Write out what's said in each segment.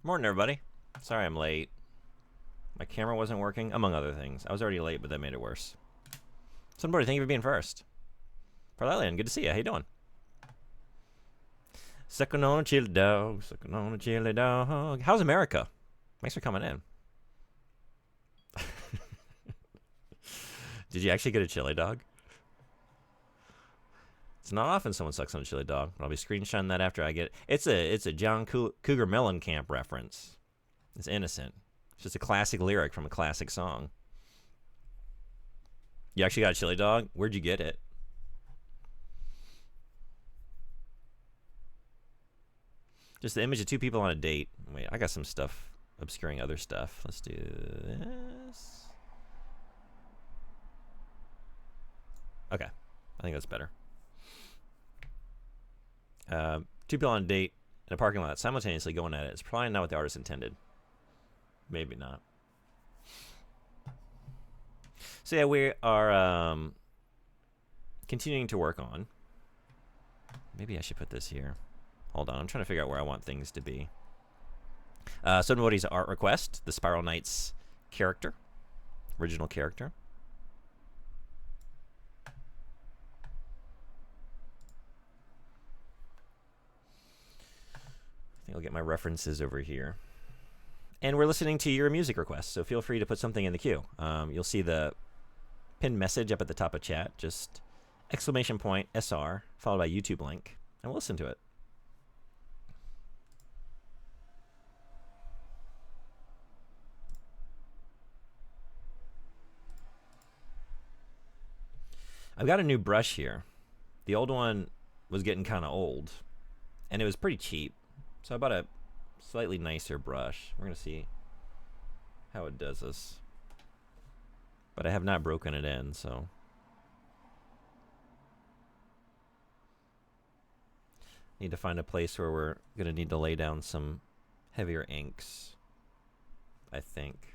Morning, everybody. Sorry I'm late. My camera wasn't working, among other things. I was already late, but that made it worse. Sotenbori, thank you for being first. Parlelian, good to see you. How you doing? Sucking on a chili dog, sucking on a chili dog. How's America? Thanks for coming in. Did you actually get a chili dog? It's not often someone sucks on a chili dog. I'll be screenshotting that after I get it. It's a John Cougar Mellencamp reference. It's innocent. It's just a classic lyric from a classic song. You actually got a chili dog? Where'd you get it? Just the image of two people on a date. Wait, I got some stuff obscuring other stuff. Let's do this. Okay, I think that's better. Two people on a date in a parking lot simultaneously going at it. It's probably not what the artist intended. Maybe not. So yeah, we are continuing to work on. Maybe I should put this here. Hold on, I'm trying to figure out where I want things to be. Sotenbori's art request, the Spiral Knights character, original character. I think I'll get my references over here. And we're listening to your music requests, so feel free to put something in the queue. You'll see the pinned message up at the top of chat, just !SR, followed by YouTube link, and we'll listen to it. I've got a new brush here. The old one was getting kind of old, and it was pretty cheap. So I bought a slightly nicer brush. We're going to see how it does this. But I have not broken it in, so. Need to find a place where we're going to need to lay down some heavier inks, I think.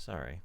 Sorry.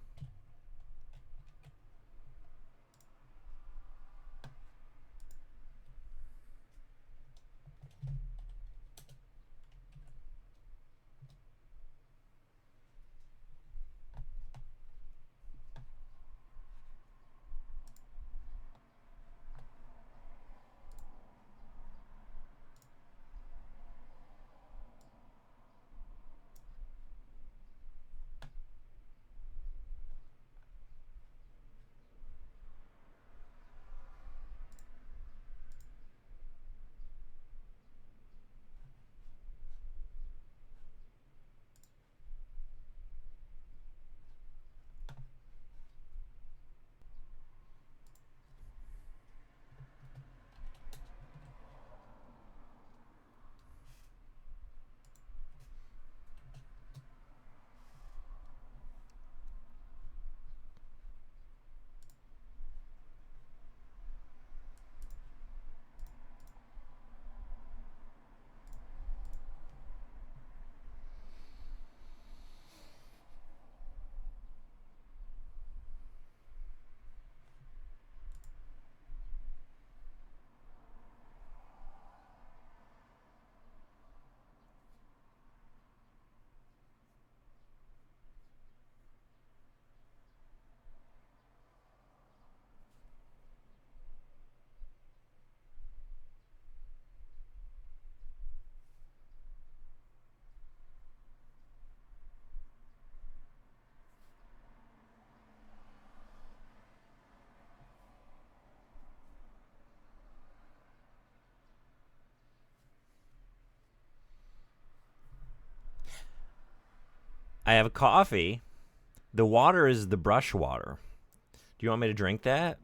I have a coffee. The water is the brush water. Do you want me to drink that?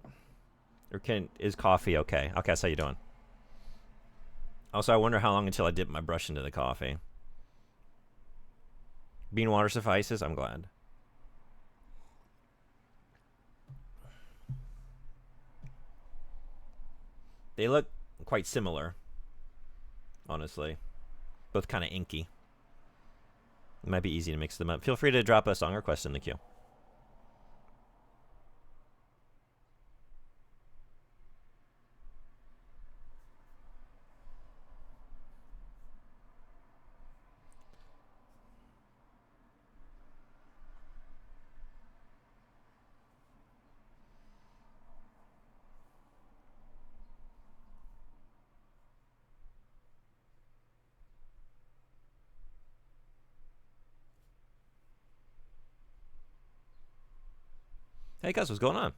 Or is coffee okay? Okay, so how you doing? Also, I wonder how long until I dip my brush into the coffee. Bean water suffices? I'm glad. They look quite similar, honestly. Both kind of inky. It might be easy to mix them up. Feel free to drop a song request in the queue. Hey, guys, what's going on?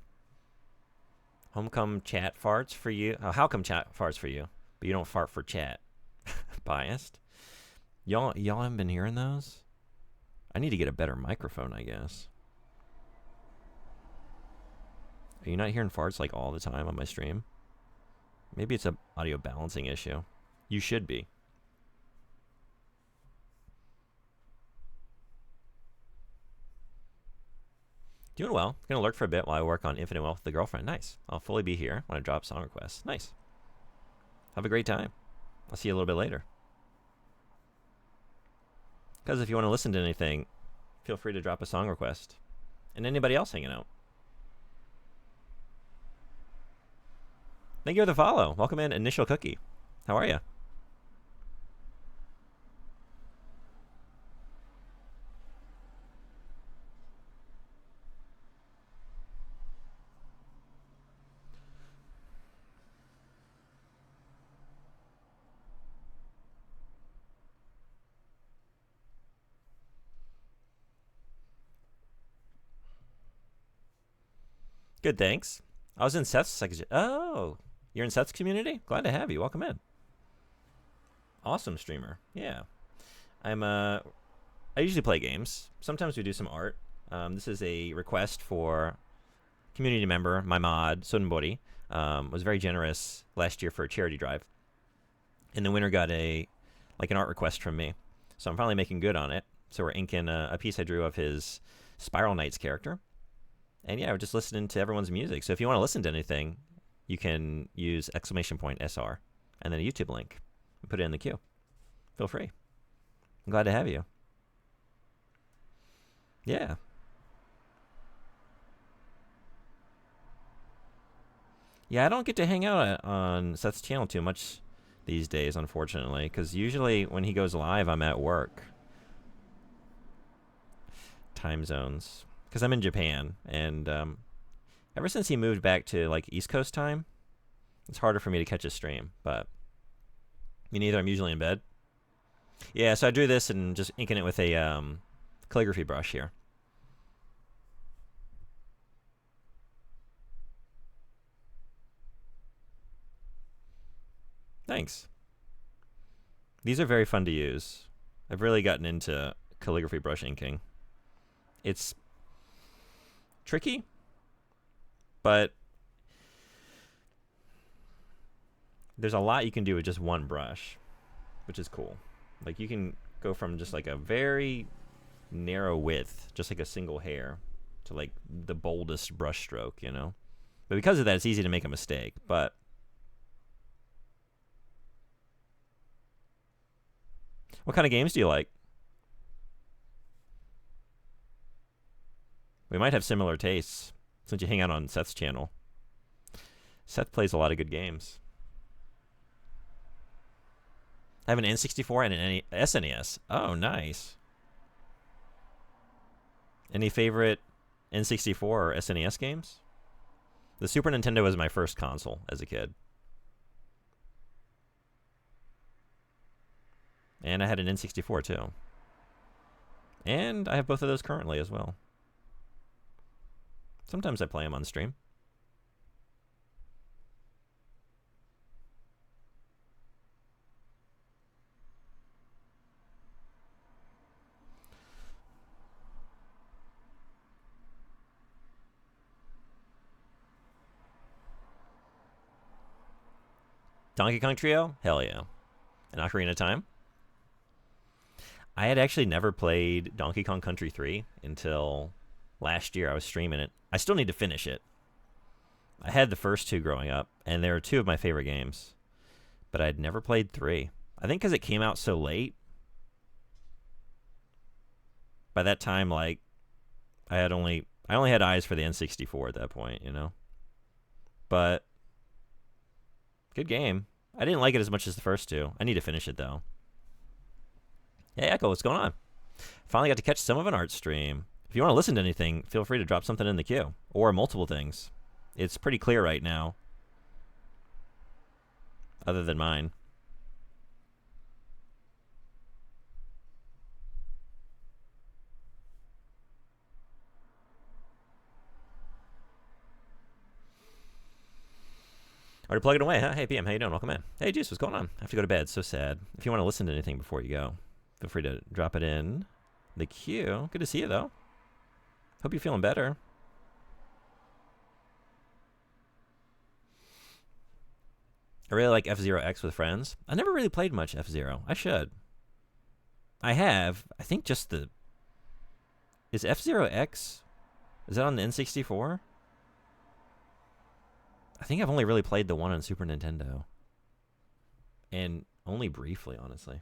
Home come chat farts for you? Oh, how come chat farts for you? But you don't fart for chat. Biased. Y'all haven't been hearing those? I need to get a better microphone, I guess. Are you not hearing farts like all the time on my stream? Maybe it's an audio balancing issue. You should be. Doing well. Gonna lurk for a bit while I work on Infinite Wealth with the Girlfriend. Nice. I'll fully be here when I drop song requests. Nice. Have a great time. I'll see you a little bit later. Because if you want to listen to anything, feel free to drop a song request. And anybody else hanging out. Thank you for the follow. Welcome in, Initial Cookie. How are you? Good, thanks. I was in Seth's second. Oh, you're in Seth's community? Glad to have you. Welcome in. Awesome streamer. Yeah. I usually play games. Sometimes we do some art. This is a request for community member, my mod, Sotenbori, was very generous last year for a charity drive. And the winner got an art request from me. So I'm finally making good on it. So we're inking a piece I drew of his Spiral Knights character. And yeah, we're just listening to everyone's music. So if you want to listen to anything, you can use !SR and then a YouTube link and put it in the queue. Feel free. I'm glad to have you. Yeah. Yeah, I don't get to hang out on Seth's channel too much these days, unfortunately, because usually when he goes live, I'm at work. Time zones. Because I'm in Japan, and ever since he moved back to like East Coast time, it's harder for me to catch a stream. But me neither. I'm usually in bed. Yeah, so I drew this and just inking it with a calligraphy brush here. Thanks. These are very fun to use. I've really gotten into calligraphy brush inking. It's tricky, but there's a lot you can do with just one brush, which is cool. Like you can go from just like a very narrow width, just like a single hair, to like the boldest brush stroke, you know? But because of that, it's easy to make a mistake. But what kind of games do you like? We might have similar tastes since you hang out on Seth's channel. Seth plays a lot of good games. I have an N64 and an SNES. Oh, nice. Any favorite N64 or SNES games? The Super Nintendo was my first console as a kid. And I had an N64 too. And I have both of those currently as well. Sometimes I play them on stream. Donkey Kong Trio? Hell yeah. And Ocarina of Time? I had actually never played Donkey Kong Country 3 until last year. I was streaming it. I still need to finish it. I had the first two growing up, and they were two of my favorite games. But I had never played 3. I think because it came out so late. By that time, like, I only had eyes for the N64 at that point, you know? But good game. I didn't like it as much as the first two. I need to finish it, though. Hey, Echo, what's going on? Finally got to catch some of an art stream. If you want to listen to anything, feel free to drop something in the queue. Or multiple things. It's pretty clear right now. Other than mine. Already plugging away, huh? Hey, PM, how you doing? Welcome in. Hey, Juice, what's going on? I have to go to bed. So sad. If you want to listen to anything before you go, feel free to drop it in the queue. Good to see you, though. Hope you're feeling better. I really like F-Zero X with friends. I never really played much F-Zero. I should. I have. I think just the... Is F-Zero X... Is that on the N64? I think I've only really played the one on Super Nintendo. And only briefly, honestly.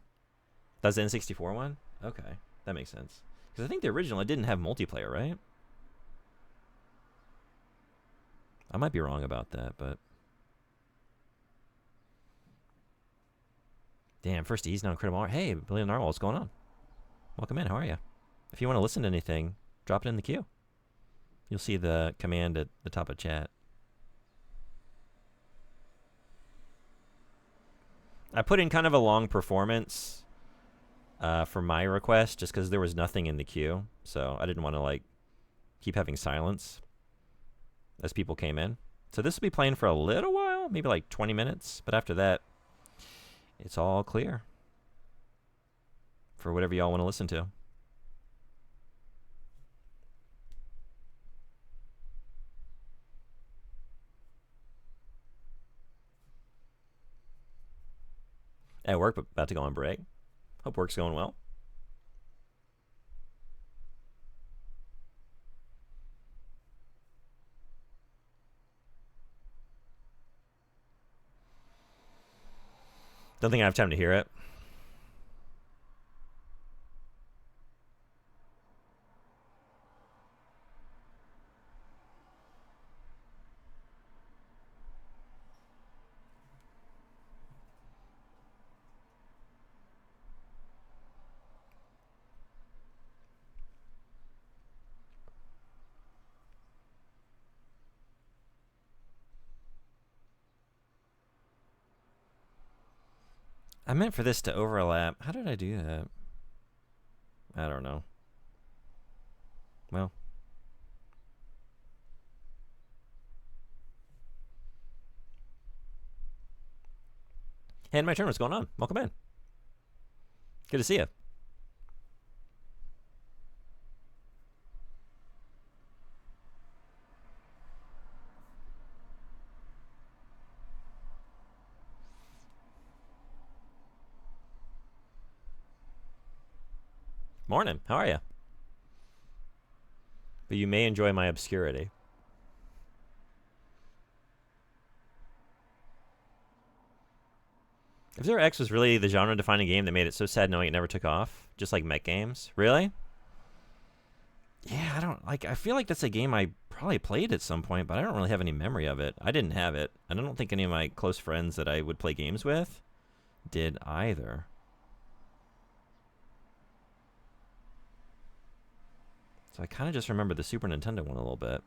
That's the N64 one? Okay, that makes sense. Because I think the original, it didn't have multiplayer, right? I might be wrong about that, but... Damn, first E's now Incredible Art. Hey, Billion Narwhal, what's going on? Welcome in, how are you? If you want to listen to anything, drop it in the queue. You'll see the command at the top of chat. I put in kind of a long performance for my request just because there was nothing in the queue. So I didn't want to like keep having silence as people came in. So this will be playing for a little while, maybe like 20 minutes. But after that, it's all clear for whatever y'all want to listen to. At work, but about to go on break. Hope work's going well. Don't think I have time to hear it. I meant for this to overlap. How did I do that? I don't know. Well. Hey, my turn. What's going on? Welcome in. Good to see you. Morning. How are you? But you may enjoy my obscurity. If Zero X was really the genre-defining game that made it so sad knowing it never took off, just like mech games, really? Yeah, I don't like. I feel like that's a game I probably played at some point, but I don't really have any memory of it. I didn't have it, and I don't think any of my close friends that I would play games with did either. So I kind of just remember the Super Nintendo one a little bit.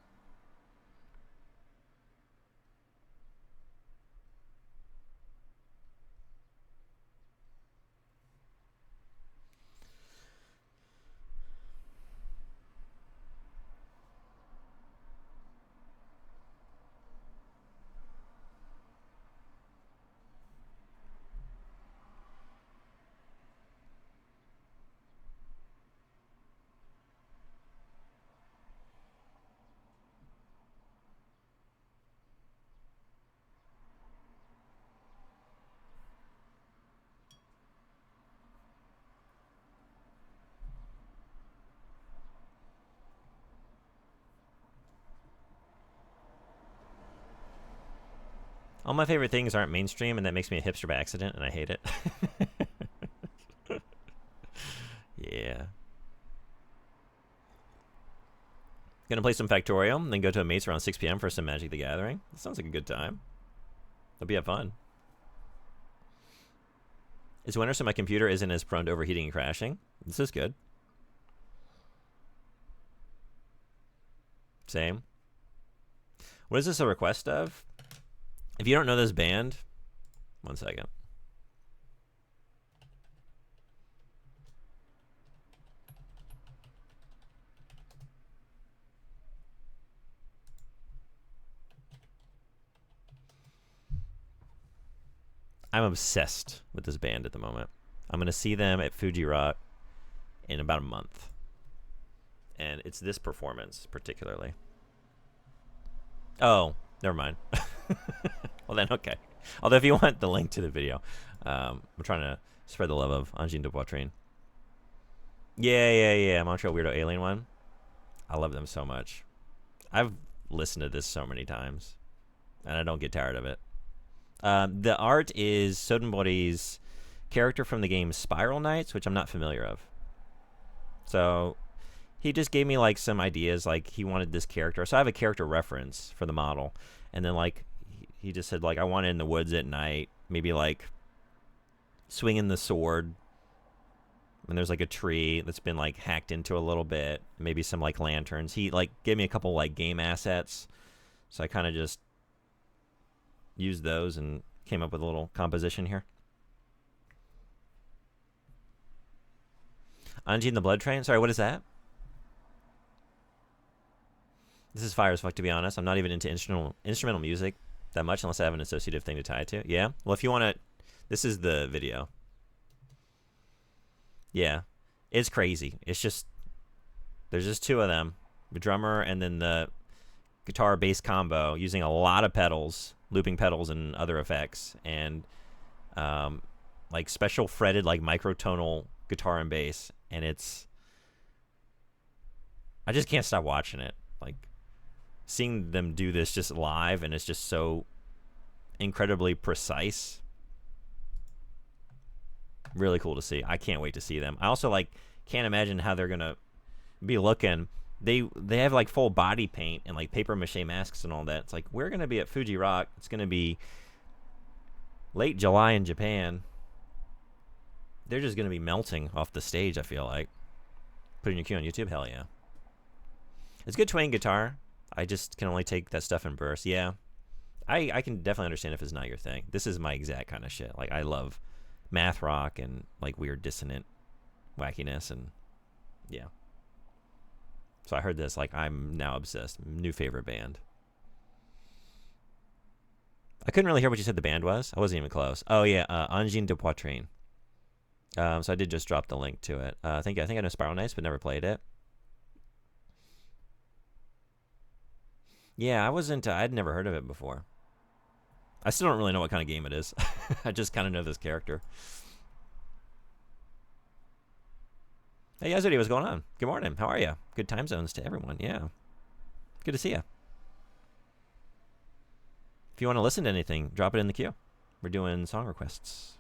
All my favorite things aren't mainstream, and that makes me a hipster by accident, and I hate it. Yeah. Gonna play some Factorial, then go to a mate's around 6 p.m. for some Magic the Gathering. That sounds like a good time. That'll be fun. It's winter, so my computer isn't as prone to overheating and crashing. This is good. Same. What is this a request of? If you don't know this band, 1 second. I'm obsessed with this band at the moment. I'm going to see them at Fuji Rock in about a month. And it's this performance, particularly. Oh, never mind. Well then, okay. Although if you want the link to the video, I'm trying to spread the love of Angine de Poitrine. Yeah. Montreal Weirdo Alien one. I love them so much. I've listened to this so many times, and I don't get tired of it. The art is Sotenbori's character from the game Spiral Knights, which I'm not familiar of. So he just gave me like some ideas, like he wanted this character. So I have a character reference for the model, and then like he just said like I want it in the woods at night, maybe like swinging the sword, and there's like a tree that's been like hacked into a little bit, maybe some like lanterns. He like gave me a couple like game assets, so I kind of just used those and came up with a little composition here. Angine the Blood Train. Sorry, what is that? This is fire as fuck, to be honest. I'm not even into instrumental music that much unless I have an associative thing to tie it to. Yeah? Well, if you want to... This is the video. Yeah. It's crazy. It's just... There's just two of them. The drummer and then the guitar-bass combo using a lot of pedals, looping pedals and other effects, and like special fretted like microtonal guitar and bass. And it's... I just can't stop watching it. Like... Seeing them do this just live, and it's just so incredibly precise. Really cool to see. I can't wait to see them. I also like can't imagine how they're gonna be looking. They have like full body paint and like paper mache masks and all that. It's like we're gonna be at Fuji Rock. It's gonna be late July in Japan. They're just gonna be melting off the stage. I feel like. Putting your cue on YouTube. Hell yeah. It's good twang guitar. I just can only take that stuff in bursts. Yeah. I can definitely understand if it's not your thing. This is my exact kind of shit. Like, I love math rock and like weird dissonant wackiness, and yeah. So I heard this, like I'm now obsessed. New favorite band. I couldn't really hear what you said the band was. I wasn't even close. Oh yeah, Angine de Poitrine. So I did just drop the link to it. I think I know Spiral Knights, but never played it. Yeah, I wasn't. I'd never heard of it before. I still don't really know what kind of game it is. I just kind of know this character. Hey, Yazudi, what's going on? Good morning. How are you? Good time zones to everyone. Yeah. Good to see you. If you want to listen to anything, drop it in the queue. We're doing song requests.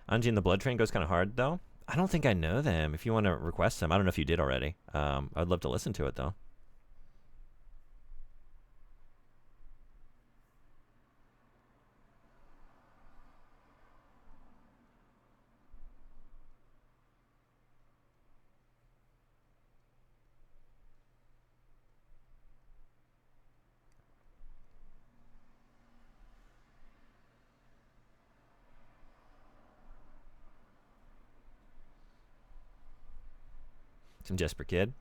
Anji and the Blood Train goes kind of hard, though. I don't think I know them. If you want to request them, I don't know if you did already. I'd love to listen to it, though. Some Jesper Kid.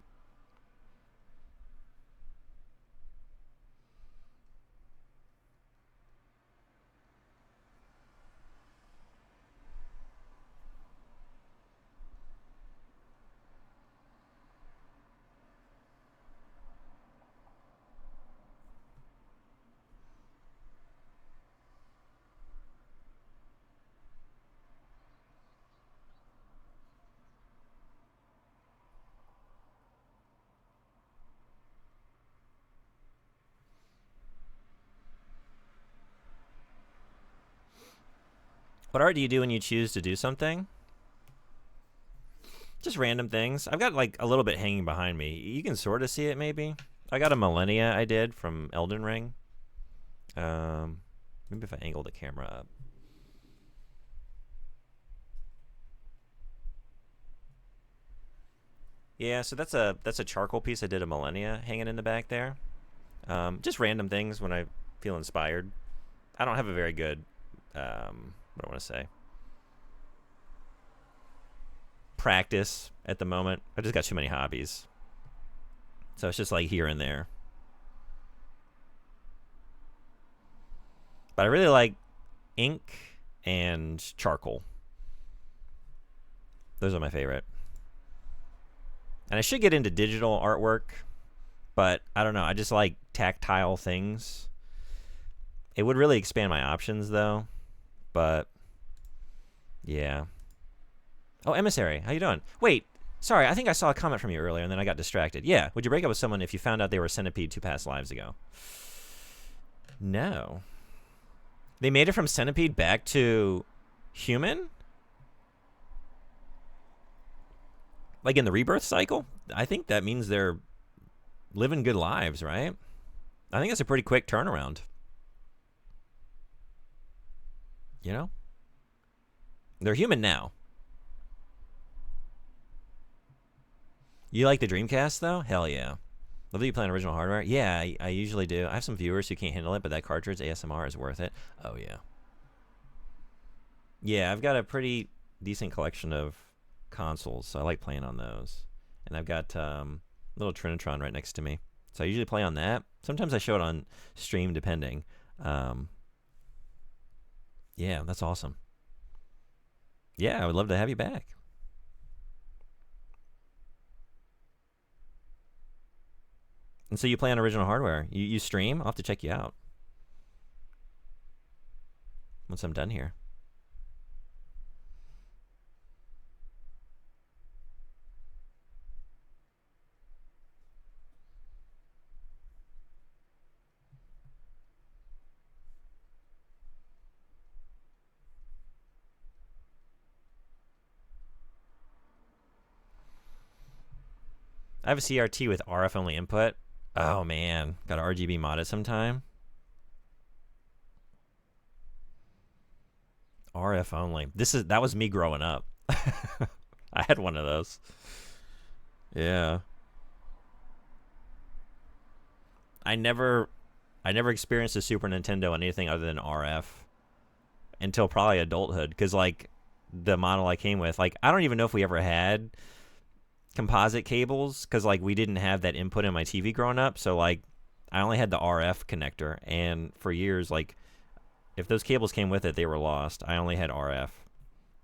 What art do you do when you choose to do something? Just random things. I've got like a little bit hanging behind me. You can sort of see it, maybe. I got a Millennia I did from Elden Ring. Maybe if I angle the camera up. Yeah, so that's a charcoal piece I did a Millennia hanging in the back there. Just random things when I feel inspired. I don't have a very good, what do I want to say? Practice at the moment. I just got too many hobbies. So it's just like here and there. But I really like ink and charcoal. Those are my favorite. And I should get into digital artwork, but I don't know. I just like tactile things. It would really expand my options, though. But, yeah. Oh, Emissary, how you doing? Wait, sorry, I think I saw a comment from you earlier, and then I got distracted. Yeah, would you break up with someone if you found out they were a centipede 2 past lives ago? No. They made it from centipede back to human? Like in the rebirth cycle? I think that means they're living good lives, right? I think it's a pretty quick turnaround. You know? They're human now. You like the Dreamcast, though? Hell yeah. Love that you play on original hardware. Yeah, I usually do. I have some viewers who can't handle it, but that cartridge, ASMR, is worth it. Oh, yeah. Yeah, I've got a pretty decent collection of consoles, so I like playing on those. And I've got little Trinitron right next to me. So I usually play on that. Sometimes I show it on stream, depending. Yeah, that's awesome. Yeah, I would love to have you back. And so you play on original hardware. You stream? I'll have to check you out once I'm done here. I have a CRT with RF only input. Oh man, got to RGB mod it sometime. RF only. That was me growing up. I had one of those. Yeah. I never experienced a Super Nintendo on anything other than RF until probably adulthood, because like the model I came with, like I don't even know if we ever had composite cables, because like we didn't have that input in my TV growing up. So like I only had the RF connector, and for years, like if those cables came with it, they were lost. I only had RF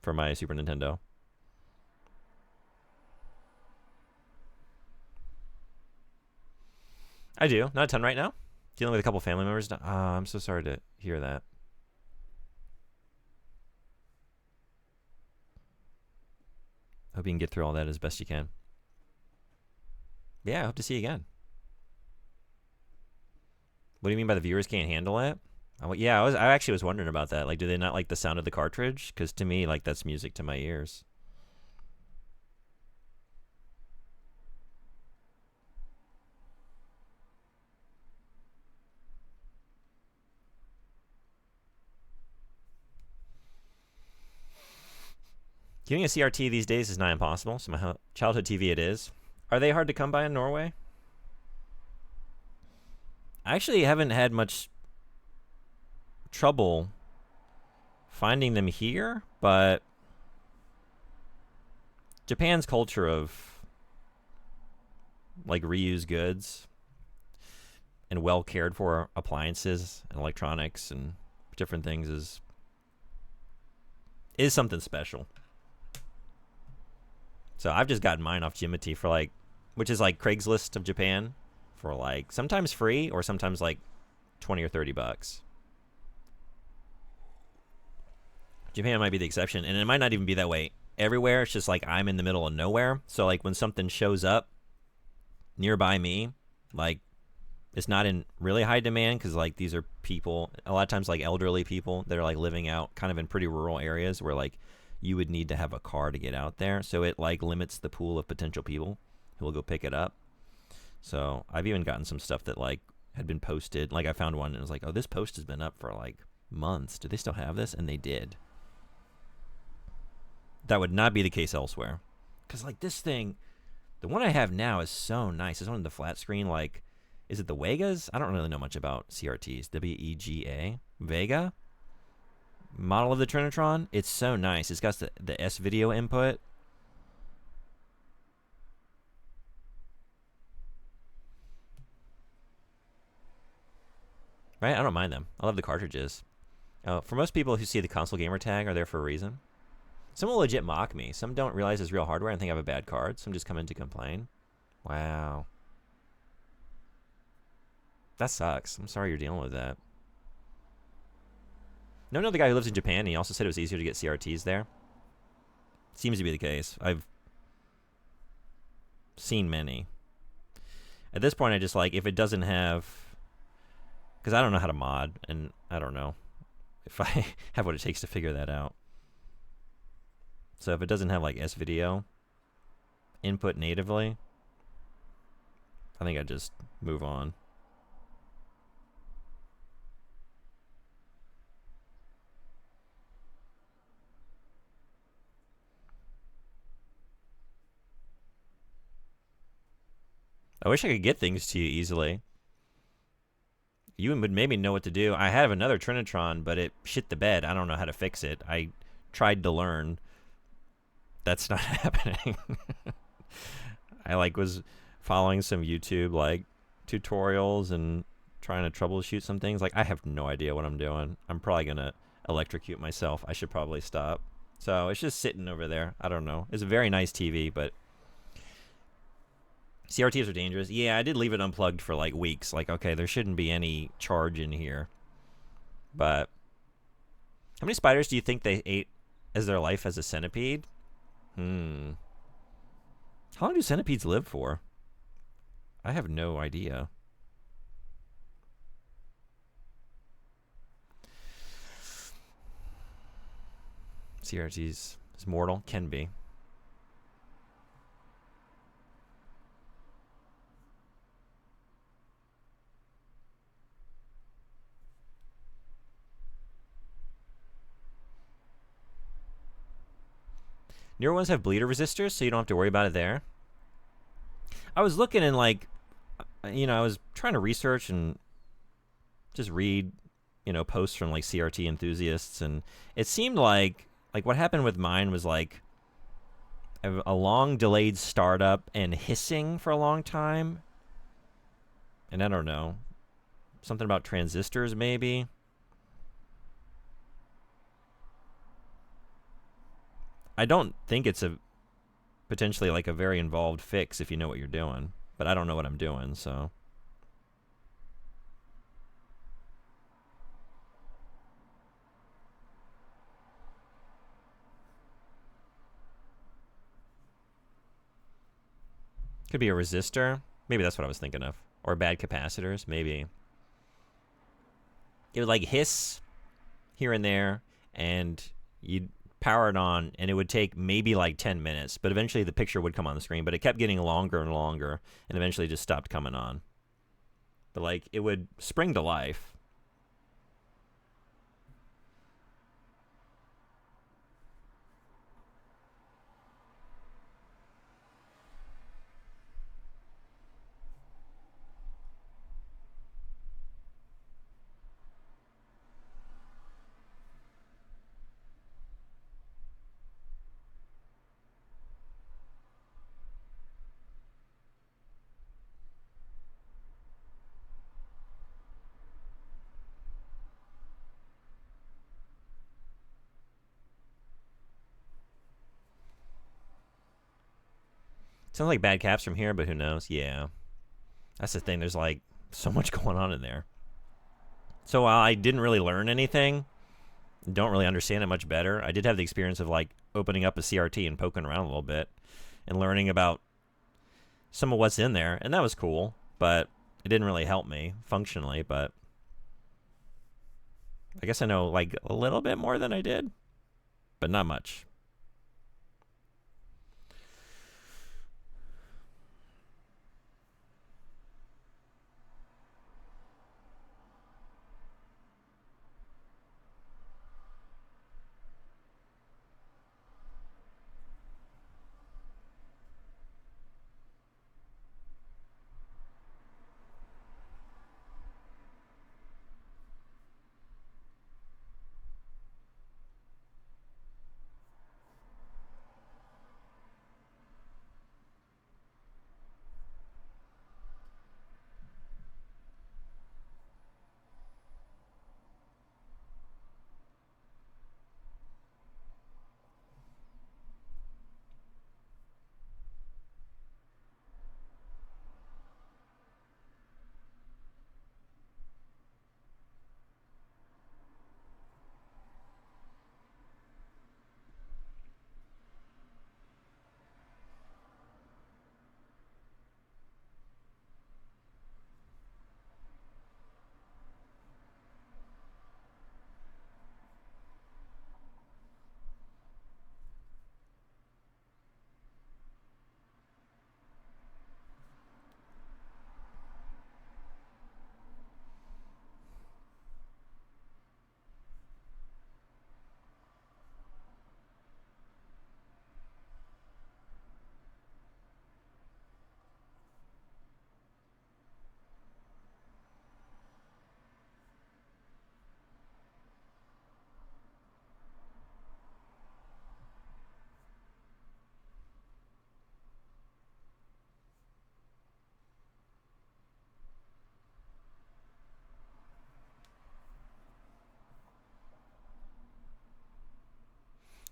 for my Super Nintendo. I do. Not a ton right now. Dealing with a couple family members. I'm so sorry to hear that. Hope you can get through all that as best you can. Yeah, I hope to see you again. What do you mean by the viewers can't handle it? Yeah, I actually was wondering about that. Like, do they not like the sound of the cartridge? Because to me, like, that's music to my ears. Getting a CRT these days is not impossible. So my childhood TV it is. Are they hard to come by in Norway? I actually haven't had much trouble finding them here, but Japan's culture of like reused goods and well cared for appliances and electronics and different things is something special. So I've just gotten mine off Jimity for like, which is like Craigslist of Japan, for like sometimes free or sometimes like 20 or 30 bucks. Japan might be the exception, and it might not even be that way everywhere. It's just like I'm in the middle of nowhere. So like when something shows up nearby me, like it's not in really high demand, because like these are people, a lot of times like elderly people that are like living out kind of in pretty rural areas where like you would need to have a car to get out there. So it like limits the pool of potential people who will go pick it up. So I've even gotten some stuff that like had been posted. Like I found one and it was like, oh, this post has been up for like months. Do they still have this? And they did. That would not be the case elsewhere. Because like this thing, the one I have now is so nice. It's one of the flat screen, like, is it the Vegas? I don't really know much about CRTs. WEGA? Vega? Model of the Trinitron. It's so nice. It's got the S-video input. Right? I don't mind them. I love the cartridges. For most people who see the console gamer tag are there for a reason. Some will legit mock me. Some don't realize it's real hardware and think I have a bad card. Some just come in to complain. Wow. That sucks. I'm sorry you're dealing with that. No, another guy who lives in Japan, and he also said it was easier to get CRTs there. Seems to be the case. I've seen many. At this point, I just like, if it doesn't have, because I don't know how to mod, and I don't know if I have what it takes to figure that out. So if it doesn't have like S-video input natively, I think I just move on. I wish I could get things to you easily. You would maybe know what to do. I have another Trinitron, but it shit the bed. I don't know how to fix it. I tried to learn. That's not happening. I like was following some YouTube like tutorials and trying to troubleshoot some things. Like I have no idea what I'm doing. I'm probably gonna electrocute myself. I should probably stop. So it's just sitting over there. I don't know. It's a very nice TV, but CRTs are dangerous. Yeah, I did leave it unplugged for like weeks. Like, okay, there shouldn't be any charge in here. But how many spiders do you think they ate as their life as a centipede? How long do centipedes live for? I have no idea. CRTs is mortal? Can be. Newer ones have bleeder resistors, so you don't have to worry about it there. I was looking and like, I was trying to research and just read, posts from like CRT enthusiasts, and it seemed like what happened with mine was like a long delayed startup and hissing for a long time. And I don't know, something about transistors maybe. I don't think it's potentially like a very involved fix if you know what you're doing, but I don't know what I'm doing, so. Could be a resistor. Maybe that's what I was thinking of. Or bad capacitors, maybe. It would like hiss here and there, and you'd power it on, and it would take maybe like 10 minutes, but eventually the picture would come on the screen, but it kept getting longer and longer, and eventually just stopped coming on. But like, it would spring to life. Sounds like bad caps from here, but who knows? Yeah. That's the thing. There's like so much going on in there. So while I didn't really learn anything, don't really understand it much better, I did have the experience of like opening up a CRT and poking around a little bit and learning about some of what's in there, and that was cool, but it didn't really help me functionally. But I guess I know like a little bit more than I did, but not much.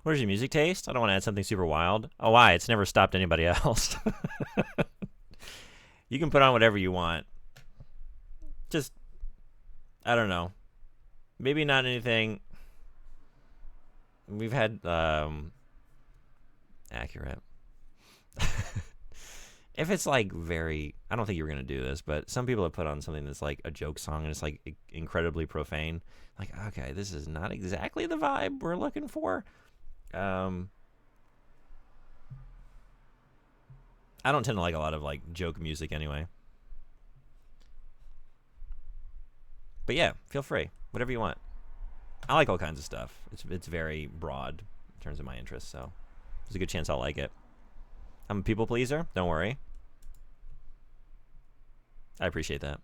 What is your music taste? I don't want to add something super wild. Oh, why? It's never stopped anybody else. You can put on whatever you want. Just, I don't know. Maybe not anything. We've had, accurate. If it's like very, I don't think you were going to do this, but some people have put on something that's like a joke song and it's like incredibly profane. Like, okay, this is not exactly the vibe we're looking for. I don't tend to like a lot of like joke music anyway. But yeah, feel free. Whatever you want. I like all kinds of stuff. It's very broad in terms of my interests, so There's a good chance I'll like it. I'm a people pleaser. Don't worry. I appreciate that.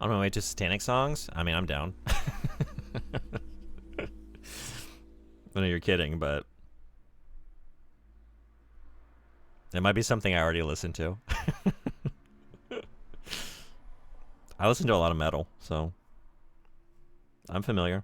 On my way to satanic songs? I mean, I'm down. I know you're kidding, but it might be something I already listened to. I listen to a lot of metal, so I'm familiar.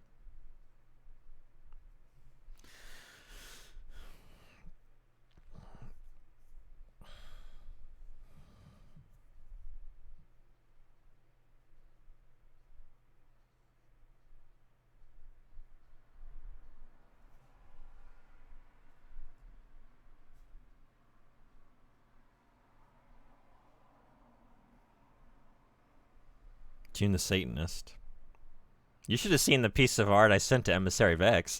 June the Satanist. You should have seen the piece of art I sent to Emissary Vex.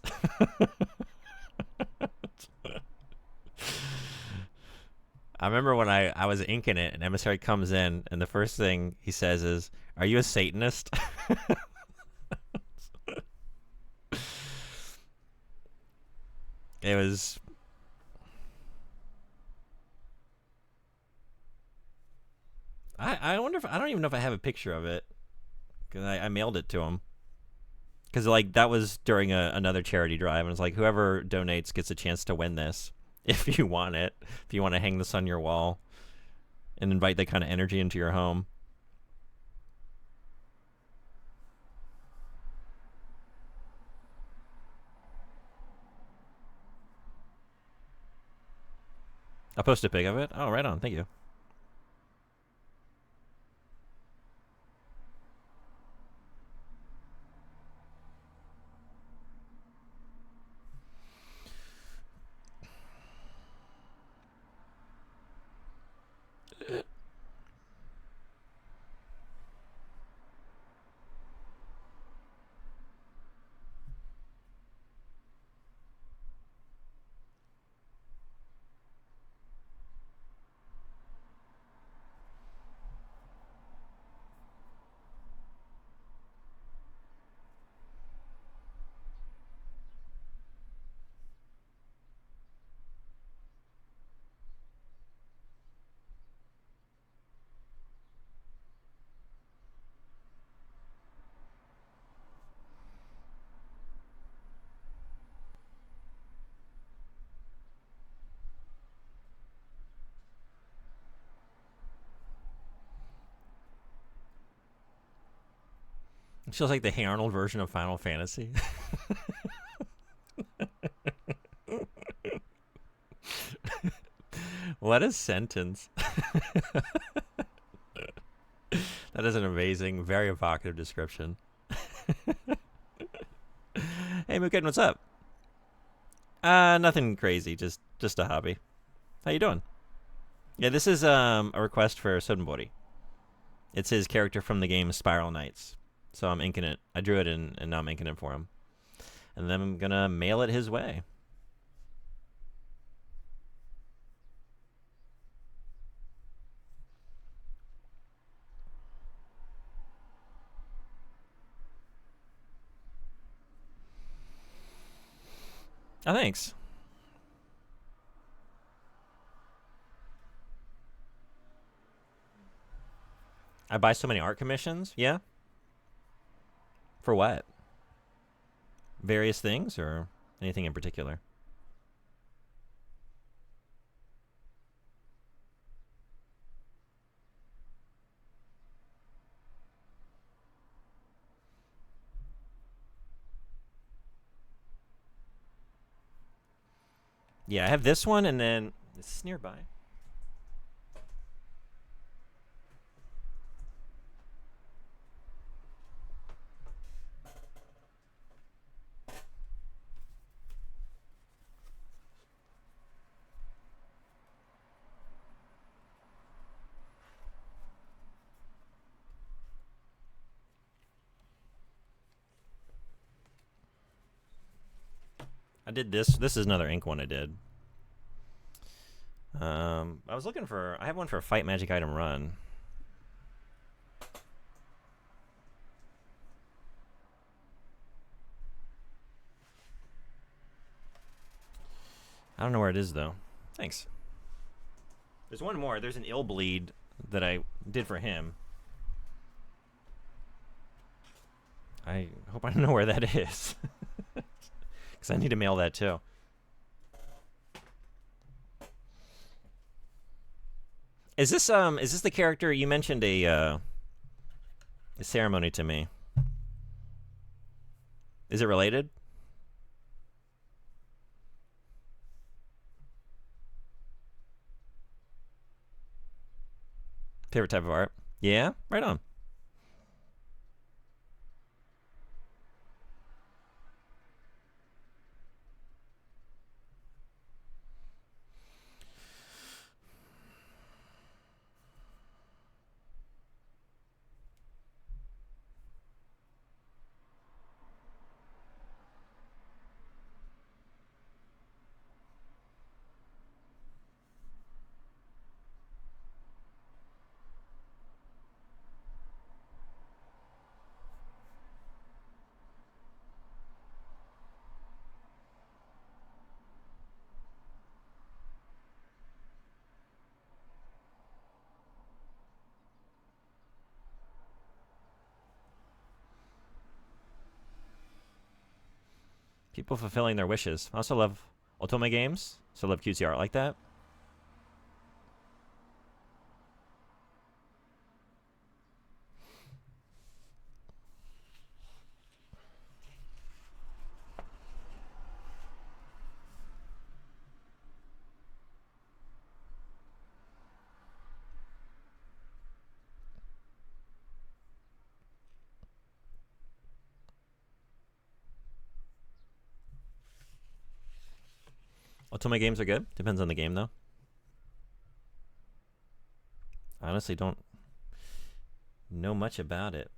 I remember when I was inking it, and Emissary comes in, and the first thing he says is, "Are you a Satanist?" It was... I wonder if... I don't even know if I have a picture of it. Because I mailed it to him. Because, like, that was during another charity drive, and it's like, whoever donates gets a chance to win this. If you want it. If you want to hang this on your wall and invite that kind of energy into your home. I'll post a pic of it. Oh, right on. Thank you. It feels like the Hey Arnold version of Final Fantasy. What a sentence. That is an amazing, very evocative description. Hey, Muken, what's up? Nothing crazy, just a hobby. How you doing? Yeah, this is a request for Sotenbori. It's his character from the game Spiral Knights. So I'm inking it. I drew it and now I'm inking it for him. And then I'm gonna mail it his way. Oh, thanks. I buy so many art commissions. Yeah. For what? Various things or anything in particular? Yeah, I have this one, and then this is nearby. I did this. This is another ink one I did. I was looking for... I have one for a Fight Magic Item Run. I don't know where it is, though. Thanks. There's one more. There's an Ill Bleed that I did for him. I hope I know where that is. Because I need to mail that, too. Is this the character you mentioned a ceremony to me? Is it related? Favorite type of art? Yeah, right on. People fulfilling their wishes. I also love Otome games, so I love cutesy art like that. Otome games are good. Depends on the game, though. I honestly don't know much about it.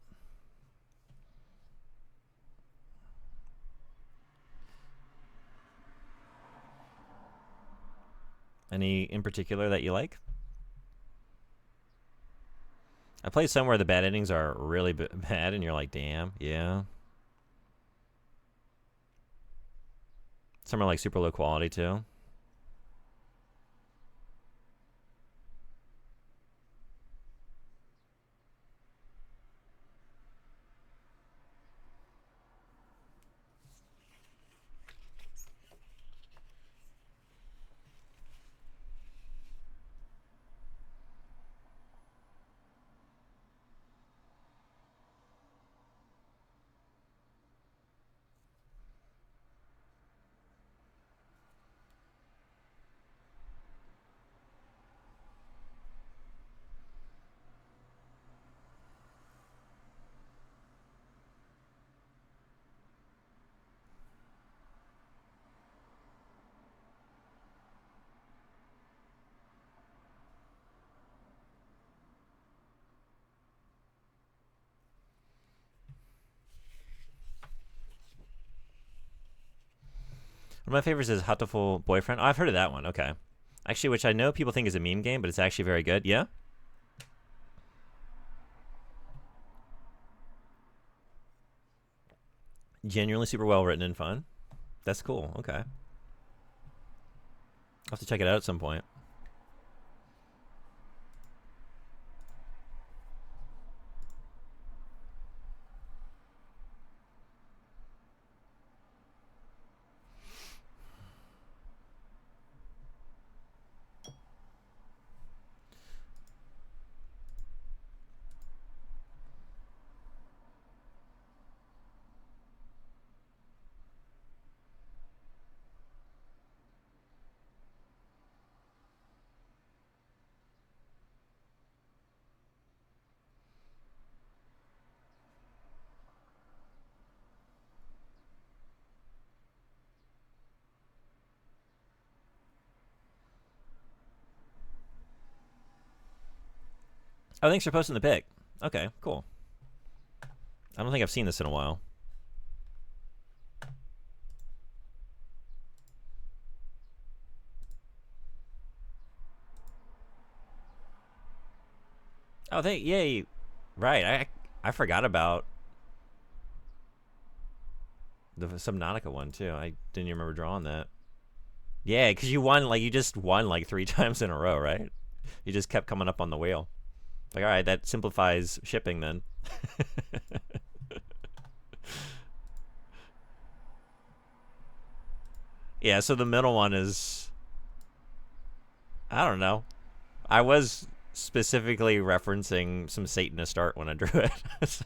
Any in particular that you like? I played some where the bad endings are really bad, and you're like, damn, yeah. Some are like super low quality, too. One of my favorites is Hatoful Boyfriend. Oh, I've heard of that one. Okay. Actually, which I know people think is a meme game, but it's actually very good. Yeah? Genuinely super well written and fun. That's cool. Okay. I'll have to check it out at some point. Oh, thanks for posting the pic. Okay, cool. I don't think I've seen this in a while. Oh, yay. Right. I forgot about the Subnautica one too. I didn't even remember drawing that. Yeah, because you just won like 3 times in a row, right? You just kept coming up on the wheel. Like, all right, that simplifies shipping then. Yeah, so the middle one is, I don't know. I was specifically referencing some Satanist art when I drew it. So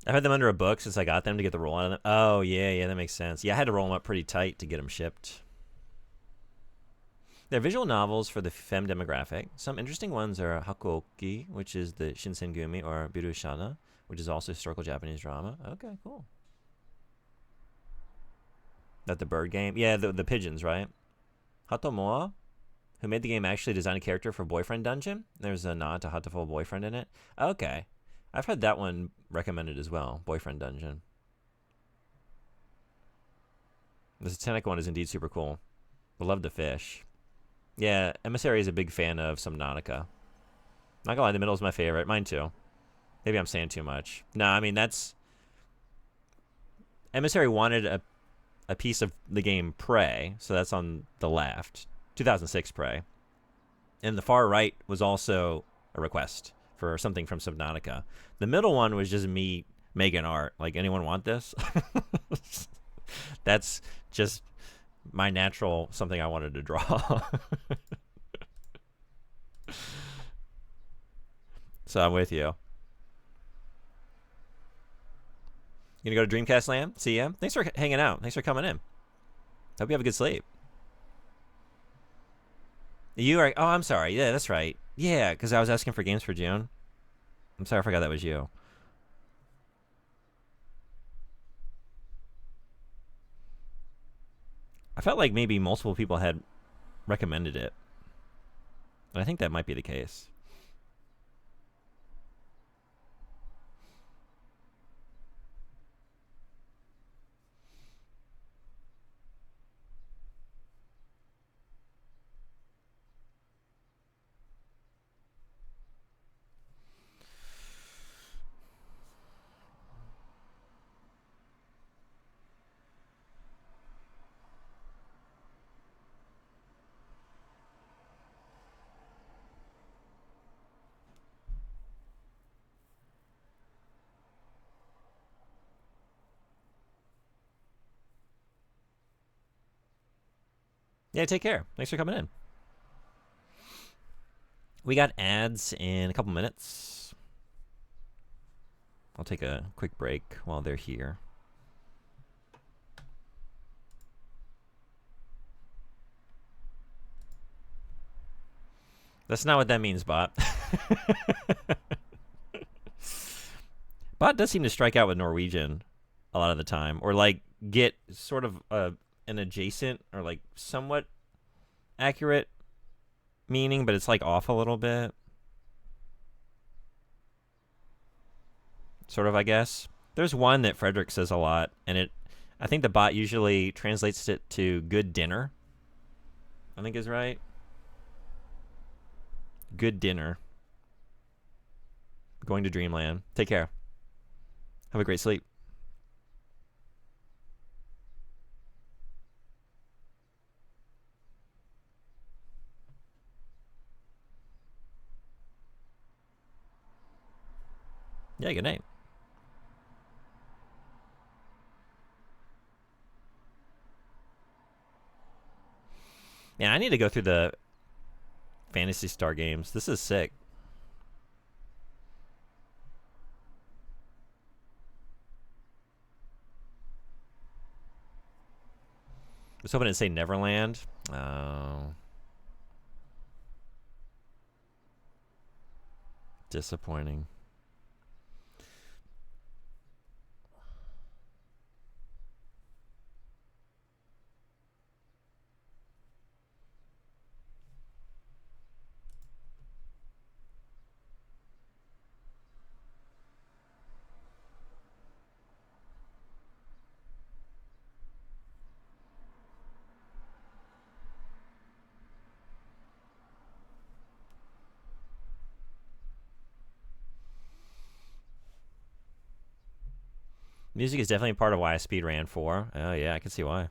I've had them under a book since I got them to get the roll out of them. Oh, yeah, that makes sense. Yeah, I had to roll them up pretty tight to get them shipped. They're visual novels for the femme demographic. Some interesting ones are Hakuoki, which is the Shinsengumi, or Birushana, which is also historical Japanese drama. Okay, cool. That the bird game? Yeah, the pigeons, right? Hatomoa, who made the game, actually designed a character for Boyfriend Dungeon. There's a nod to Hatoful Boyfriend in it. Okay. I've had that one recommended as well, Boyfriend Dungeon. The Satanic one is indeed super cool. I love the fish. Yeah, Emissary is a big fan of Subnautica. Not gonna lie, the middle is my favorite. Mine too. Maybe I'm saying too much. No, I mean, that's... Emissary wanted a piece of the game Prey, so that's on the left. 2006 Prey. And the far right was also a request for something from Subnautica. The middle one was just me making art. Like, anyone want this? That's just my natural something I wanted to draw. So I'm with you. You gonna go to Dreamcast Land? See ya. Thanks for hanging out. Thanks for coming in. Hope you have a good sleep. You are... Oh, I'm sorry. Yeah, that's right. Yeah, because I was asking for games for June. I'm sorry, I forgot that was you. I felt like maybe multiple people had recommended it. And I think that might be the case. Yeah, take care. Thanks for coming in. We got ads in a couple minutes. I'll take a quick break while they're here. That's not what that means, Bot. Bot does seem to strike out with Norwegian a lot of the time, or like get sort of an adjacent or like somewhat accurate meaning, but it's like off a little bit. Sort of, I guess. There's one that Frederick says a lot, and I think the bot usually translates it to good dinner. I think is right. Good dinner. Going to Dreamland. Take care. Have a great sleep. Yeah, good night. Yeah, I need to go through the Phantasy Star games. This is sick. I was hoping it'd say Neverland. Oh. Disappointing. Music is definitely part of why I speed ran 4. Oh yeah, I can see why.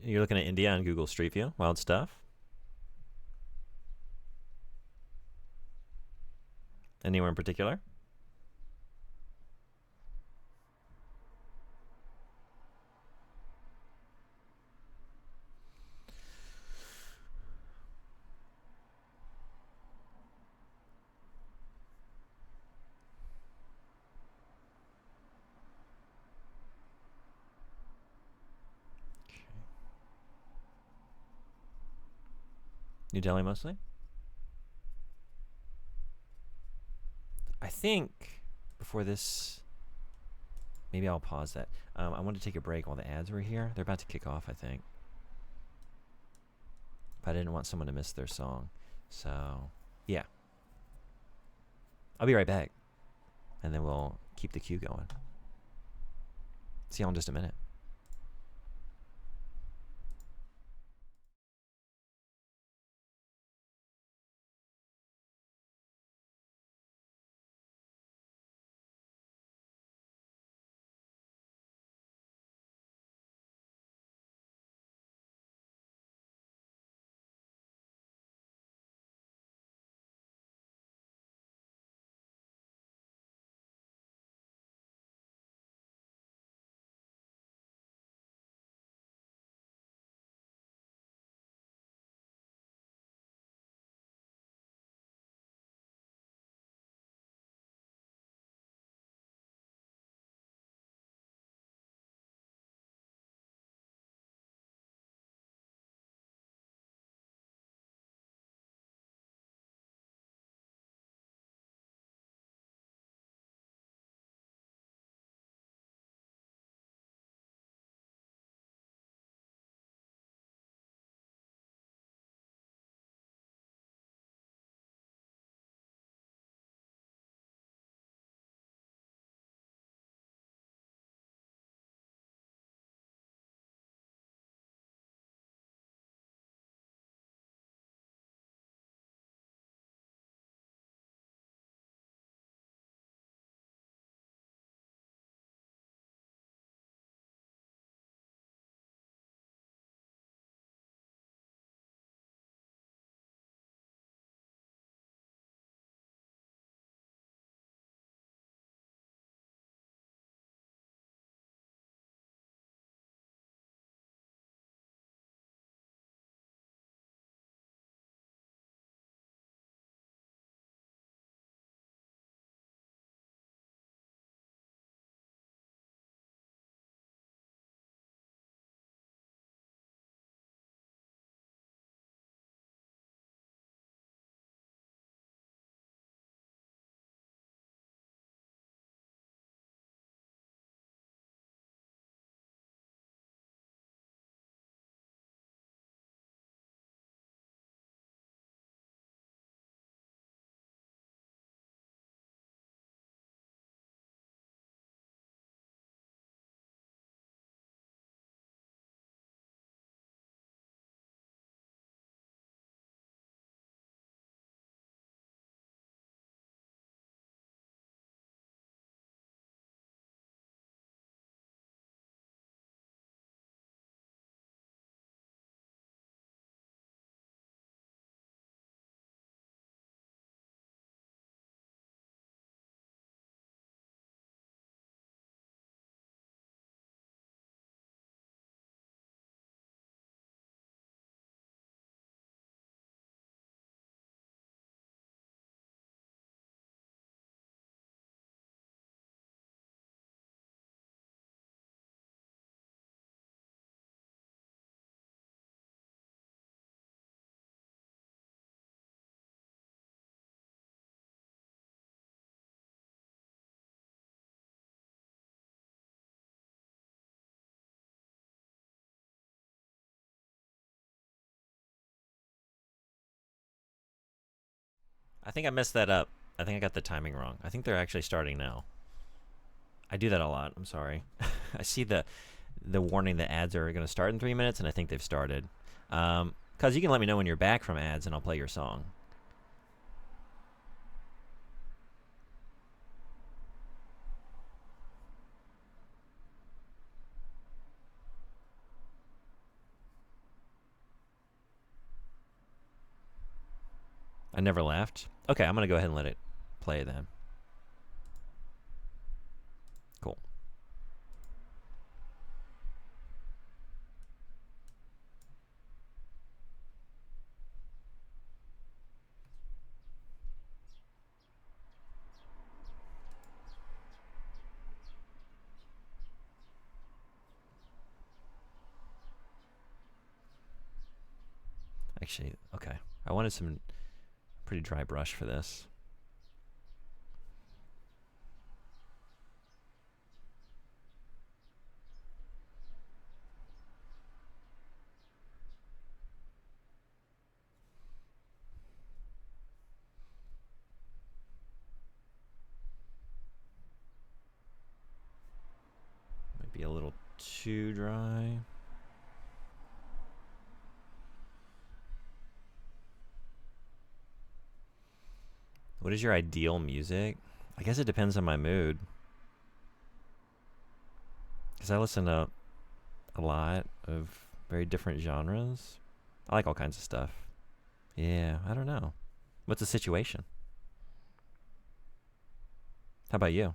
You're looking at India on Google Street View. Wild stuff. Anywhere in particular? New Delhi mostly? I think before this, maybe I'll pause that. I wanted to take a break while the ads were here. They're about to kick off, I think. But I didn't want someone to miss their song. So, yeah. I'll be right back. And then we'll keep the queue going. See y'all in just a minute. I think I messed that up. I think I got the timing wrong. I think they're actually starting now. I do that a lot. I'm sorry. I see the warning that ads are going to start in 3 minutes, and I think they've started. Because you can let me know when you're back from ads, and I'll play your song. I never left. Okay, I'm going to go ahead and let it play then. Cool. Actually, okay. I wanted some pretty dry brush for this. Might be a little too dry. What is your ideal music? I guess it depends on my mood. Because I listen to a lot of very different genres. I like all kinds of stuff. Yeah, I don't know. What's the situation? How about you?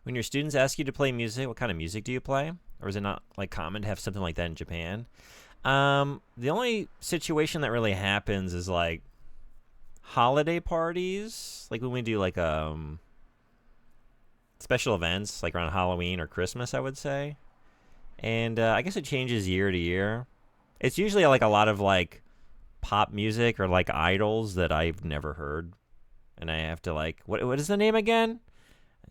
When your students ask you to play music, what kind of music do you play? Or is it not like common to have something like that in Japan? The only situation that really happens is like holiday parties, like when we do like special events, like around Halloween or Christmas, I would say. And I guess it changes year to year. It's usually like a lot of like pop music or like idols that I've never heard, and I have to like what is the name again?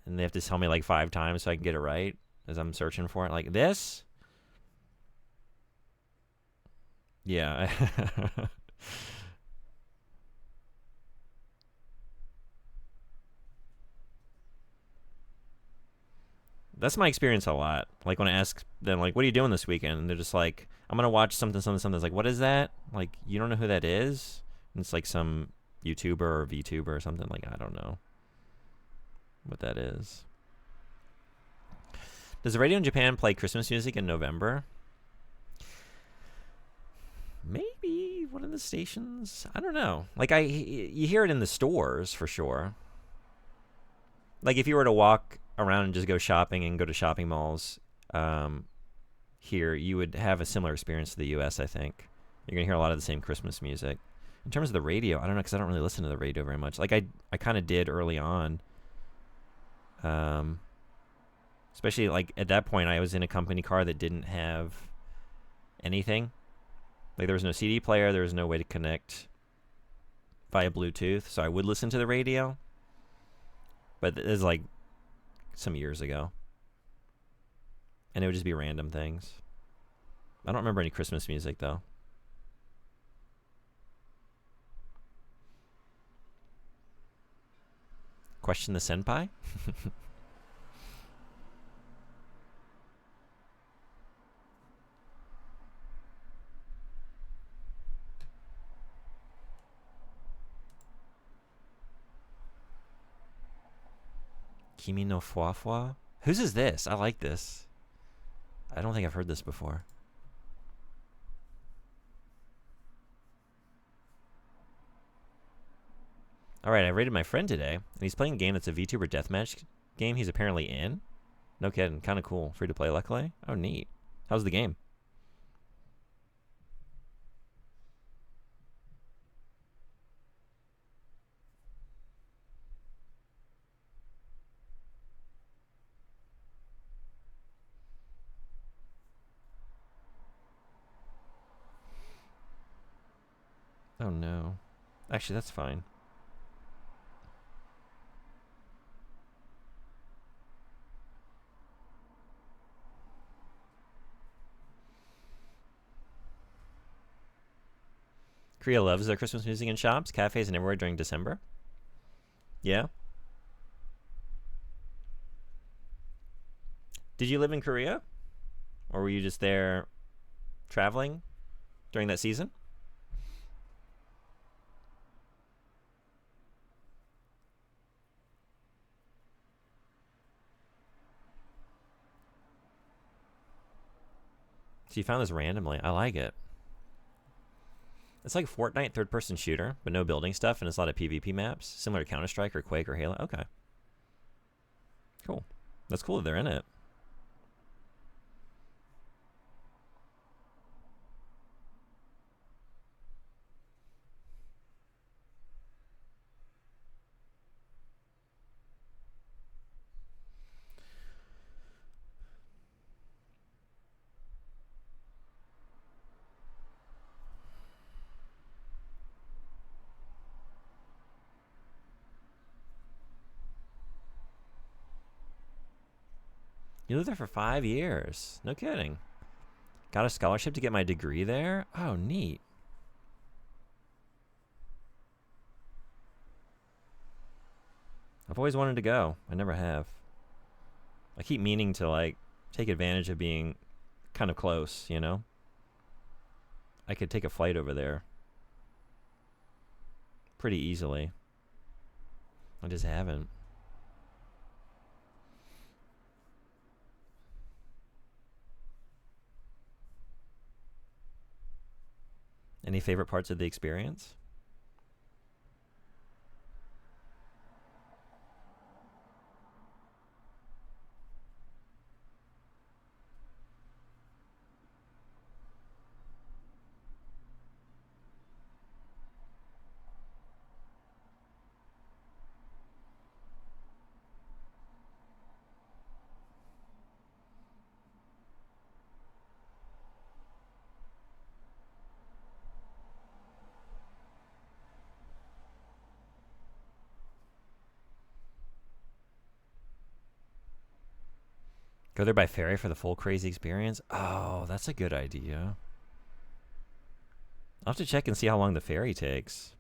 And they have to tell me like 5 times so I can get it right as I'm searching for it. Like this? Yeah. That's my experience a lot. Like when I ask them, like, "What are you doing this weekend?" And they're just like, "I'm gonna watch something, something, something." It's like, "What is that?" Like, you don't know who that is? And it's like some YouTuber or VTuber or something. Like, I don't know what that is. Does the radio in Japan play Christmas music in November? Maybe one of the stations. I don't know. Like you hear it in the stores for sure. Like if you were to walk around and just go shopping and go to shopping malls here, you would have a similar experience to the U.S. I think you're gonna hear a lot of the same Christmas music. In terms of the radio, I don't know because I don't really listen to the radio very much. Like I kind of did early on. Especially like at that point, I was in a company car that didn't have anything. Like there was no CD player, there was no way to connect via Bluetooth, so I would listen to the radio. But it was like some years ago. And it would just be random things. I don't remember any Christmas music though. Question the senpai? Kimi no Fua Fua? Whose is this? I like this. I don't think I've heard this before. Alright, I rated my friend today, and he's playing a game that's a VTuber deathmatch game he's apparently in. No kidding. Kind of cool. Free to play, luckily. Oh, neat. How's the game? Oh, no. Actually, that's fine. Korea loves their Christmas music in shops, cafes, and everywhere during December. Yeah? Did you live in Korea? Or were you just there traveling during that season? So you found this randomly. I like it. It's like Fortnite third-person shooter, but no building stuff, and it's a lot of PvP maps, similar to Counter-Strike or Quake or Halo. Okay. Cool. That's cool that they're in it. You lived there for 5 years. No kidding. Got a scholarship to get my degree there? Oh, neat. I've always wanted to go. I never have. I keep meaning to, like, take advantage of being kind of close, you know? I could take a flight over there pretty easily. I just haven't. Any favorite parts of the experience? Go there by ferry for the full crazy experience? Oh, that's a good idea. I'll have to check and see how long the ferry takes.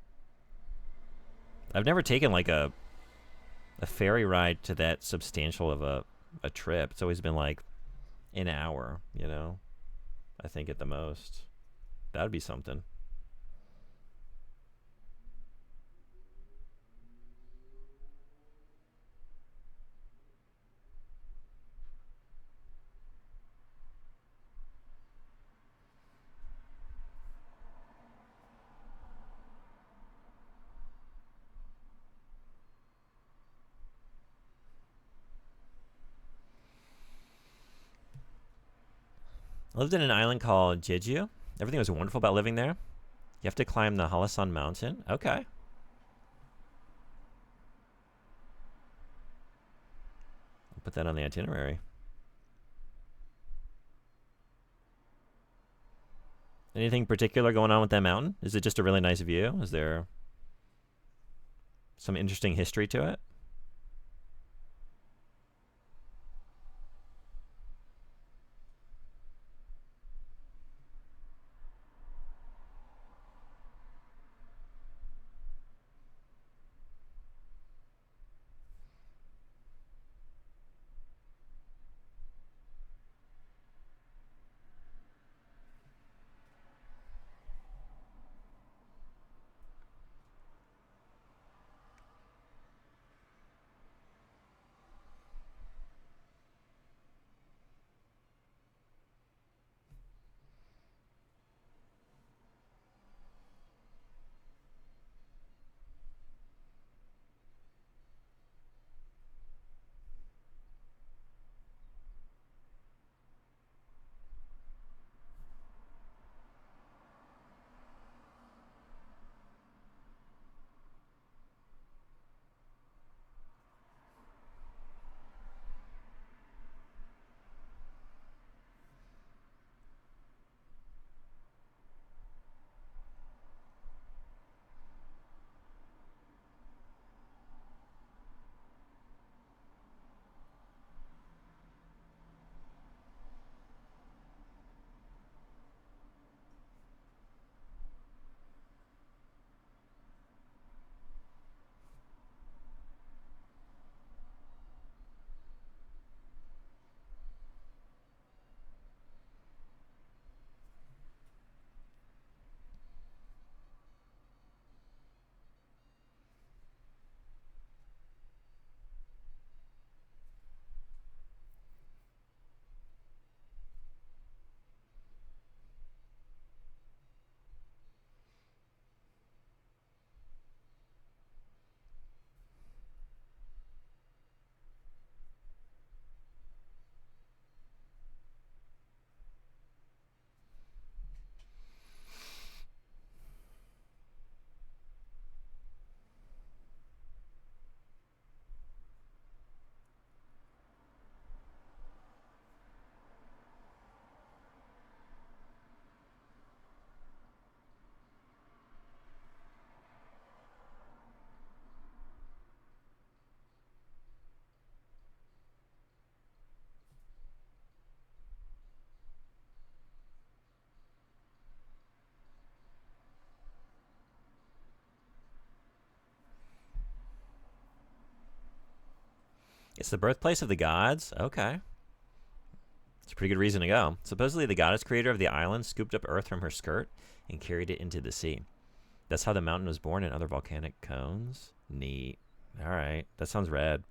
I've never taken like a ferry ride to that substantial of a trip. It's always been like an hour, you know? I think at the most. That would be something. I lived in an island called Jeju. Everything was wonderful about living there. You have to climb the Halasan Mountain. Okay. I'll put that on the itinerary. Anything particular going on with that mountain? Is it just a really nice view? Is there some interesting history to it? It's the birthplace of the gods? Okay. It's a pretty good reason to go. Supposedly, the goddess creator of the island scooped up earth from her skirt and carried it into the sea. That's how the mountain was born and other volcanic cones. Neat. All right. That sounds rad.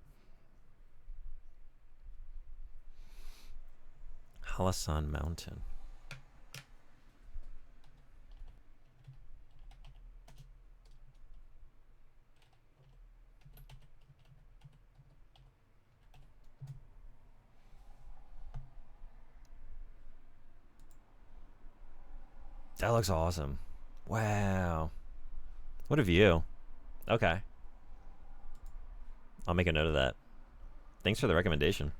Halasan Mountain. That looks awesome. Wow. What a view. Okay. I'll make a note of that. Thanks for the recommendation.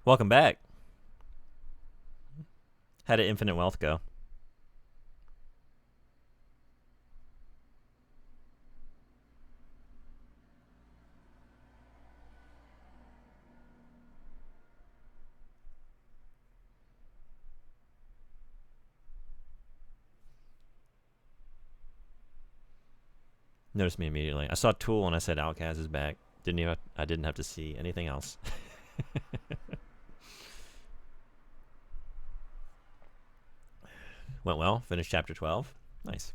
Welcome back. How did Infinite Wealth go? Noticed me immediately. I saw Tool when I said Outcast is back. I didn't have to see anything else. Went well. Finished chapter 12. Nice.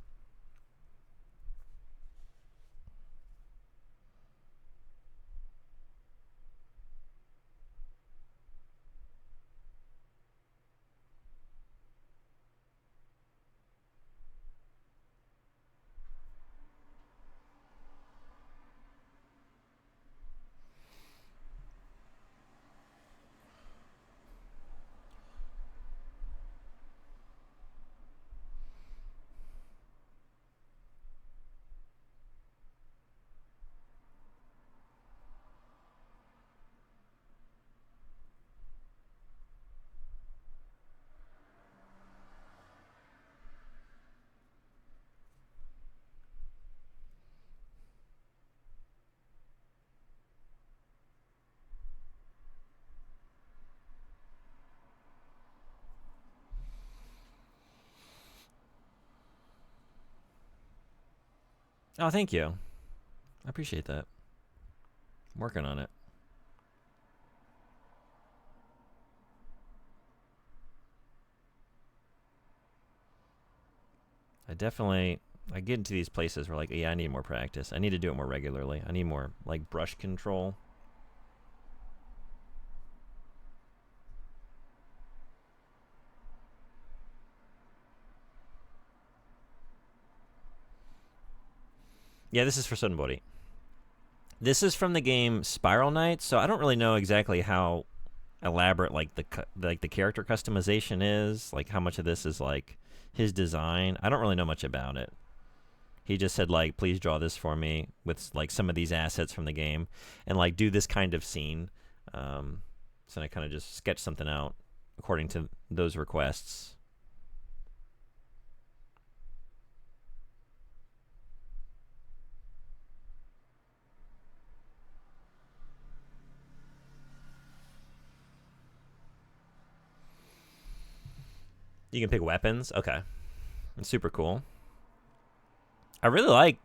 Oh, thank you. I appreciate that. I'm working on it. I get into these places where like, yeah, I need more practice. I need to do it more regularly. I need more like brush control. Yeah, this is for Sotenbori. This is from the game Spiral Knights, so I don't really know exactly how elaborate like the character customization is, like how much of this is like his design. I don't really know much about it. He just said like, please draw this for me with like some of these assets from the game, and like do this kind of scene. So I kind of just sketched something out according to those requests. You can pick weapons. Okay, that's super cool. I really like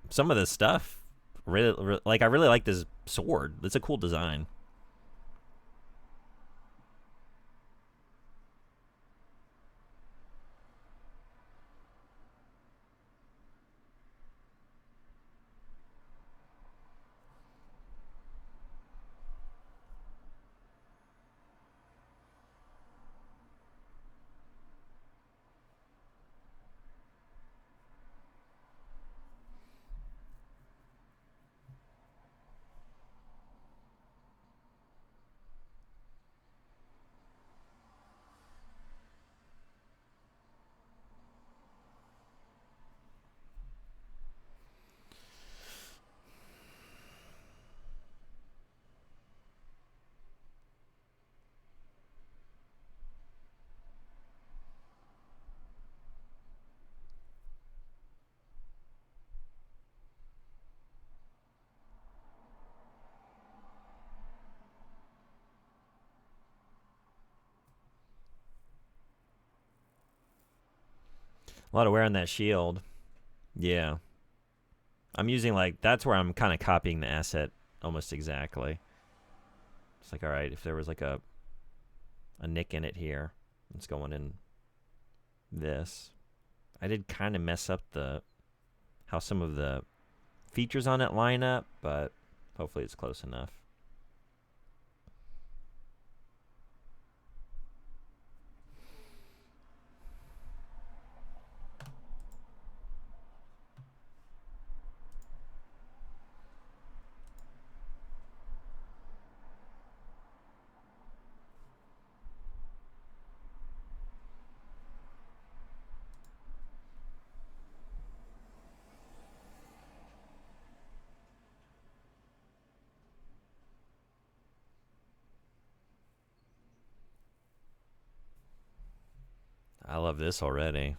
some of this stuff. I really like this sword. It's a cool design. A lot of wear on that shield. Yeah. I'm using like, that's where I'm kind of copying the asset almost exactly. It's like, all right, if there was like a nick in it here, it's going in this. I did kind of mess up how some of the features on it line up, but hopefully it's close enough. I love this already.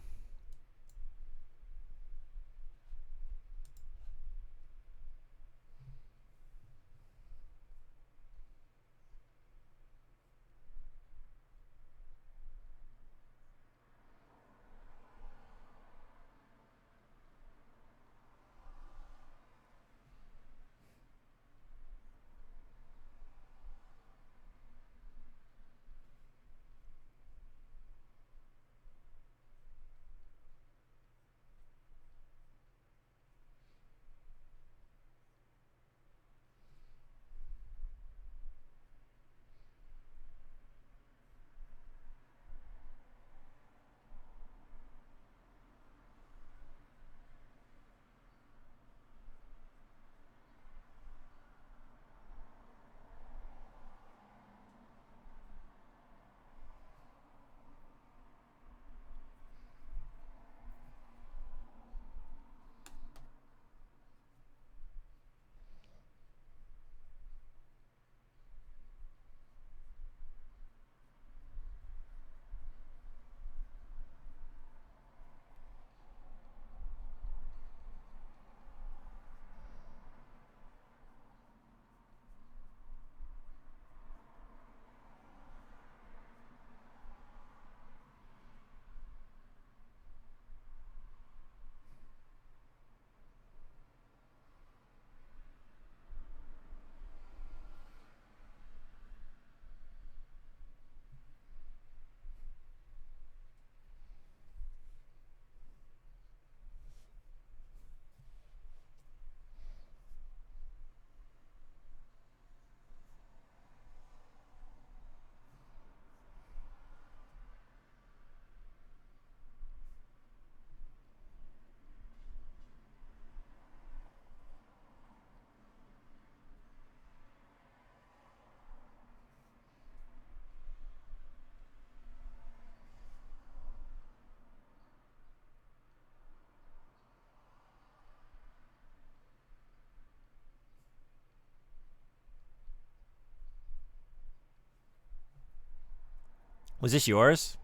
Was this yours?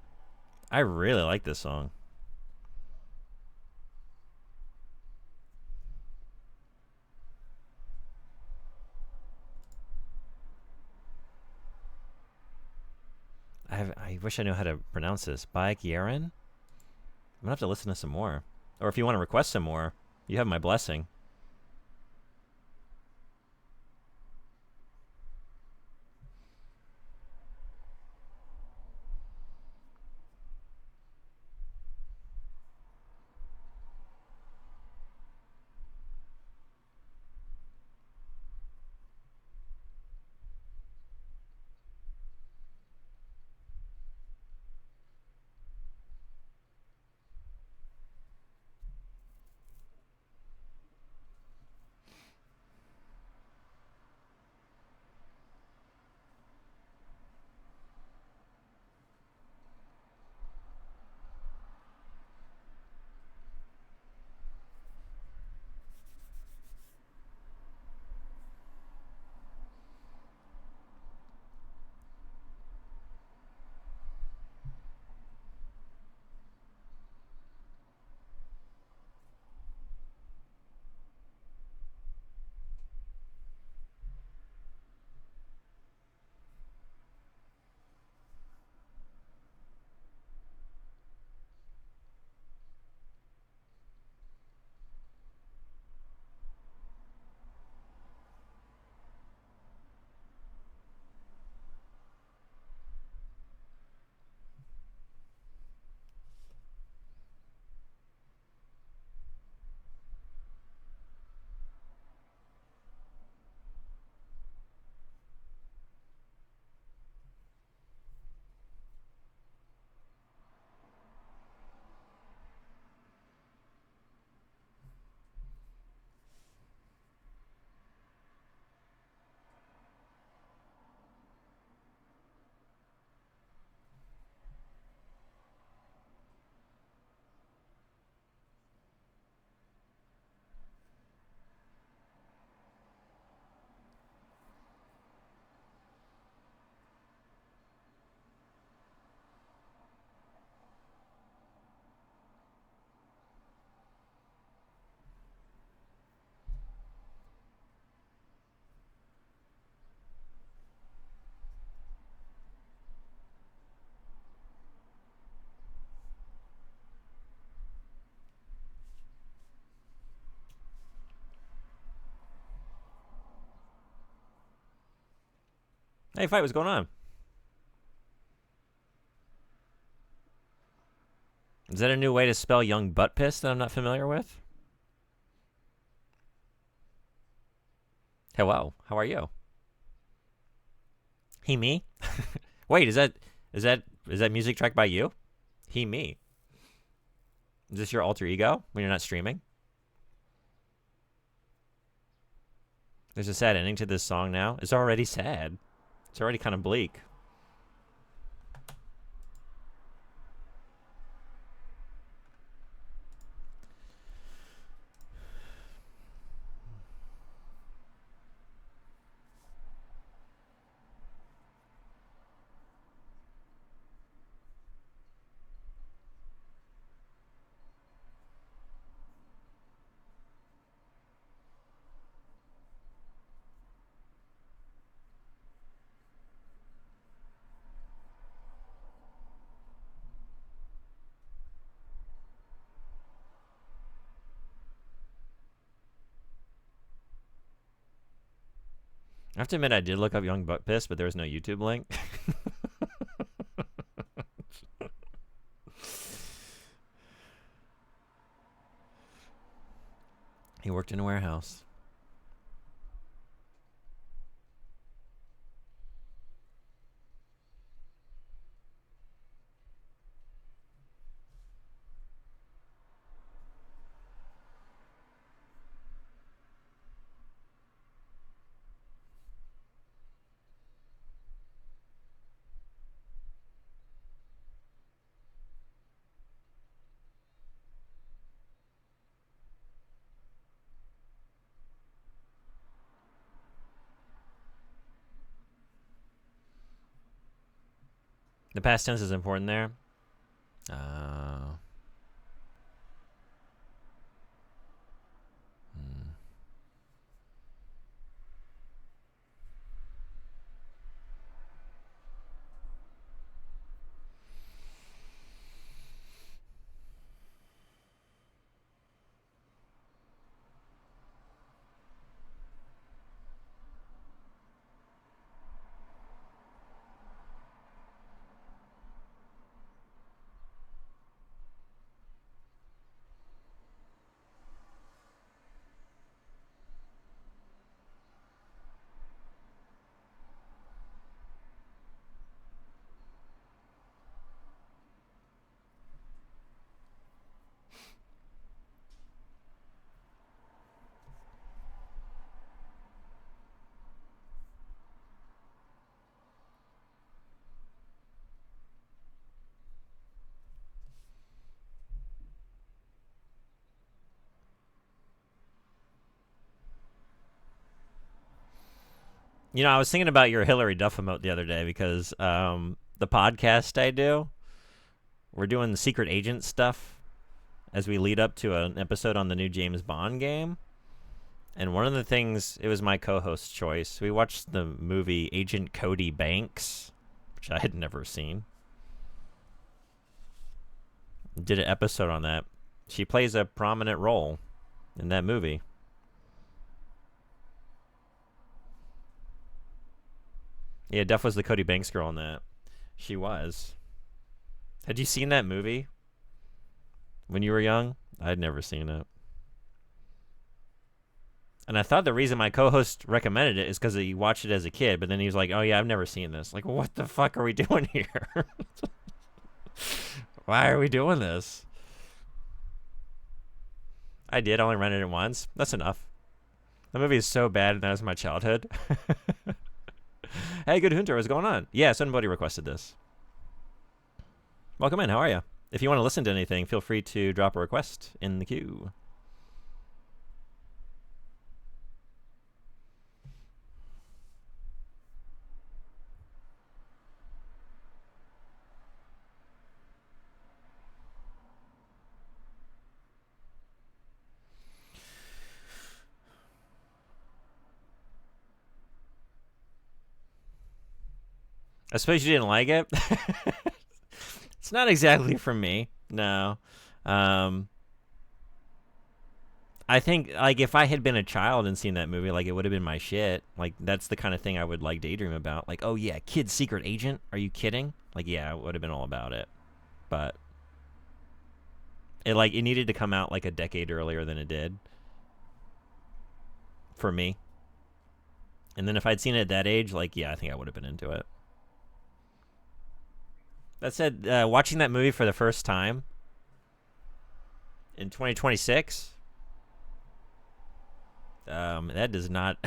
I really like this song. I wish I knew how to pronounce this. Baek Yeren? I'm gonna have to listen to some more. Or if you want to request some more, you have my blessing. Hey, Fight, what's going on? Is that a new way to spell young butt piss that I'm not familiar with? Hello, how are you? He me? Wait, is that music track by you? He me. Is this your alter ego when you're not streaming? There's a sad ending to this song now. It's already sad. It's already kind of bleak. I have to admit, I did look up Young Butt Piss, but there was no YouTube link. He worked in a warehouse. The past tense is important there. Uh, hmm. You know, I was thinking about your Hillary Duff emote the other day because the podcast I do, we're doing the secret agent stuff as we lead up to an episode on the new James Bond game. And one of the things, it was my co-host's choice. We watched the movie Agent Cody Banks, which I had never seen. Did an episode on that. She plays a prominent role in that movie. Yeah, Duff was the Cody Banks girl in that. She was. Had you seen that movie when you were young? I'd never seen it. And I thought the reason my co-host recommended it is because he watched it as a kid, but then he was like, oh yeah, I've never seen this. Like, what the fuck are we doing here? Why are we doing this? I did only rent it once. That's enough. The movie is so bad, and that was my childhood. Hey, Good Hunter, what's going on? Yeah, somebody requested this. Welcome in. How are you? If you want to listen to anything, feel free to drop a request in the queue. I suppose you didn't like it? It's not exactly for me. No. I think, like, if I had been a child and seen that movie, like, it would have been my shit. Like, that's the kind of thing I would, like, daydream about. Like, oh, yeah, kid secret agent? Are you kidding? Like, yeah, I would have been all about it. But it needed to come out, like, a decade earlier than it did. For me. And then if I'd seen it at that age, like, yeah, I think I would have been into it. That said, watching that movie for the first time in 2026, that does not,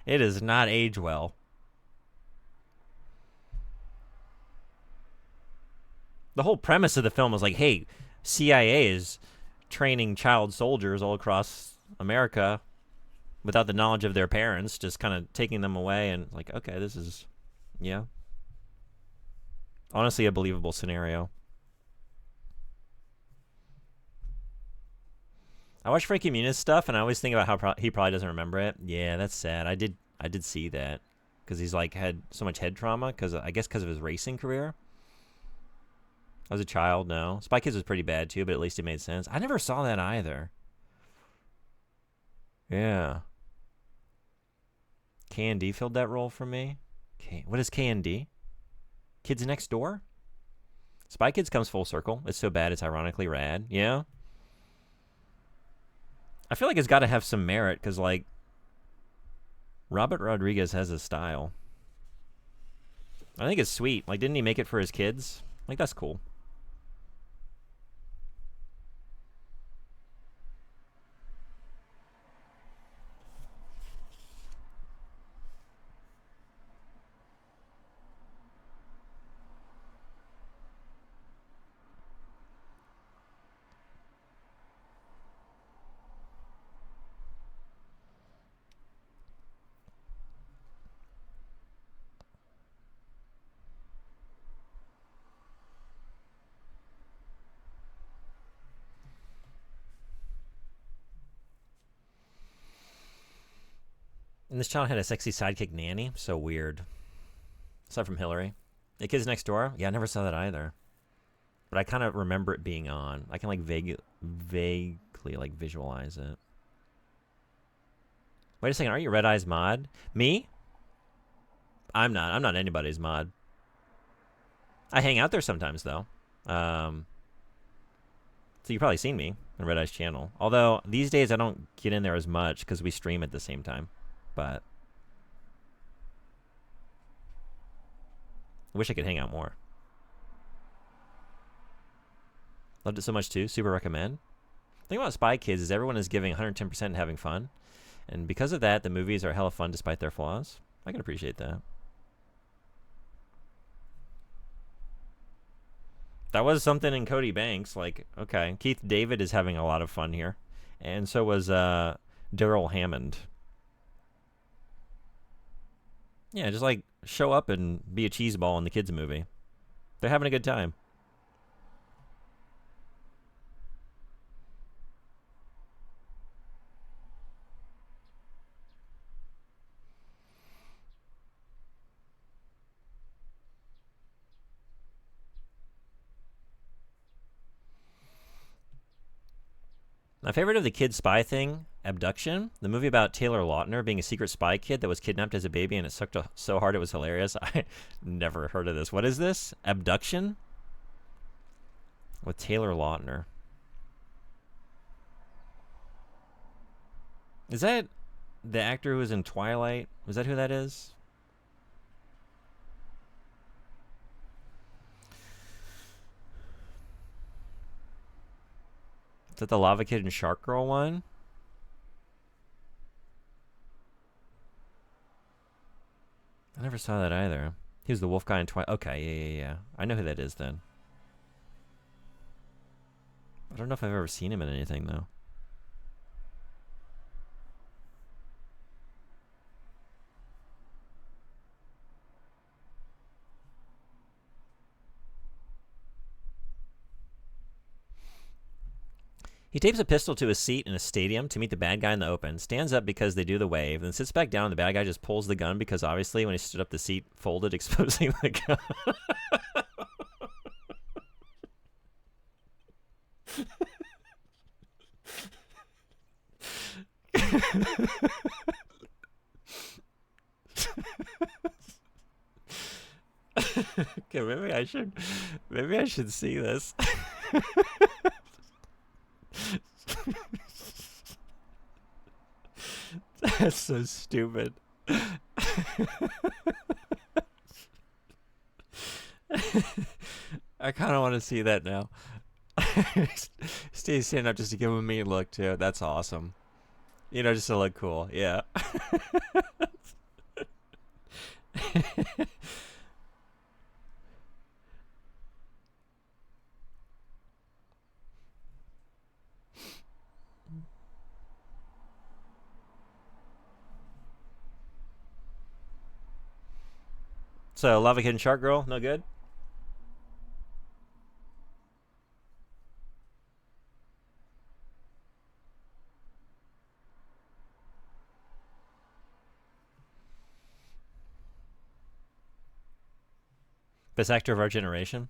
it does not age well. The whole premise of the film was like, hey, CIA is training child soldiers all across America without the knowledge of their parents, just kind of taking them away, and like, okay, this is, yeah, honestly a believable scenario. I watch Frankie Muniz stuff, and I always think about how he probably doesn't remember it. Yeah, that's sad. I did see that because he's like had so much head trauma because I guess because of his racing career. I was a child, no. Spy Kids was pretty bad too, but at least it made sense. I never saw that either. Yeah. K&D filled that role for me. What is K&D? Kids Next Door? Spy Kids comes full circle. It's so bad, it's ironically rad. Yeah. I feel like it's got to have some merit because, like, Robert Rodriguez has a style. I think it's sweet. Like, didn't he make it for his kids? Like, that's cool. And this child had a sexy sidekick nanny. So weird. Aside from Hillary. The Kids Next Door? Yeah, I never saw that either. But I kind of remember it being on. I can like vaguely like visualize it. Wait a second, are you Red Eyes mod? Me? I'm not. I'm not anybody's mod. I hang out there sometimes though. So you've probably seen me on Red Eyes channel. Although these days I don't get in there as much because we stream at the same time. But I wish I could hang out more. Loved it so much too. Super recommend. The thing about Spy Kids is everyone is giving 110% and having fun. And because of that, the movies are hella fun despite their flaws. I can appreciate that. That was something in Cody Banks. Like, okay, Keith David is having a lot of fun here. And so was Daryl Hammond. Yeah, just like show up and be a cheeseball in the kids' movie. They're having a good time. My favorite of the kid spy thing, Abduction, the movie about Taylor Lautner being a secret spy kid that was kidnapped as a baby and it sucked so hard it was hilarious. I never heard of this. What is this? Abduction? With Taylor Lautner. Is that the actor who was in Twilight? Was that who that is? Is that the Lava Kid and Shark Girl one? I never saw that either. He was the wolf guy in Twilight. Okay, yeah. I know who that is then. I don't know if I've ever seen him in anything, though. He tapes a pistol to his seat in a stadium to meet the bad guy in the open, stands up because they do the wave, then sits back down and the bad guy just pulls the gun because obviously when he stood up the seat folded, exposing the gun. Okay, maybe I should see this. That's so stupid. I kind of want to see that now. Stay standing up just to give him a mean look too. That's awesome. You know, just to look cool. Yeah. So, Lava Kid and Shark Girl, no good? Best actor of our generation?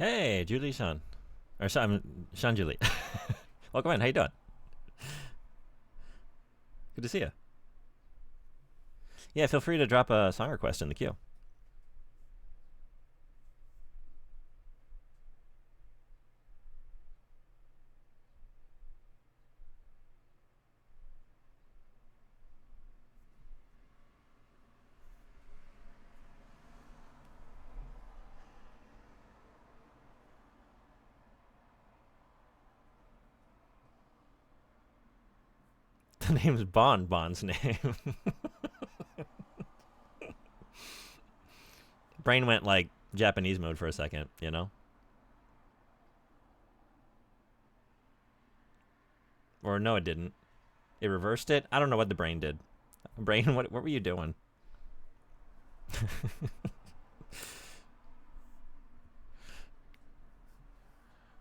Hey, Julie Sean. Or Sean Julie. Welcome in. How you doing? Good to see you. Yeah, feel free to drop a song request in the queue. The name's Bond's name. Brain went like Japanese mode for a second, you know? Or no, it didn't. It reversed it. I don't know what the brain did. Brain, what were you doing?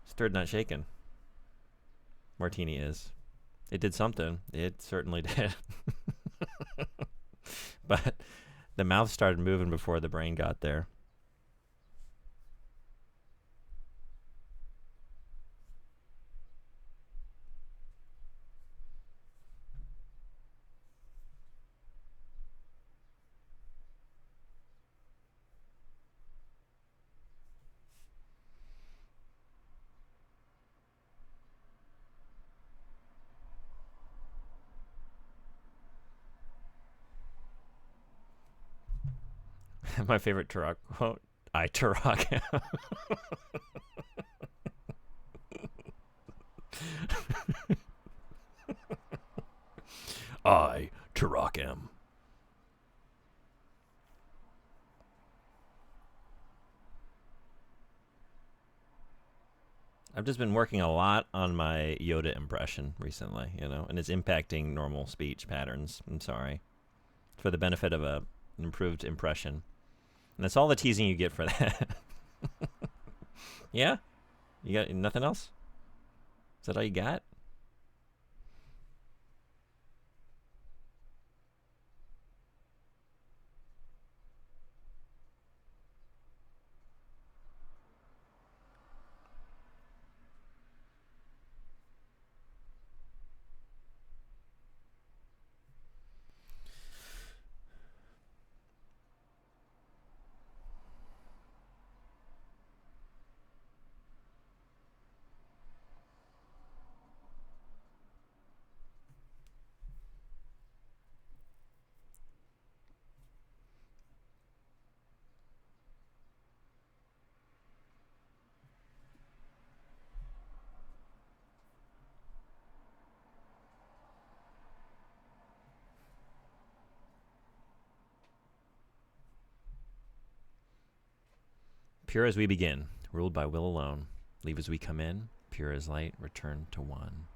Stirred not shaken. Martini is. It did something. It certainly did. But the mouth started moving before the brain got there. My favorite Turok quote. I Turok. I Turok am. I've just been working a lot on my Yoda impression recently, you know, and it's impacting normal speech patterns. I'm sorry. For the benefit of an improved impression. And that's all the teasing you get for that. Yeah? You got nothing else? Is that all you got? Pure as we begin, ruled by will alone. Leave as we come in, pure as light, return to one.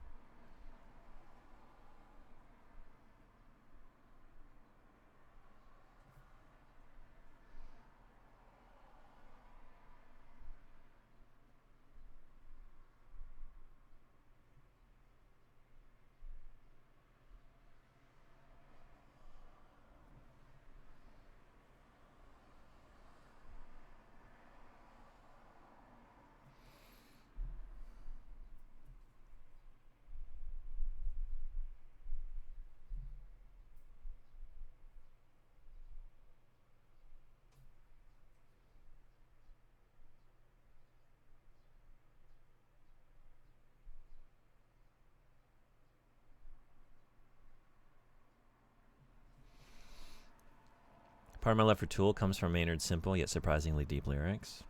Part of my love for Tool comes from Maynard's simple yet surprisingly deep lyrics.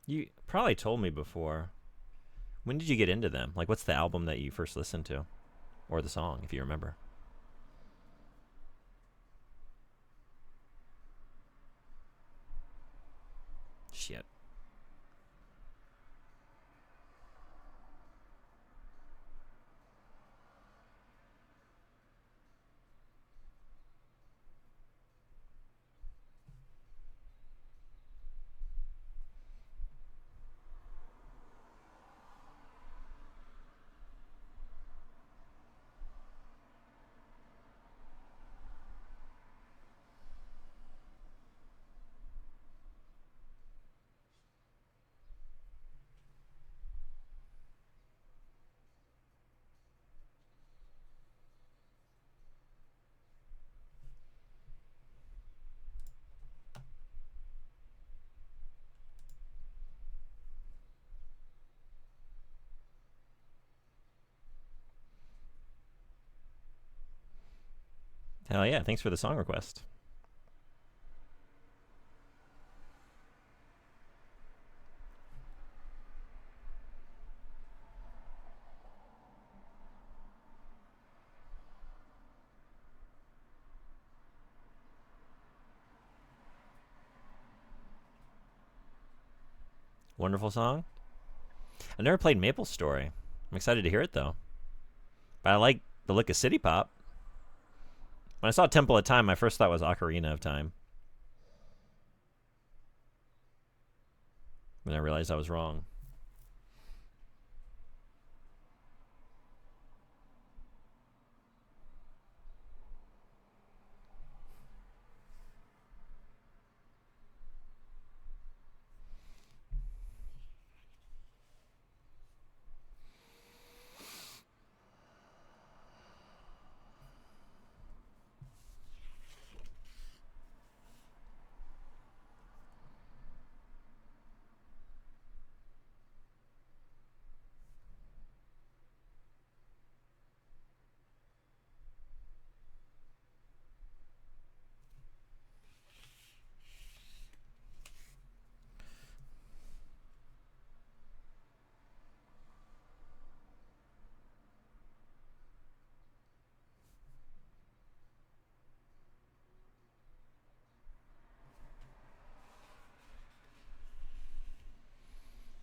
You probably told me before. When did you get into them? Like, what's the album that you first listened to? Or the song, if you remember. Shit. Hell yeah, thanks for the song request. Wonderful song. I never played Maple Story. I'm excited to hear it though. But I like the look of City Pop. When I saw Temple of Time, my first thought was Ocarina of Time. Then I realized I was wrong.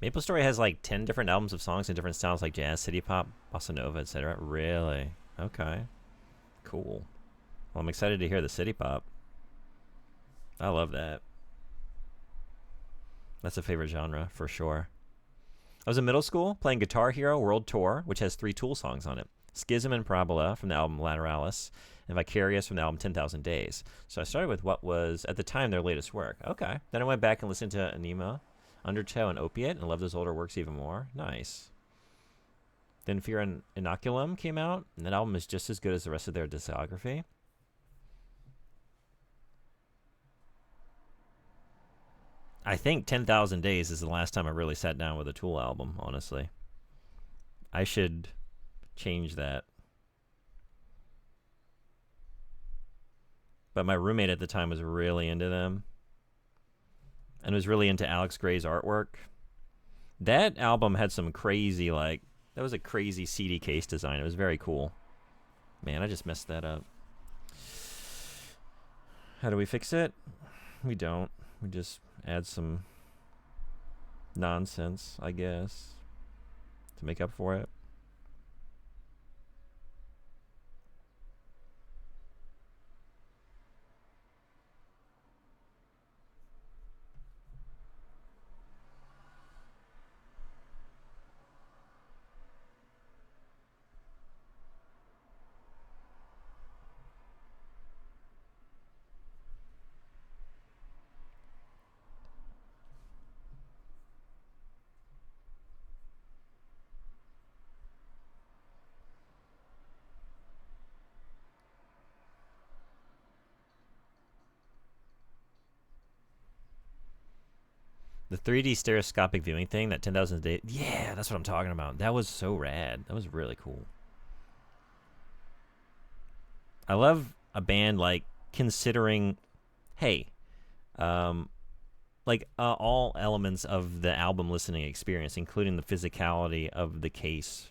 Maple Story has like 10 different albums of songs in different styles like jazz, city pop, bossa nova, etc. Really? Okay. Cool. Well, I'm excited to hear the city pop. I love that. That's a favorite genre for sure. I was in middle school playing Guitar Hero World Tour, which has 3 Tool songs on it. Schism and Parabola from the album Lateralis, and Vicarious from the album 10,000 Days. So I started with what was, at the time, their latest work. Okay. Then I went back and listened to Anima, Undertow, and Opiate, and loved those older works even more. Nice. Then Fear and Inoculum came out, and that album is just as good as the rest of their discography. I think 10,000 Days is the last time I really sat down with a Tool album, honestly. I should change that. But my roommate at the time was really into them and was really into Alex Gray's artwork. That album had some crazy, like, that was a crazy CD case design. It was very cool. Man, I just messed that up. How do we fix it? We don't. We just add some nonsense, I guess, to make up for it. The 3D stereoscopic viewing thing, that 10,000 Days. Yeah, that's what I'm talking about. That was so rad. That was really cool. I love a band like considering, hey, like all elements of the album listening experience, including the physicality of the case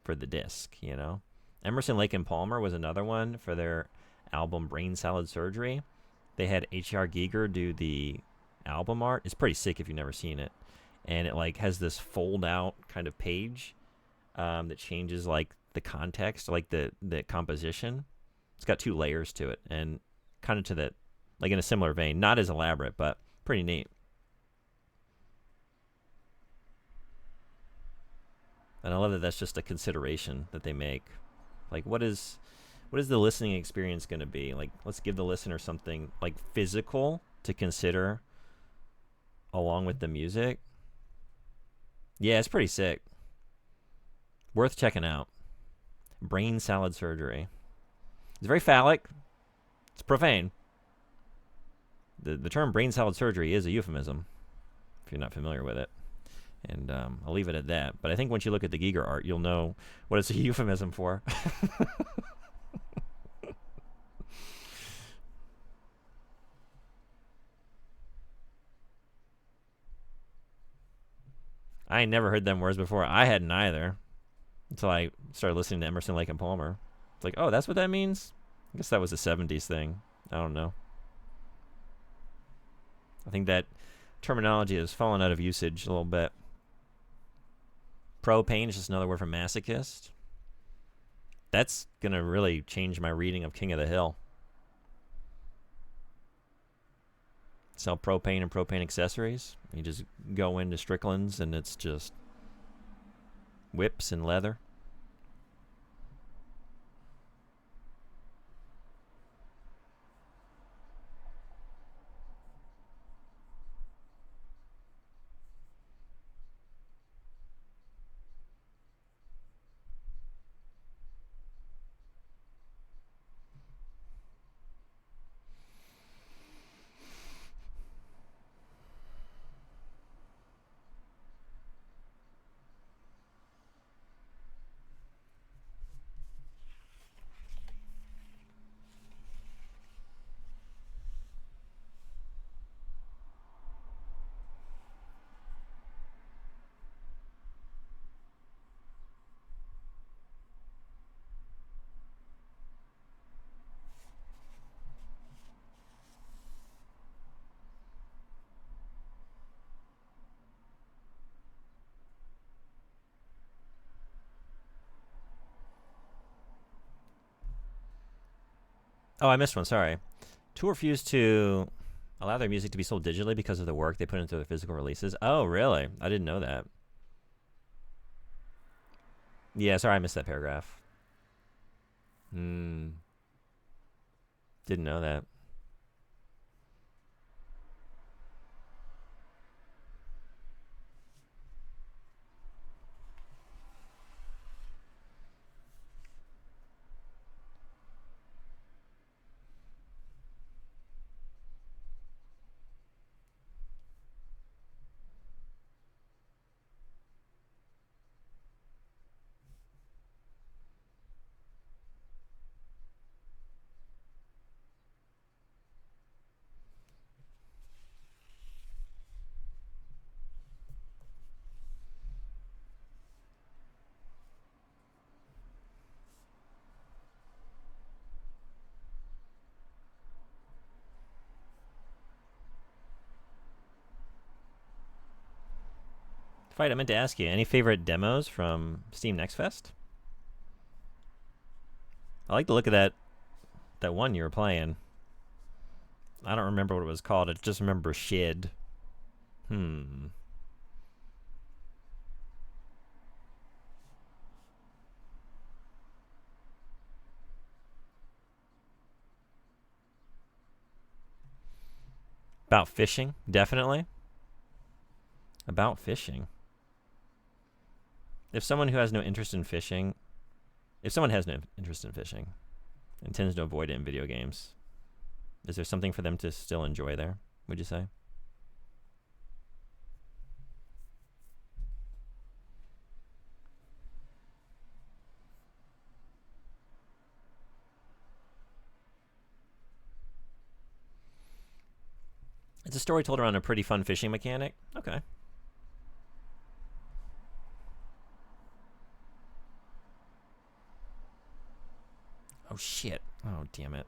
for the disc, you know? Emerson, Lake and Palmer was another one for their album Brain Salad Surgery. They had H.R. Giger do the album art. It's pretty sick if you've never seen it. And it like has this fold out kind of page that changes like the context, like the composition. It's got 2 layers to it, and kind of to that, like in a similar vein, not as elaborate, but pretty neat. And I love that that's just a consideration that they make. Like, what is the listening experience going to be? Like, let's give the listener something like physical to consider along with the music. Yeah, it's pretty sick. Worth checking out. Brain Salad Surgery. It's very phallic. It's profane. The term brain salad surgery is a euphemism, if you're not familiar with it. And I'll leave it at that. But I think once you look at the Giger art, you'll know what it's a euphemism for. I ain't never heard them words before. I hadn't either until I started listening to Emerson, Lake and Palmer. It's like, oh, that's what that means? I guess that was a 70s thing. I don't know. I think that terminology has fallen out of usage a little bit. Propane is just another word for masochist. That's going to really change my reading of King of the Hill. Sell propane and propane accessories. You just go into Strickland's and it's just whips and leather. Oh, I missed one. Sorry. Tool refused to allow their music to be sold digitally because of the work they put into their physical releases. Oh, really? I didn't know that. Yeah, sorry, I missed that paragraph. Didn't know that. Fight, I meant to ask you, any favorite demos from Steam Next Fest? I like the look of that one you were playing. I don't remember what it was called. I just remember Shed. About fishing, definitely. About fishing. If someone has no interest in fishing and tends to avoid it in video games, is there something for them to still enjoy there, would you say? It's a story told around a pretty fun fishing mechanic. Okay. Oh, shit. Oh, damn it.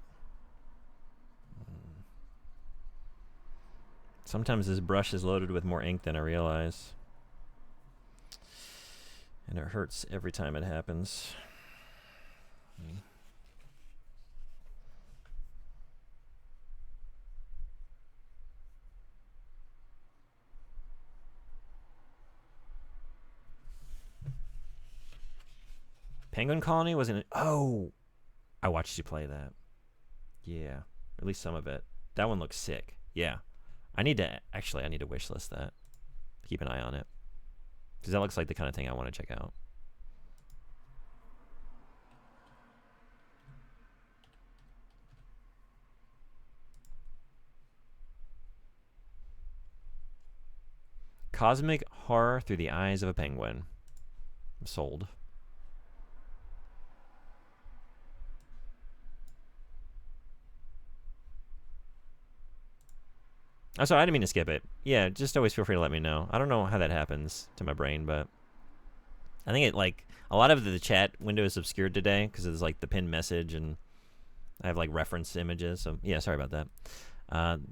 Sometimes this brush is loaded with more ink than I realize. And it hurts every time it happens. Penguin Colony wasn't. Oh, I watched you play that. Yeah, at least some of it. That one looks sick. Yeah, I need to wishlist that. Keep an eye on it because that looks like the kind of thing I want to check out. Cosmic horror through the eyes of a penguin. I'm sold. Oh, sorry, I didn't mean to skip it. Yeah, just always feel free to let me know. I don't know how that happens to my brain, but I think it, like, a lot of the chat window is obscured today because it's like the pinned message and I have like reference images. So yeah, sorry about that.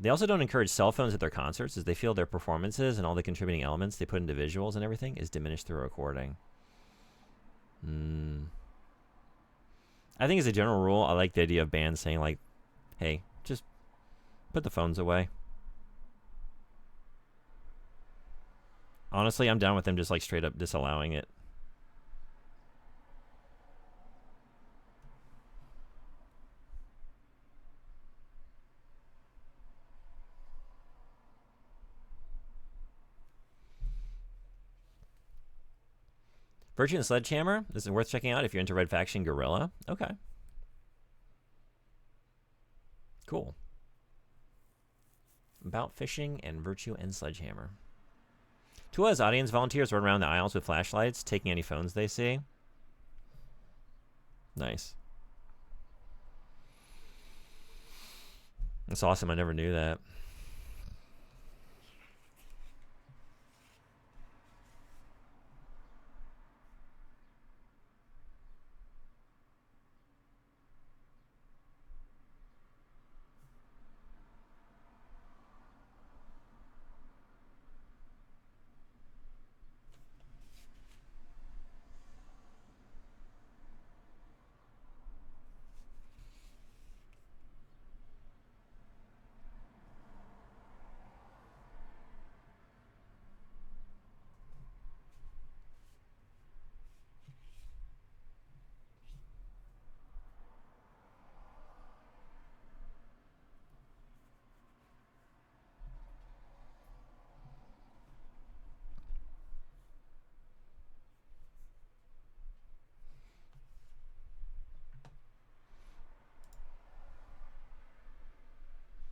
They also don't encourage cell phones at their concerts as they feel their performances and all the contributing elements they put into visuals and everything is diminished through recording. I think as a general rule, I like the idea of bands saying like, hey, just put the phones away. Honestly, I'm down with them just like straight up disallowing it. Virtue and Sledgehammer, this is worth checking out if you're into Red Faction Guerrilla. Okay. Cool. About fishing and Virtue and Sledgehammer. Tua's audience volunteers run around the aisles with flashlights, taking any phones they see. Nice. That's awesome. I never knew that.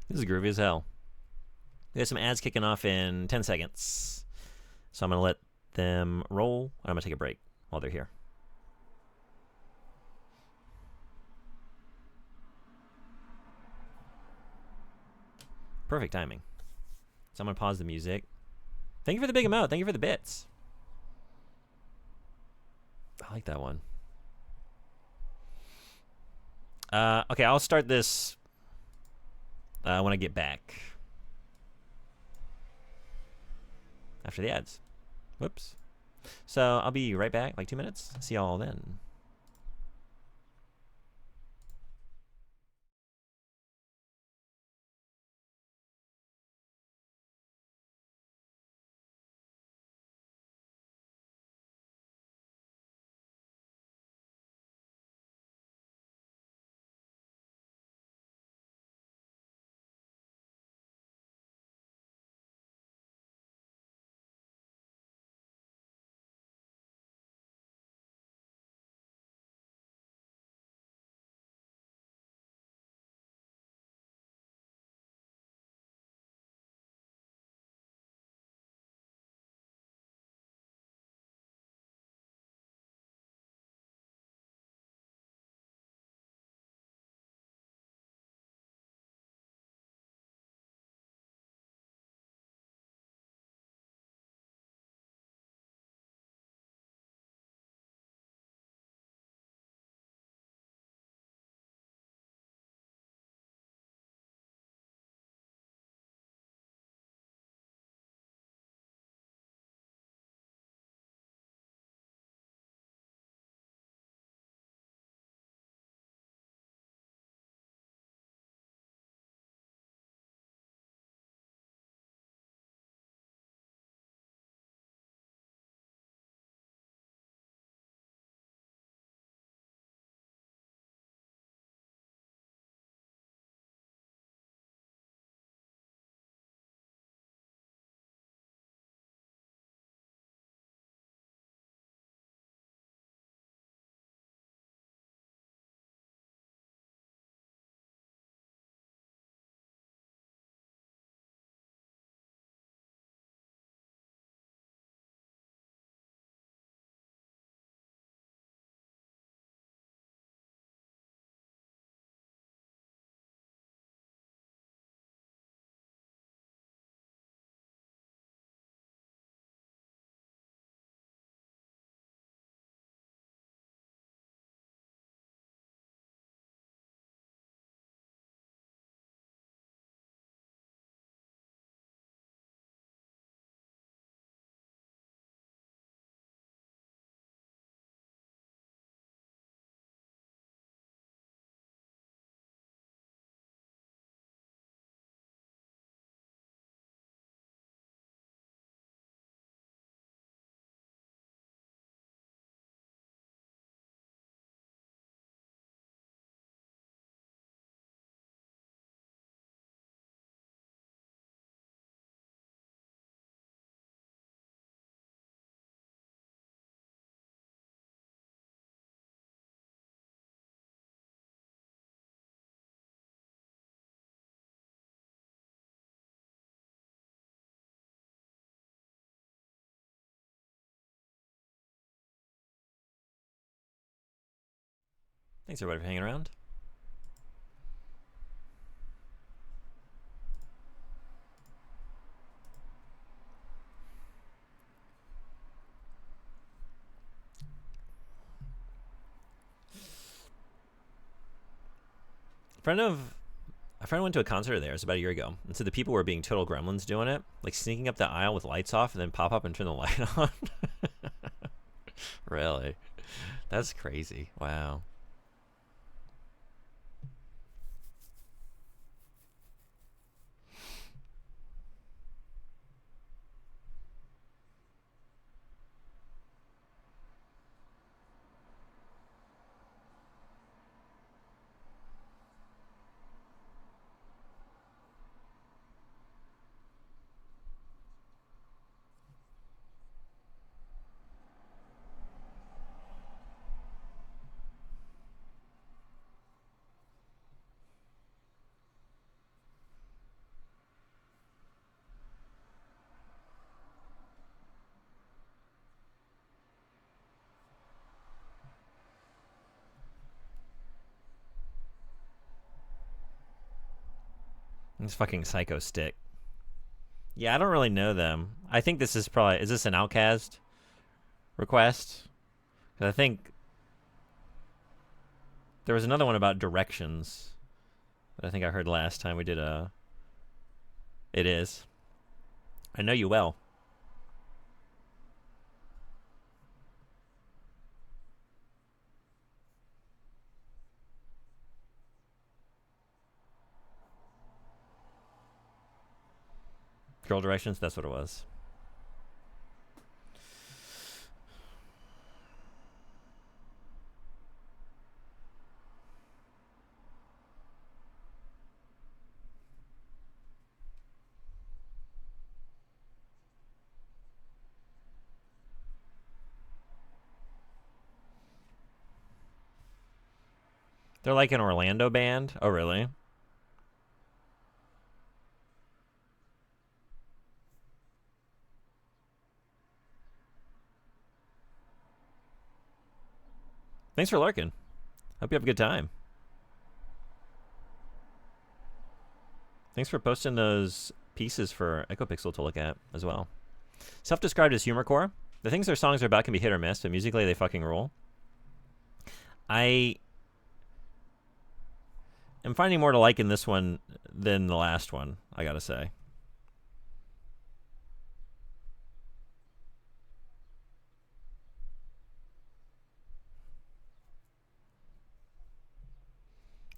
This is groovy as hell. We have some ads kicking off in 10 seconds. So I'm going to let them roll. I'm going to take a break while they're here. Perfect timing. So I'm going to pause the music. Thank you for the big amount. Thank you for the bits. I like that one. Okay, I'll start this when I get back. After the ads. Whoops. So I'll be right back, like 2 minutes. See y'all then. Thanks everybody for hanging around. A friend went to a concert there. It was about a year ago, and so the people were being total gremlins doing it, like sneaking up the aisle with lights off, and then pop up and turn the light on. Really? That's crazy. Wow. This fucking Psycho Stick. Yeah, I don't really know them. I think this is probably... Is this an Outcast request? Because I think... There was another one about directions that I think I heard last time we did a... It is. I know you well. Girl Directions, that's what it was. They're like an Orlando band. Oh, really? Thanks for lurking. Hope you have a good time. Thanks for posting those pieces for EchoPixel to look at as well. Self-described as humorcore. The things their songs are about can be hit or miss, but musically they fucking rule. I am finding more to like in this one than the last one, I gotta say.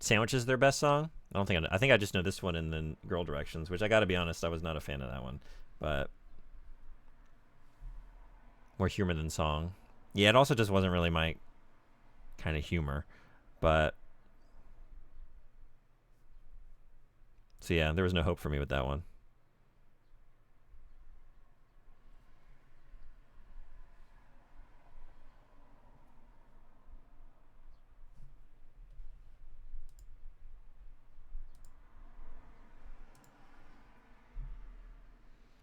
Sandwich is their best song? I don't think I think I just know this one and then Girl Directions, which I gotta be honest, I was not a fan of that one. But more humor than song. Yeah, it also just wasn't really my kind of humor. But so yeah, there was no hope for me with that one.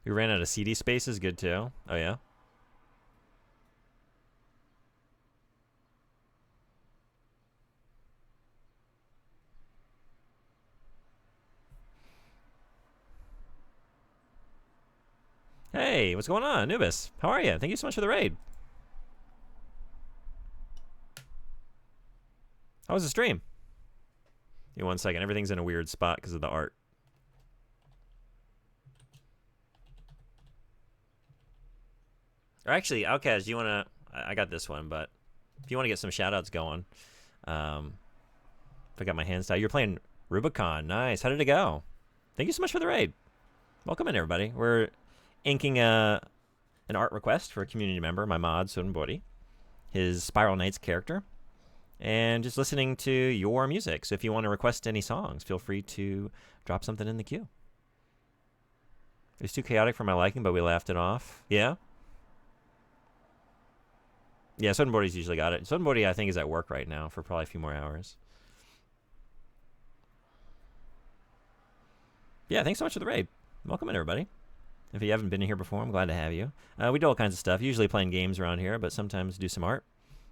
We ran out of CD spaces, good too. Oh yeah? Hey, what's going on, Anubis? How are you? Thank you so much for the raid. How was the stream? Give me 1 second. Everything's in a weird spot because of the art. Or actually, Outcast, you want to... I got this one, but if you want to get some shout-outs going, if I got my hands tied. You're playing Rubicon. Nice. How did it go? Thank you so much for the raid. Welcome in, everybody. We're inking an art request for a community member, my mod, Sotenbori, his Spiral Knights character, and just listening to your music. So if you want to request any songs, feel free to drop something in the queue. It was too chaotic for my liking, but we laughed it off. Yeah? Yeah, Sotenbori's usually got it. Sotenbori, I think, is at work right now for probably a few more hours. Yeah, thanks so much for the raid. Welcome in, everybody. If you haven't been here before, I'm glad to have you. We do all kinds of stuff, usually playing games around here, but sometimes do some art.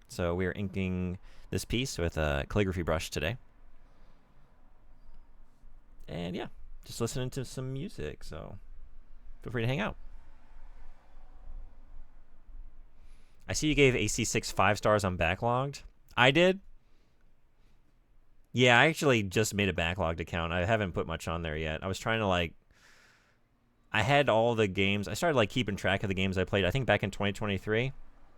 So we're inking this piece with a calligraphy brush today. And yeah, just listening to some music, so feel free to hang out. I see you gave AC6 5 stars on Backlogged. I did. Yeah, I actually just made a Backlogged account. I haven't put much on there yet. I was trying to I had all the games. I started keeping track of the games I played, I think back in 2023,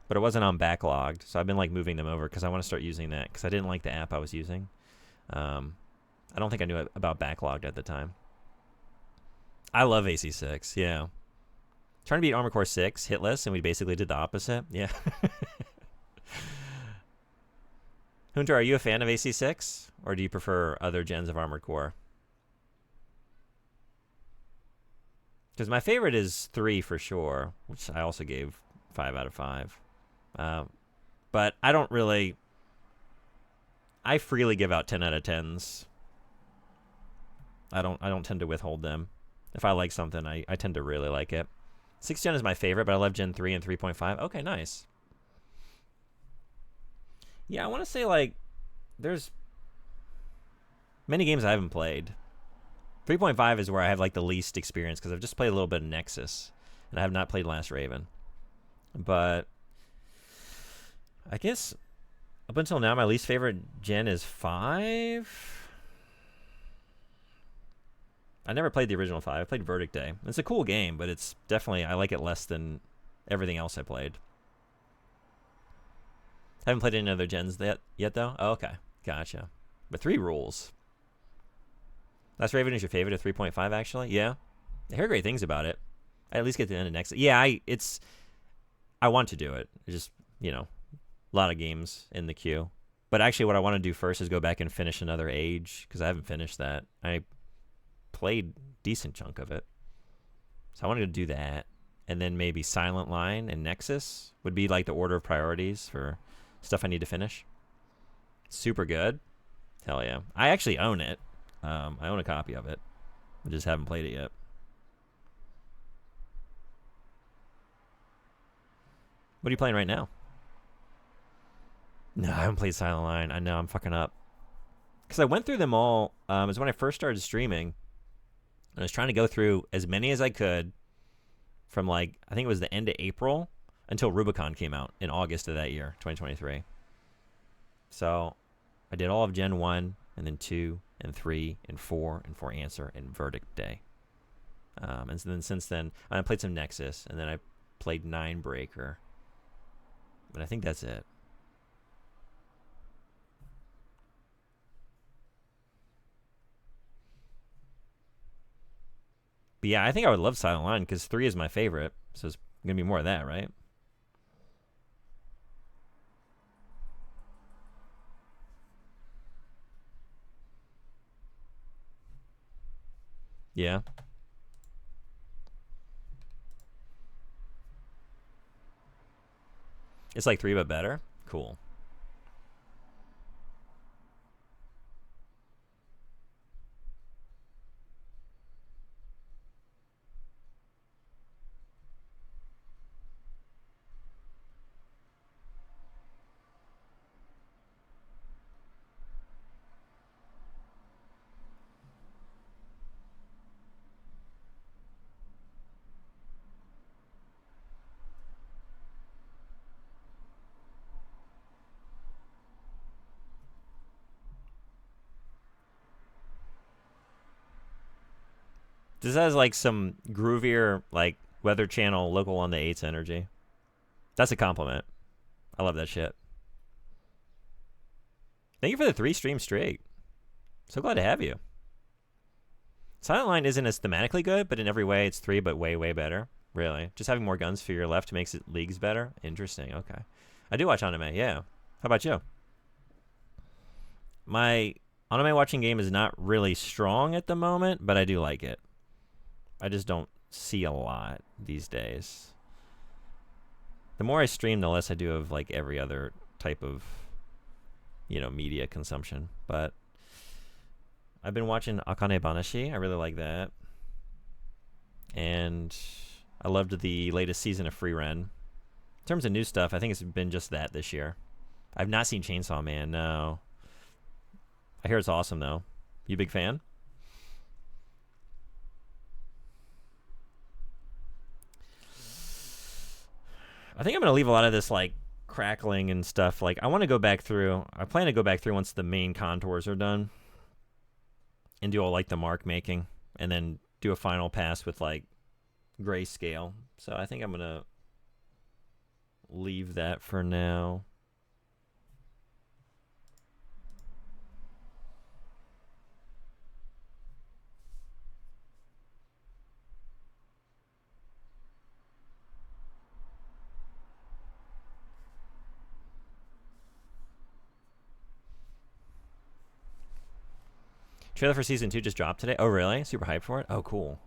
but it wasn't on Backlogged. So I've been moving them over because I want to start using that because I didn't like the app I was using. I don't think I knew about Backlogged at the time. I love AC6, yeah. Trying to beat Armored Core 6 hitless, and we basically did the opposite. Yeah. Hunter, are you a fan of AC6, or do you prefer other gens of Armored Core? Because my favorite is 3 for sure, which I also gave 5 out of 5. But I don't really... I freely give out 10 out of 10s. I don't tend to withhold them. If I like something, I tend to really like it. 6th gen is my favorite, but I love Gen 3 and 3.5. Okay, nice. Yeah, I want to say, there's many games I haven't played. 3.5 is where I have, the least experience, because I've just played a little bit of Nexus, and I have not played Last Raven. But I guess up until now, my least favorite gen is 5. I never played the original 5. I played Verdict Day. It's a cool game, but it's definitely... I like it less than everything else I played. I haven't played any other gens yet, though? Oh, okay. Gotcha. But 3 rules. Last Raven is your favorite of 3.5, actually? Yeah. I hear great things about it. I at least get to the end of next... Yeah, I want to do it. It's just, a lot of games in the queue. But actually, what I want to do first is go back and finish another Age, because I haven't finished that. I played decent chunk of it, so I wanted to do that, and then maybe Silent Line and Nexus would be the order of priorities for stuff I need to finish. Super good. Hell yeah. I actually own it. I own a copy of it. I just haven't played it yet. What are you playing right now? No, I haven't played Silent Line. I know I'm fucking up, because I went through them all. It was when I first started streaming. I was trying to go through as many as I could from I think it was the end of April until Rubicon came out in August of that year, 2023. So I did all of Gen 1 and then 2 and 3 and 4 and 4 Answer and Verdict Day. And then since then, I played some Nexus, and then I played 9 Breaker. But I think that's it. But yeah, I think I would love Silent Line, because 3 is my favorite. So it's going to be more of that, right? Yeah. It's 3 but better? Cool. This has some groovier, Weather Channel local on the 8's energy. That's a compliment. I love that shit. Thank you for the 3 streams straight. So glad to have you. Silent Line isn't as thematically good, but in every way it's 3 but way, way better. Really. Just having more guns for your left makes it leagues better. Interesting. Okay. I do watch anime, yeah. How about you? My anime watching game is not really strong at the moment, but I do like it. I just don't see a lot these days. The more I stream, the less I do of every other type of, media consumption. But I've been watching Akane Banashi. I really like that. And I loved the latest season of Free Ren. In terms of new stuff, I think it's been just that this year. I've not seen Chainsaw Man, no. I hear it's awesome, though. You a big fan? I think I'm going to leave a lot of this, like, crackling and stuff. Like, I want to go back through. I plan to go back through once the main contours are done and do all, like, the mark making. And then do a final pass with, like, grayscale. So I think I'm going to leave that for now. Trailer for season 2 just dropped today. Oh, really? Super hyped for it? Oh, cool.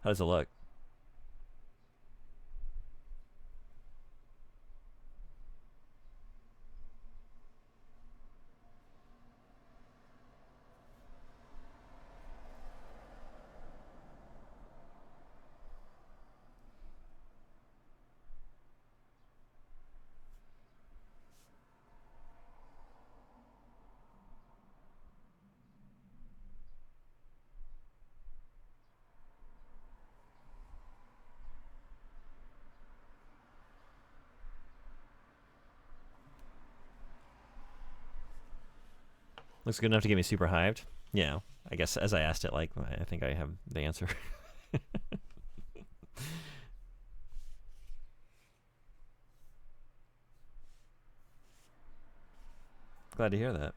How does it look? Looks good enough to get me super hyped. Yeah, I guess as I asked it, like, I think I have the answer. Glad to hear that.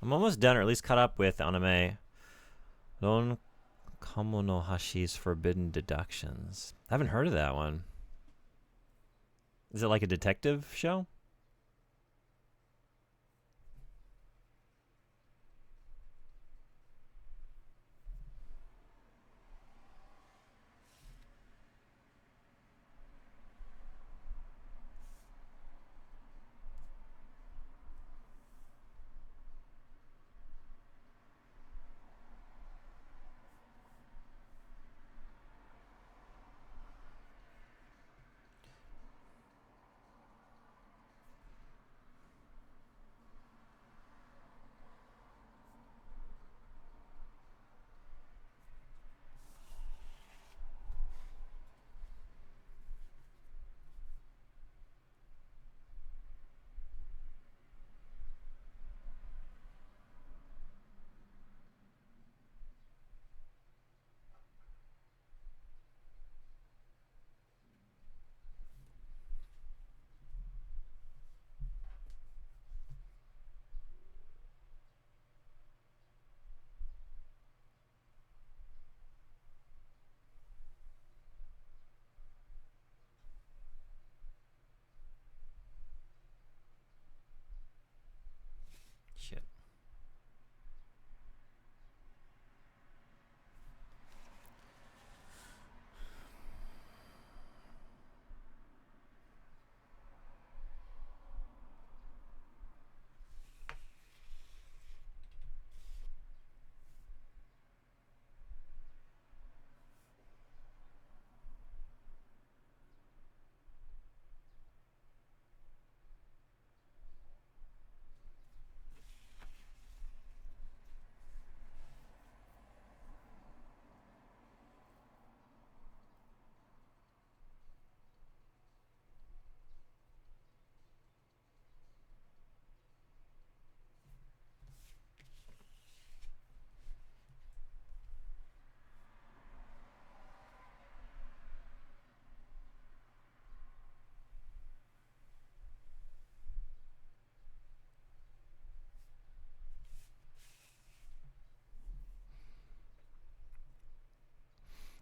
I'm almost done, or at least caught up with anime. Don Kamo no Hashi's Forbidden Deductions. I haven't heard of that one. Is it like a detective show?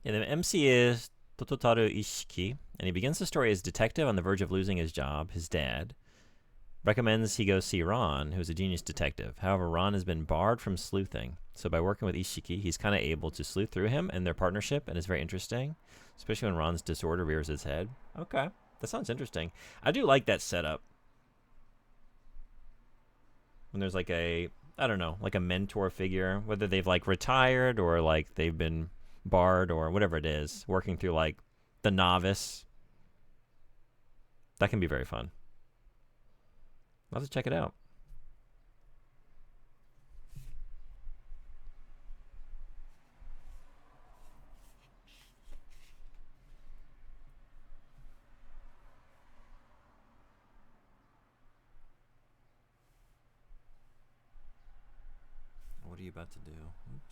And the MC is Tototaru Ishiki, and he begins the story as detective on the verge of losing his job. His dad recommends he go see Ron, who's a genius detective. However, Ron has been barred from sleuthing. So by working with Ishiki, he's kind of able to sleuth through him and their partnership, and it's very interesting, especially when Ron's disorder rears his head. Okay, that sounds interesting. I do like that setup. When there's like I don't know, like a mentor figure, whether they've like retired or like they've been barred or whatever it is, working through like the novice. That can be very fun. I'll have to check it out. What are you about to do? Oops.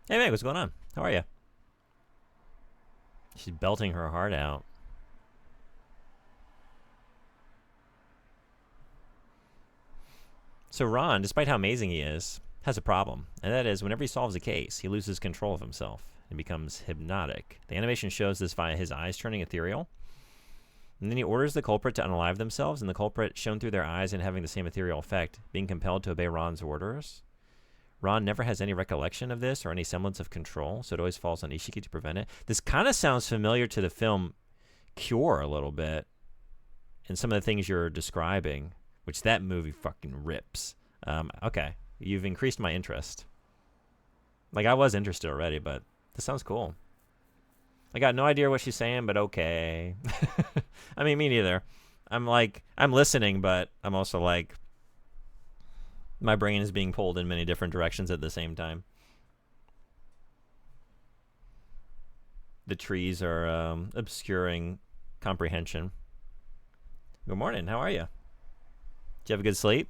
Hey Meg, what's going on? How are you? She's belting her heart out. So Ron, despite how amazing he is, has a problem, and that is whenever he solves a case, he loses control of himself and becomes hypnotic. The animation shows this via his eyes turning ethereal, and then he orders the culprit to unalive themselves, and the culprit, shown through their eyes and having the same ethereal effect, being compelled to obey Ron's orders. Ron never has any recollection of this or any semblance of control, so it always falls on Ishiki to prevent it. This kind of sounds familiar to the film Cure a little bit, and some of the things you're describing, which that movie fucking rips. Okay, you've increased my interest. Like, I was interested already, but this sounds cool. I got no idea what she's saying, but okay. I mean, me neither. I'm listening, but I'm also like, my brain is being pulled in many different directions at the same time. The trees are obscuring comprehension. Good morning. How are you? Did you have a good sleep?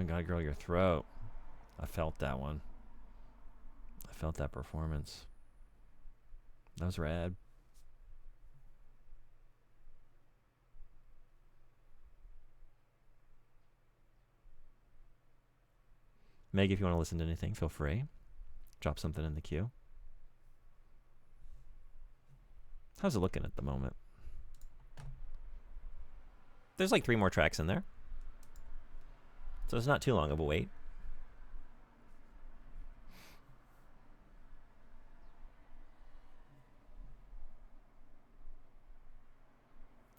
God, girl, your throat. I felt that one. I felt that performance. That was rad. Meg, if you want to listen to anything, feel free. Drop something in the queue. How's it looking at the moment? There's like 3 more tracks in there. So it's not too long of a wait.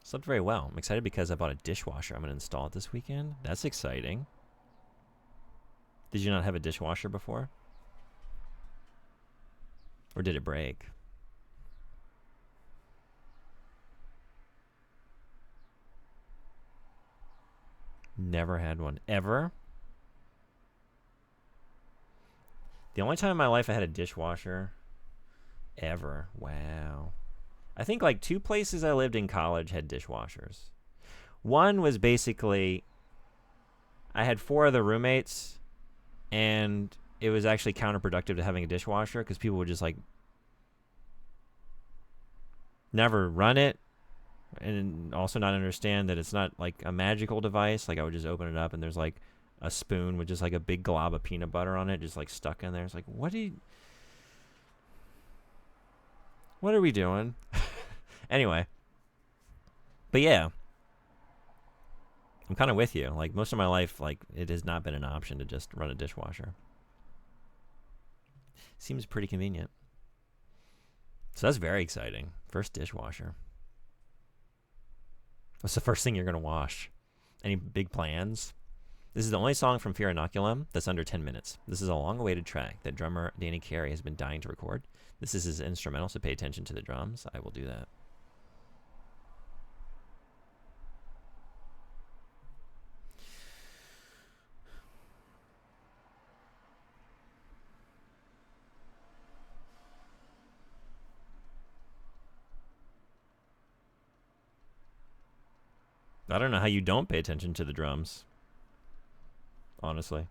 Slept very well. I'm excited because I bought a dishwasher. I'm going to install it this weekend. That's exciting. Did you not have a dishwasher before? Or did it break? Never had one. Ever? The only time in my life I had a dishwasher ever. Wow. I think like 2 places I lived in college had dishwashers. One was basically, I had 4 other roommates, and it was actually counterproductive to having a dishwasher because people would just like never run it, and also not understand that it's not like a magical device. Like I would just open it up and there's like a spoon with just like a big glob of peanut butter on it, just like stuck in there. It's like, what are we doing? Anyway. But yeah. I'm kind of with you. Like most of my life, like it has not been an option to just run a dishwasher. Seems pretty convenient. So that's very exciting. First dishwasher. What's the first thing you're going to wash? Any big plans? This is the only song from Fear Inoculum that's under 10 minutes. This is a long-awaited track that drummer Danny Carey has been dying to record. This is his instrumental, so pay attention to the drums. I will do that. I don't know how you don't pay attention to the drums. Honestly.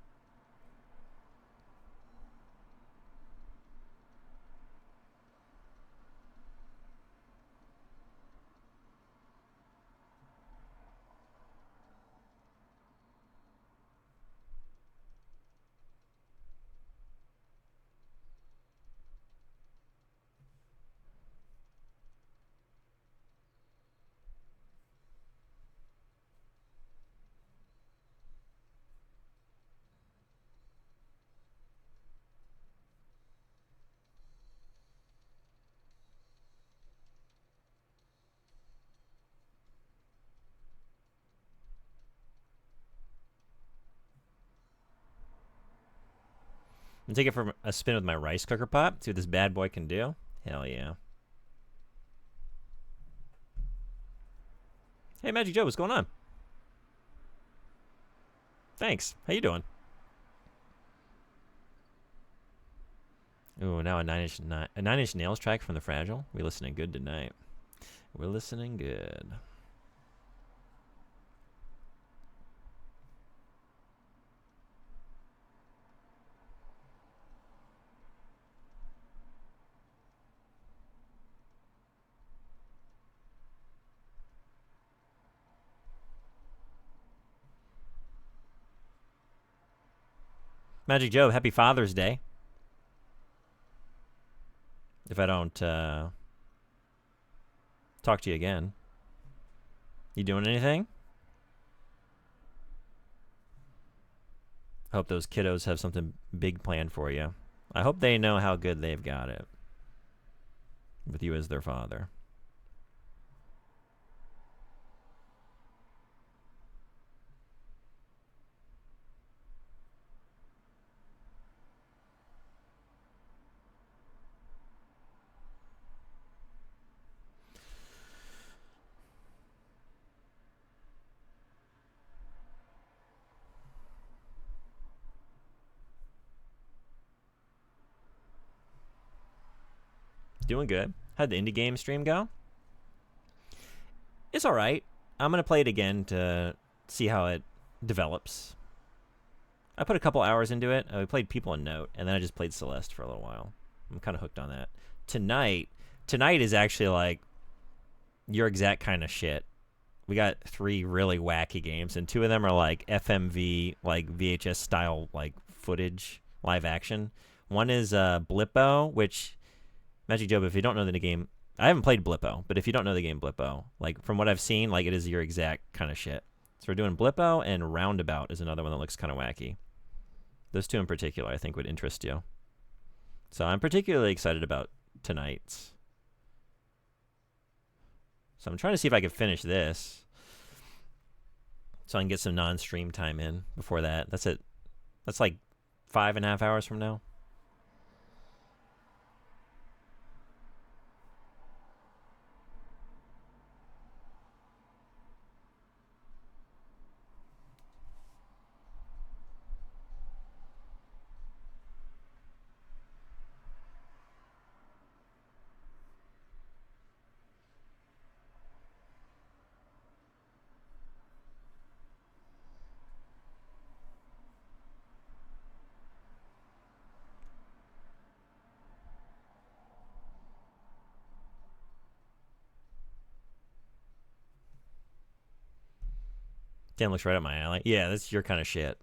I'm take it for a spin with my rice cooker pot. See what this bad boy can do. Hell yeah. Hey, Magic Joe, what's going on? Thanks. How you doing? Ooh, now a Nine Inch Nails track from The Fragile. We listening good tonight. We're listening good. Magic Joe, happy Father's Day. If I don't talk to you again. You doing anything? I hope those kiddos have something big planned for you. I hope they know how good they've got it with you as their father. Doing good. How'd the indie game stream go? It's alright. I'm going to play it again to see how it develops. I put a couple hours into it. We played People in Note, and then I just played Celeste for a little while. I'm kind of hooked on that. Tonight is actually like your exact kind of shit. We got 3 really wacky games, and 2 of them are like FMV, like VHS style, like footage, live action. One is Blippo, which Magic Joe, if you don't know the game, I haven't played Blippo, but if you don't know the game Blippo, like from what I've seen, like it is your exact kind of shit. So we're doing Blippo, and Roundabout is another one that looks kind of wacky. Those 2 in particular, I think, would interest you. So I'm particularly excited about tonight's. So I'm trying to see if I can finish this, so I can get some non-stream time in before that. That's it. That's like 5.5 hours from now. Dan looks right up my alley. Yeah, that's your kind of shit.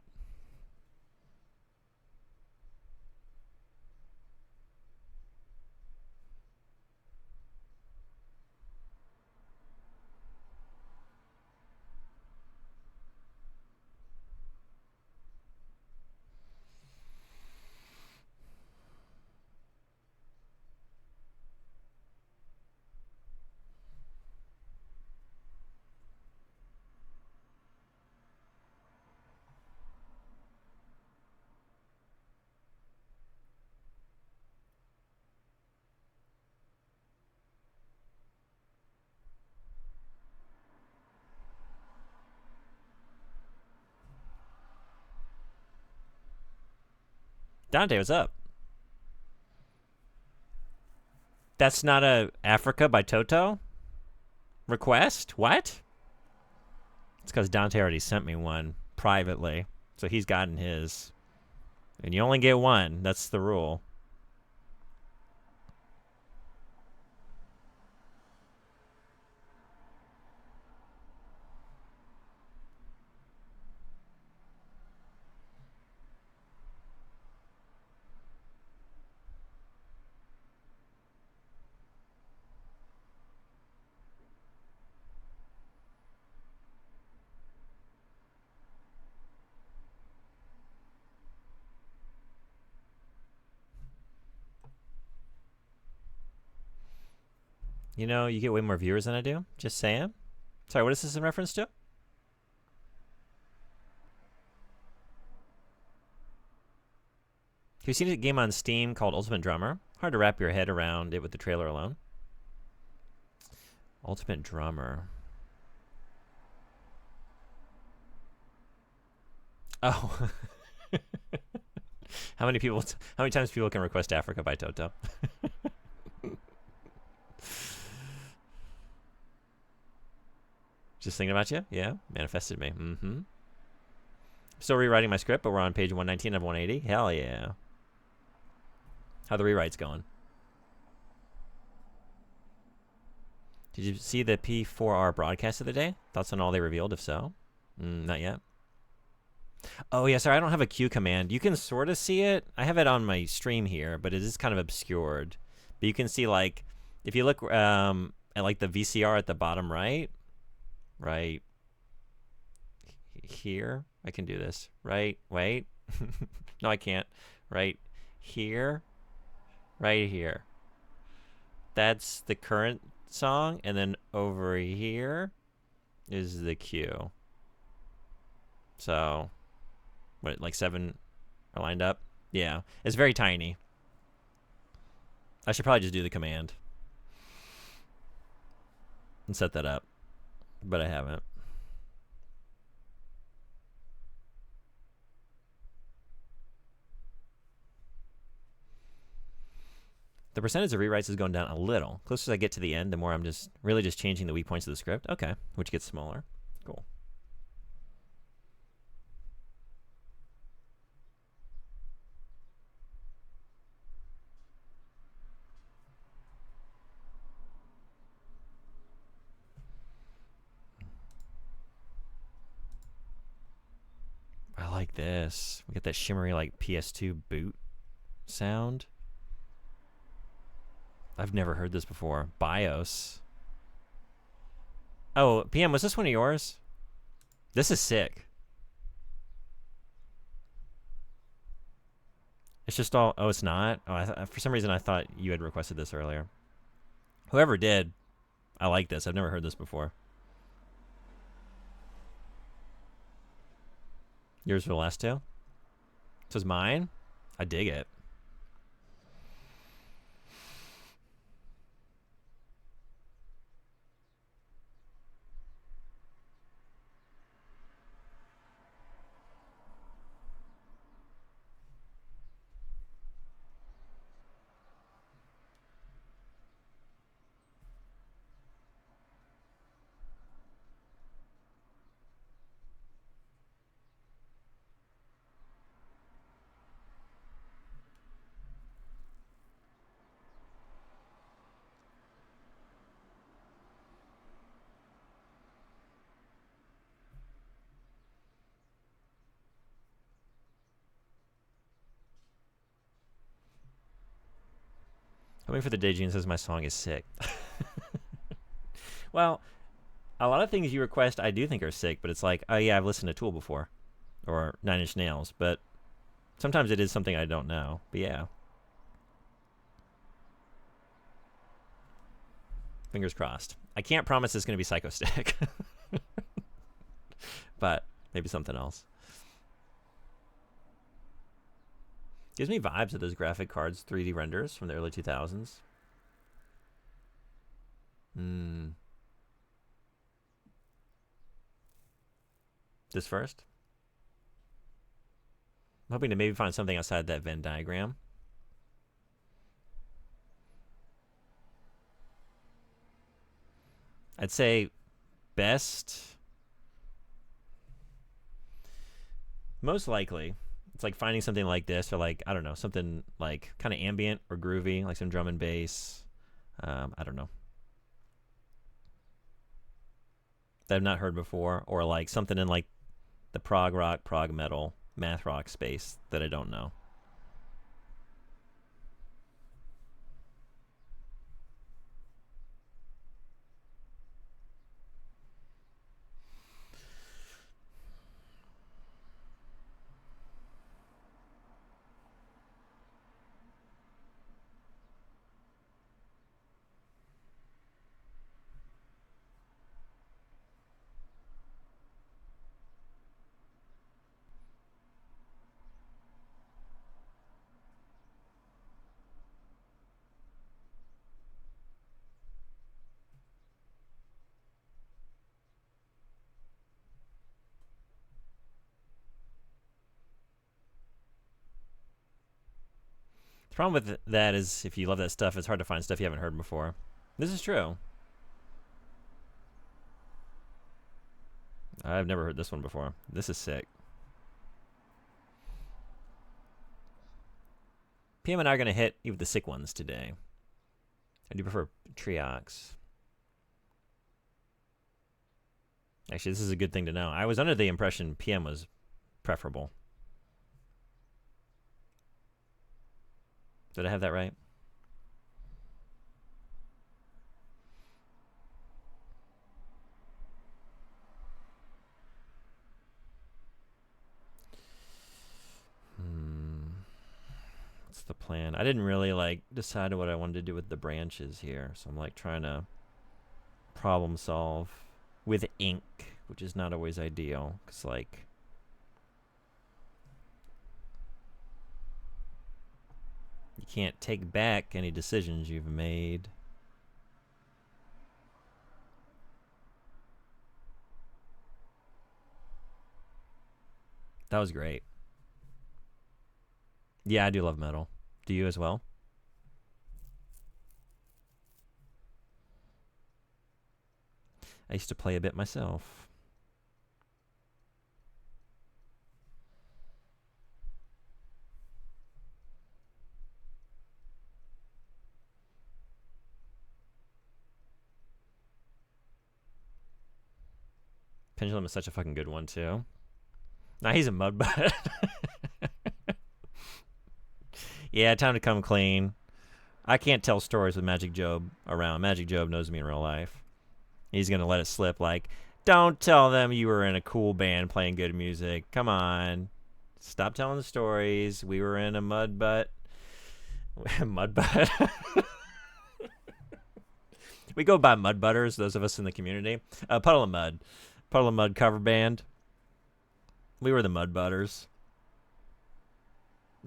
Dante, what's up? That's not a Africa by Toto request? What? It's because Dante already sent me one privately, so he's gotten his. And you only get one. That's the rule. You know, you get way more viewers than I do. Just saying. Sorry, what is this in reference to? Have you seen a game on Steam called Ultimate Drummer? Hard to wrap your head around it with the trailer alone. Ultimate Drummer. Oh. How many times people can request Africa by Toto? Just thinking about you? Yeah, manifested me. Mm-hmm. Still rewriting my script, but we're on page 119 of 180. Hell yeah. How the rewrites going? Did you see the P4R broadcast of the day? Thoughts on all they revealed, if so? Not yet. Oh, yeah, sorry, I don't have a Q command. You can sort of see it. I have it on my stream here, but it is kind of obscured. But you can see, like, if you look at, like, the VCR at the bottom right here. I can do this. Right, wait. No, I can't. Right here. Right here. That's the current song, and then over here is the cue. So, what, like 7 are lined up? Yeah, it's very tiny. I should probably just do the command and set that up, but I haven't. The percentage of rewrites is going down a little. Closer as I get to the end, the more I'm just really just changing the weak points of the script. Okay, which gets smaller. Cool. like this. We get that shimmery like PS2 boot sound. I've never heard this before. BIOS. Oh, PM, was this one of yours? This is sick. It's just all... Oh, it's not? Oh, for some reason I thought you had requested this earlier. Whoever did, I like this. I've never heard this before. Yours were the last two? This was mine? I dig it. Hoping for the day Gene says my song is sick. Well, a lot of things you request I do think are sick, but it's like, oh yeah, I've listened to Tool before. Or Nine Inch Nails, but sometimes it is something I don't know. But yeah. Fingers crossed. I can't promise it's going to be Psycho Stick. But maybe something else. Gives me vibes of those graphic cards 3D renders from the early 2000s. This first? I'm hoping to maybe find something outside that Venn diagram. I'd say best... Most likely, it's like finding something like this, or like, I don't know, something like kind of ambient or groovy, like some drum and bass. I don't know. That I've not heard before, or like something in like the prog rock, prog metal, math rock space that I don't know. The problem with that is if you love that stuff, it's hard to find stuff you haven't heard before. This is true. I've never heard this one before. This is sick. PM and I are going to hit even the sick ones today. I do prefer Triox. Actually, this is a good thing to know. I was under the impression PM was preferable. Did I have that right? What's the plan? I didn't really like decide what I wanted to do with the branches here, so I'm like trying to problem solve with ink, which is not always ideal, because like you can't take back any decisions you've made. That was great. Yeah, I do love metal. Do you as well? I used to play a bit myself. Pendulum is such a fucking good one, too. Now he's a mud butt. Yeah, time to come clean. I can't tell stories with Magic Job around. Magic Job knows me in real life. He's going to let it slip like, don't tell them you were in a cool band playing good music. Come on. Stop telling the stories. We were in a mud butt. Mud butt. We go by mud butters, those of us in the community. Puddle of Mud. Puddle of Mud cover band. We were the mud butters.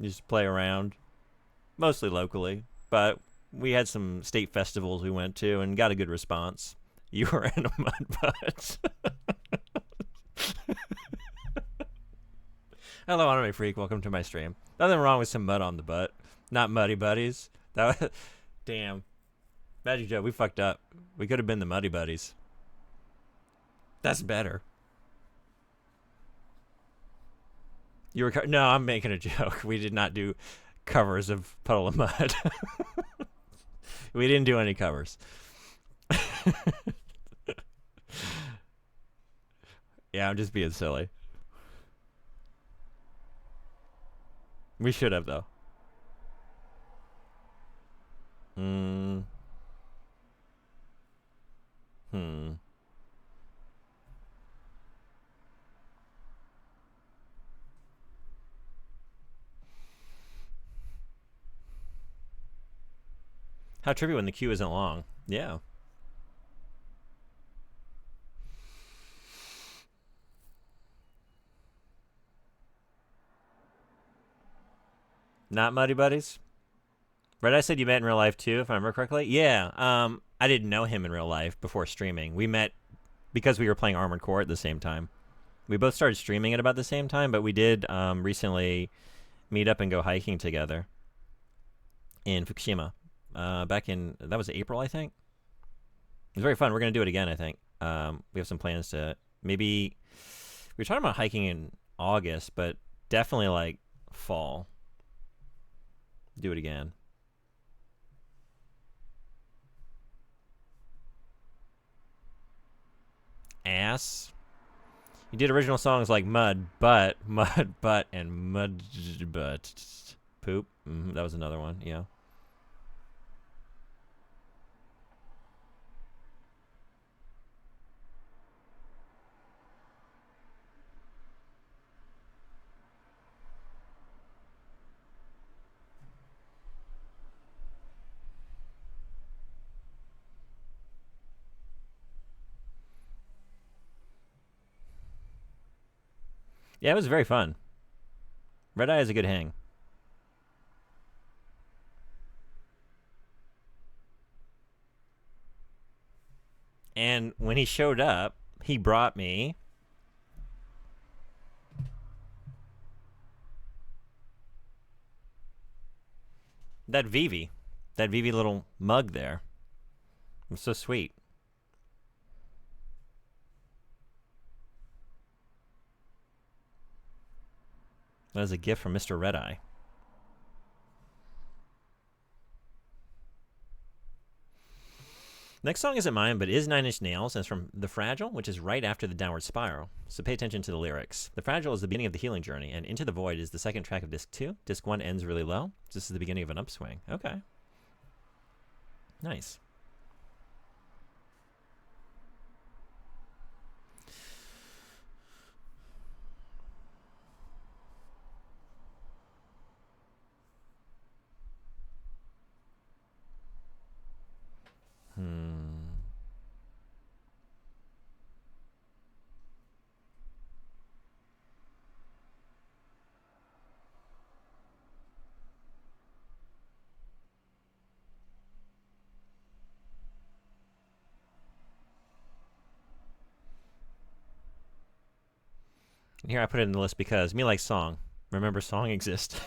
You just play around. Mostly locally. But we had some state festivals we went to and got a good response. You were in a mud butt. Hello, Anime Freak. Welcome to my stream. Nothing wrong with some mud on the butt. Not muddy buddies. That was, damn. Magic Joe, we fucked up. We could have been the muddy buddies. That's better. You were no, I'm making a joke. We did not do covers of Puddle of Mud. We didn't do any covers. Yeah, I'm just being silly. We should have, though. How trippy when the queue isn't long. Yeah. Not Muddy Buddies? Red Eye said you met in real life too, if I remember correctly. Yeah. I didn't know him in real life before streaming. We met because we were playing Armored Core at the same time. We both started streaming at about the same time, but we did recently meet up and go hiking together in Fukushima. Back in, that was April, I think. It was very fun. We're going to do it again, I think. We have some plans to maybe, we were talking about hiking in August, but definitely like fall. Do it again. Ass. You did original songs like Mud Butt, and Mud Butt. Poop. That was another one, yeah. Yeah, it was very fun. Red Eye is a good hang. And when he showed up, he brought me that Vivi little mug there. It was so sweet. That was a gift from Mr. Red Eye. Next song isn't mine, but is Nine Inch Nails, and it's from The Fragile, which is right after the Downward Spiral. So pay attention to the lyrics. The Fragile is the beginning of the healing journey, and Into the Void is the second track of Disc 2. Disc 1 ends really low. This is the beginning of an upswing. Okay. Nice. Here I put it in the list because me like song. Remember, song exists.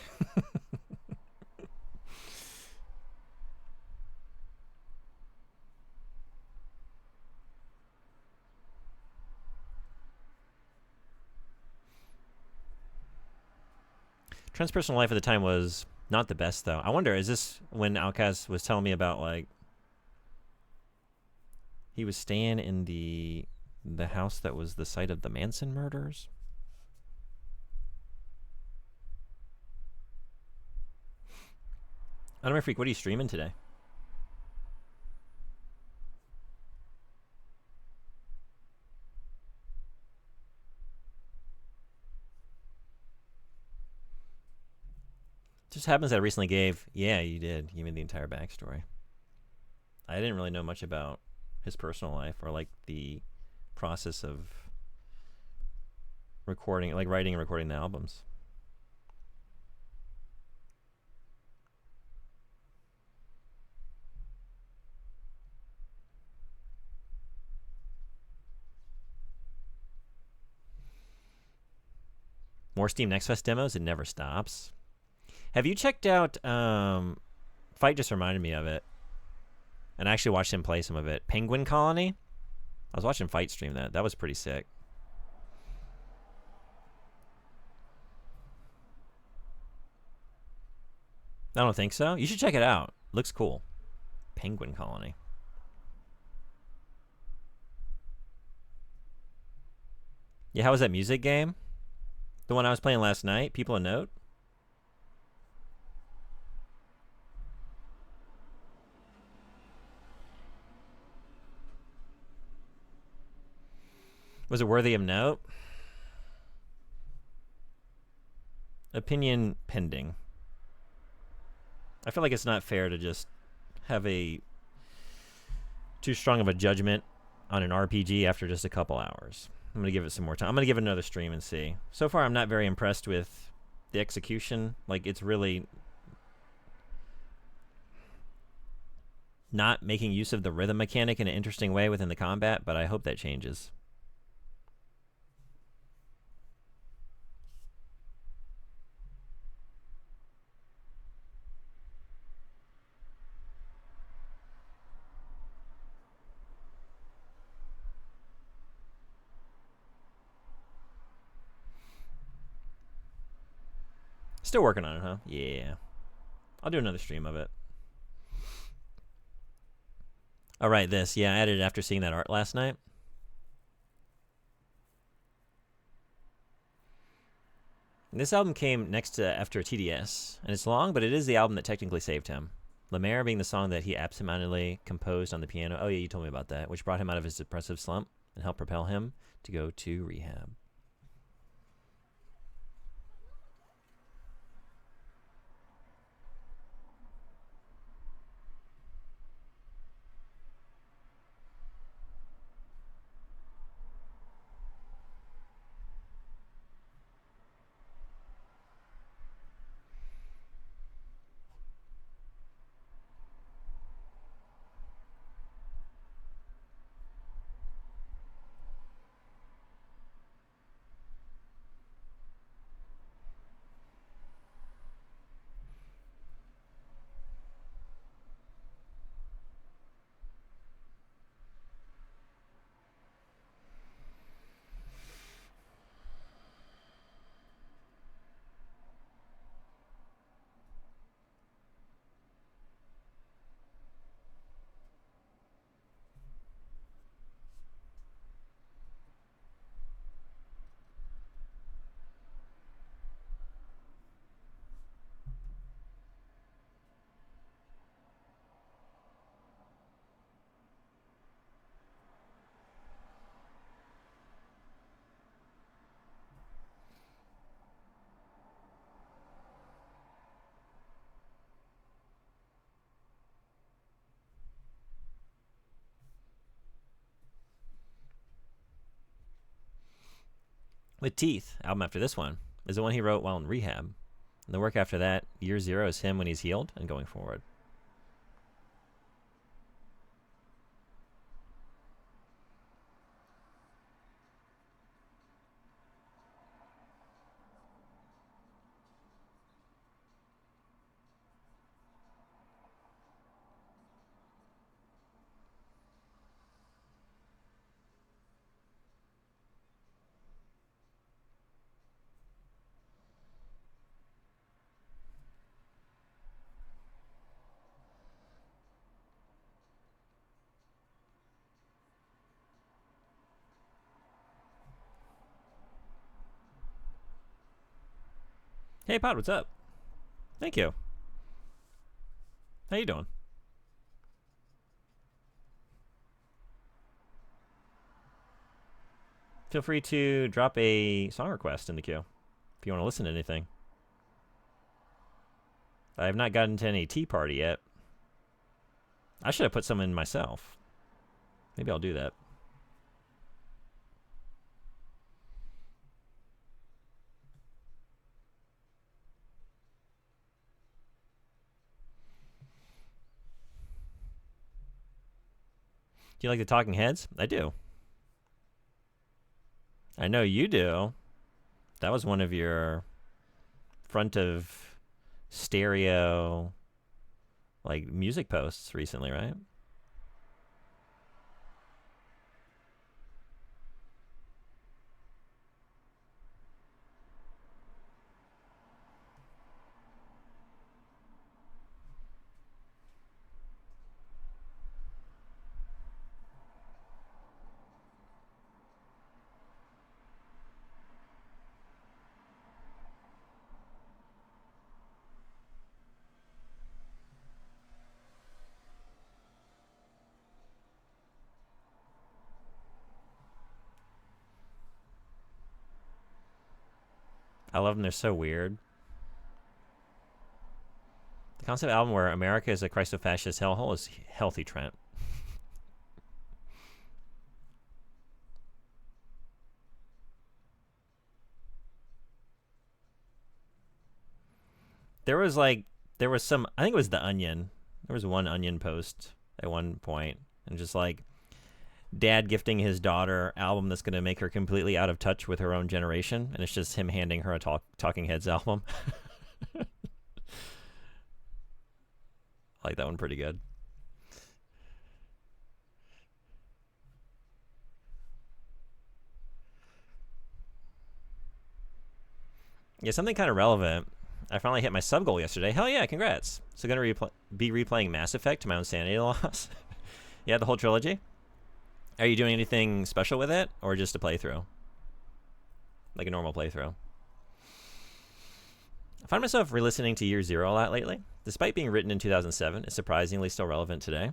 Transpersonal life at the time was not the best, though. I wonder, is this when Outcast was telling me about, like, he was staying in the house that was the site of the Manson murders? Anime Freak, what are you streaming today? Just happens that I recently gave. Yeah, you did. You made the entire backstory. I didn't really know much about his personal life or like the process of recording, like writing and recording the albums. More Steam Next Fest demos. It never stops. Have you checked out? Fight just reminded me of it, and I actually watched him play some of it. Penguin Colony. I was watching Fight stream that. That was pretty sick. I don't think so. You should check it out. Looks cool. Penguin Colony. Yeah, how was that music game? The one I was playing last night? People a Note? Was it worthy of note? Opinion pending. I feel like it's not fair to just have a too strong of a judgment on an RPG after just a couple hours. I'm going to give it some more time. I'm going to give it another stream and see. So far, I'm not very impressed with the execution. Like, it's really not making use of the rhythm mechanic in an interesting way within the combat, but I hope that changes. Still working on it, huh? Yeah. I'll do another stream of it. All right, this. Yeah, I added it after seeing that art last night. And this album came next to after TDS, and it's long, but it is the album that technically saved him. La Mer being the song that he absentmindedly composed on the piano. Oh, yeah, you told me about that, which brought him out of his depressive slump and helped propel him to go to rehab. With Teeth, album after this one, is the one he wrote while in rehab. And the work after that, Year Zero, is him when he's healed and going forward. Hey, Pod, what's up? Thank you. How you doing? Feel free to drop a song request in the queue if you want to listen to anything. I have not gotten to any tea party yet. I should have put some in myself. Maybe I'll do that. Do you like the Talking Heads? I do. I know you do. That was one of your front of stereo like music posts recently, right? I love them. They're so weird. The concept album where America is a Christo-fascist hellhole is healthy, Trent. There was some, I think it was The Onion. There was one Onion post at one point, and just like dad gifting his daughter album that's going to make her completely out of touch with her own generation, and it's just him handing her a Talking Heads album. I like that one pretty good. Yeah, something kind of relevant. I finally hit my sub goal yesterday. Hell yeah, congrats. So going to be replaying Mass Effect to my own sanity loss. Yeah, the whole trilogy. Are you doing anything special with it, or just a playthrough? Like a normal playthrough? I find myself re-listening to Year Zero a lot lately. Despite being written in 2007, it's surprisingly still relevant today.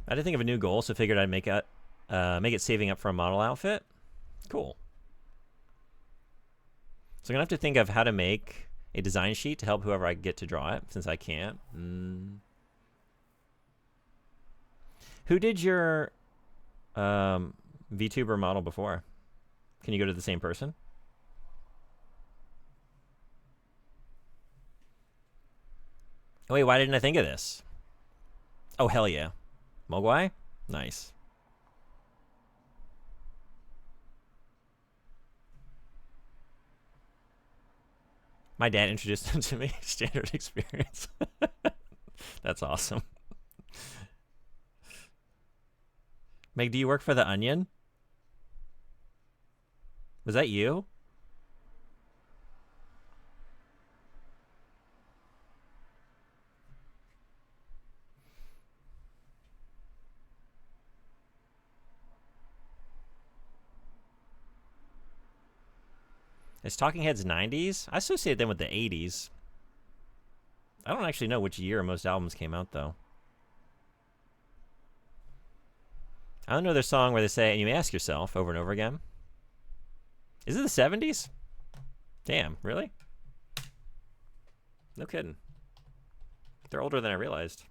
I did think of a new goal, so figured I'd make it saving up for a model outfit. Cool. So I'm gonna have to think of how to make a design sheet to help whoever I get to draw it, since I can't. Who did your VTuber model before? Can you go to the same person? Oh, wait, why didn't I think of this? Oh, hell yeah. Mogwai? Nice. My dad introduced him to me. Standard experience. That's awesome. Meg, do you work for The Onion? Was that you? Is Talking Heads 90s? I associate them with the 80s. I don't actually know which year most albums came out, though. I don't know their song where they say, and you may ask yourself over and over again. Is it the 70s? Damn, really? No kidding. They're older than I realized.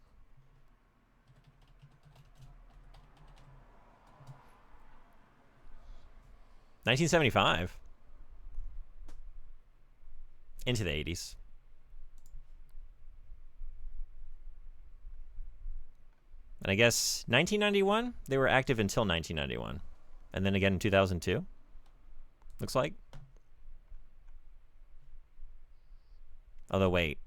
$1975. Into the 80s. And I guess 1991, they were active until 1991. And then again in 2002, looks like. Although, wait.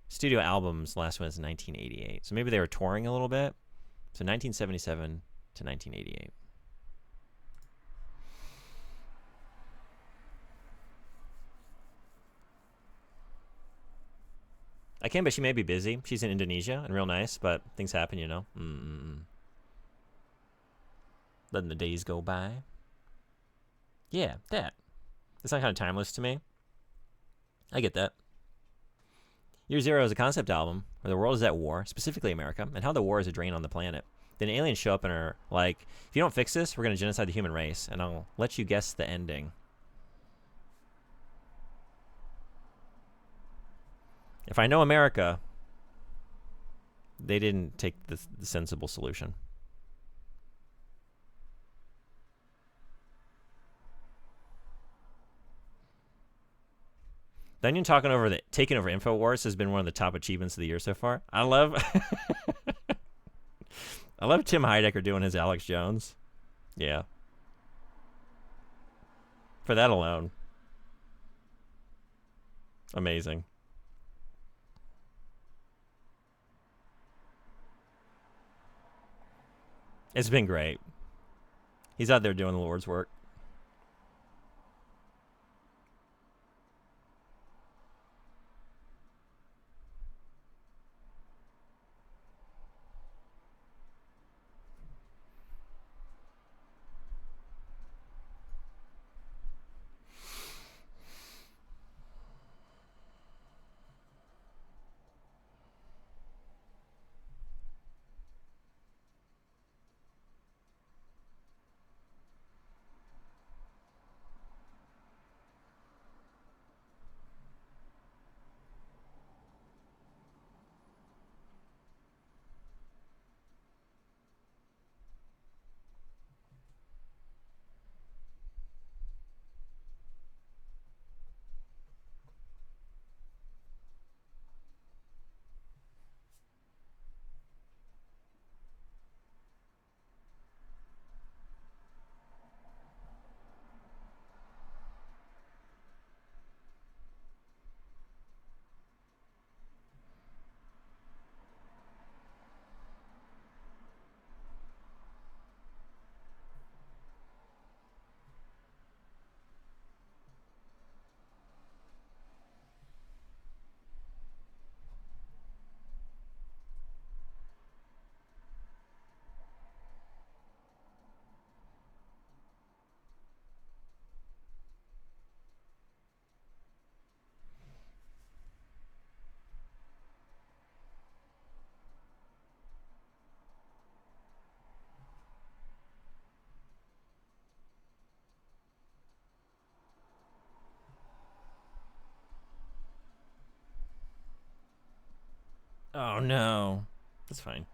Studio albums, last one is 1988. So maybe they were touring a little bit. So 1977 to 1988. I can, but she may be busy. She's in Indonesia and real nice, but things happen, you know. Letting the days go by. Yeah, that. It's not kind of timeless to me. I get that. Year Zero is a concept album where the world is at war, specifically America, and how the war is a drain on the planet. Then aliens show up and are like, if you don't fix this, we're going to genocide the human race, and I'll let you guess the ending. If I know America, they didn't take the sensible solution. The Onion taking over InfoWars has been one of the top achievements of the year so far. I love Tim Heidecker doing his Alex Jones. Yeah. For that alone. Amazing. It's been great. He's out there doing the Lord's work. Oh no. That's fine.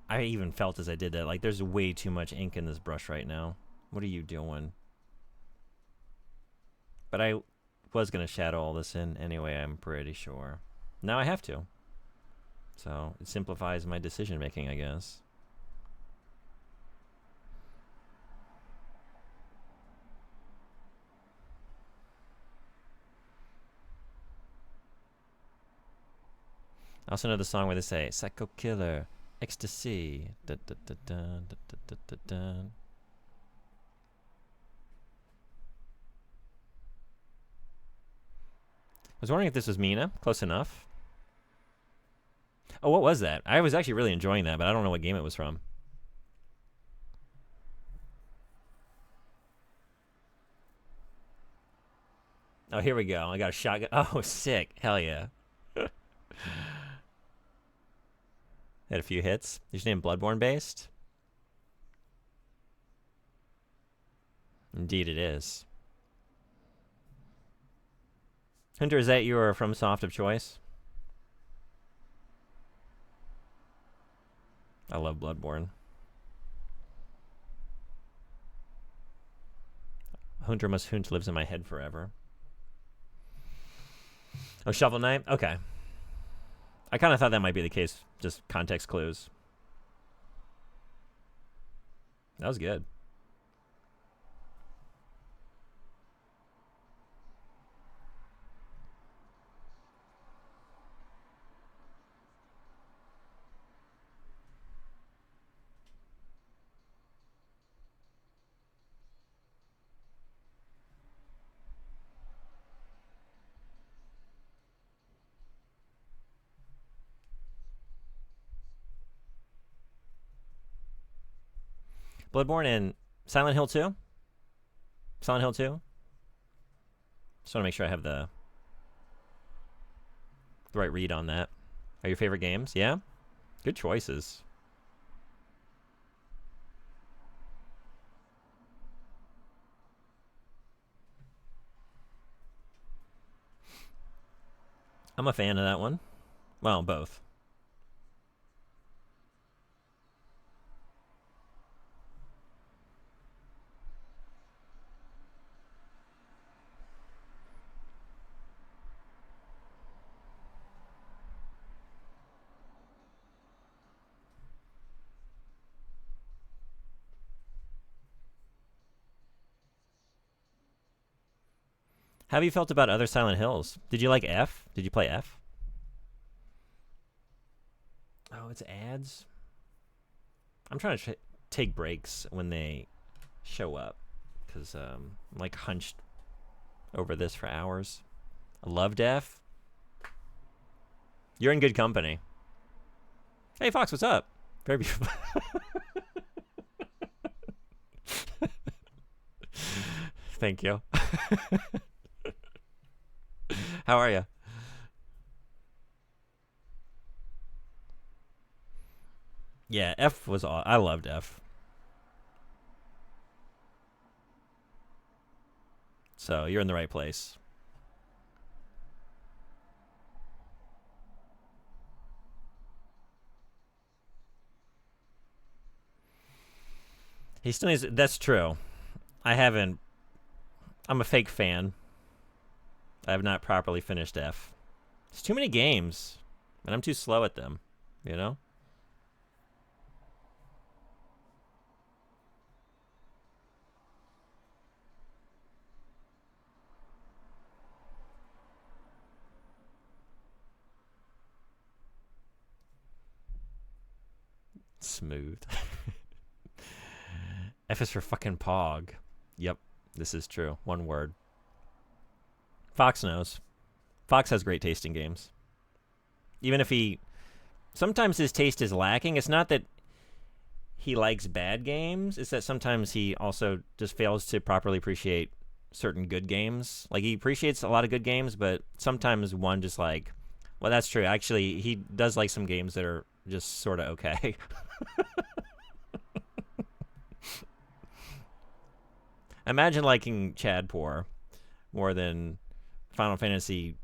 I even felt as I did that, like, there's way too much ink in this brush right now. What are you doing? But I was going to shadow all this in anyway, I'm pretty sure. Now I have to. So it simplifies my decision making, I guess. I also know the song where they say, Psycho Killer, Ecstasy, da da da da da da da da. I was wondering if this was Mina. Close enough. Oh, what was that? I was actually really enjoying that, but I don't know what game it was from. Oh, here we go. I got a shotgun. Oh, sick. Hell yeah. Had a few hits. Is your name Bloodborne based? Indeed it is. Hunter, is that your FromSoft of choice? I love Bloodborne. Hunter must hunt lives in my head forever. Oh, Shovel Knight? Okay. I kind of thought that might be the case. Just context clues. That was good. Bloodborne and Silent Hill 2? Silent Hill 2? Just want to make sure I have the right read on that. Are your favorite games? Yeah? Good choices. I'm a fan of that one. Well, both. How have you felt about other Silent Hills? Did you like F? Did you play F? Oh, it's ads? I'm trying to take breaks when they show up. Because I'm like hunched over this for hours. I loved F. You're in good company. Hey, Fox, what's up? Very beautiful. Thank you. How are you? Yeah, F was all. I loved F. So you're in the right place. He still needs. That's true. I haven't. I'm a fake fan. I have not properly finished F. It's too many games, and I'm too slow at them. You know. Smooth. F is for fucking Pog. Yep, this is true. One word. Fox knows. Fox has great taste in games. Even if he... Sometimes his taste is lacking. It's not that he likes bad games. It's that sometimes he also just fails to properly appreciate certain good games. Like, he appreciates a lot of good games, but sometimes one just like... Well, that's true. Actually, he does like some games that are just sort of okay. Imagine liking Chadpoor more than Final Fantasy,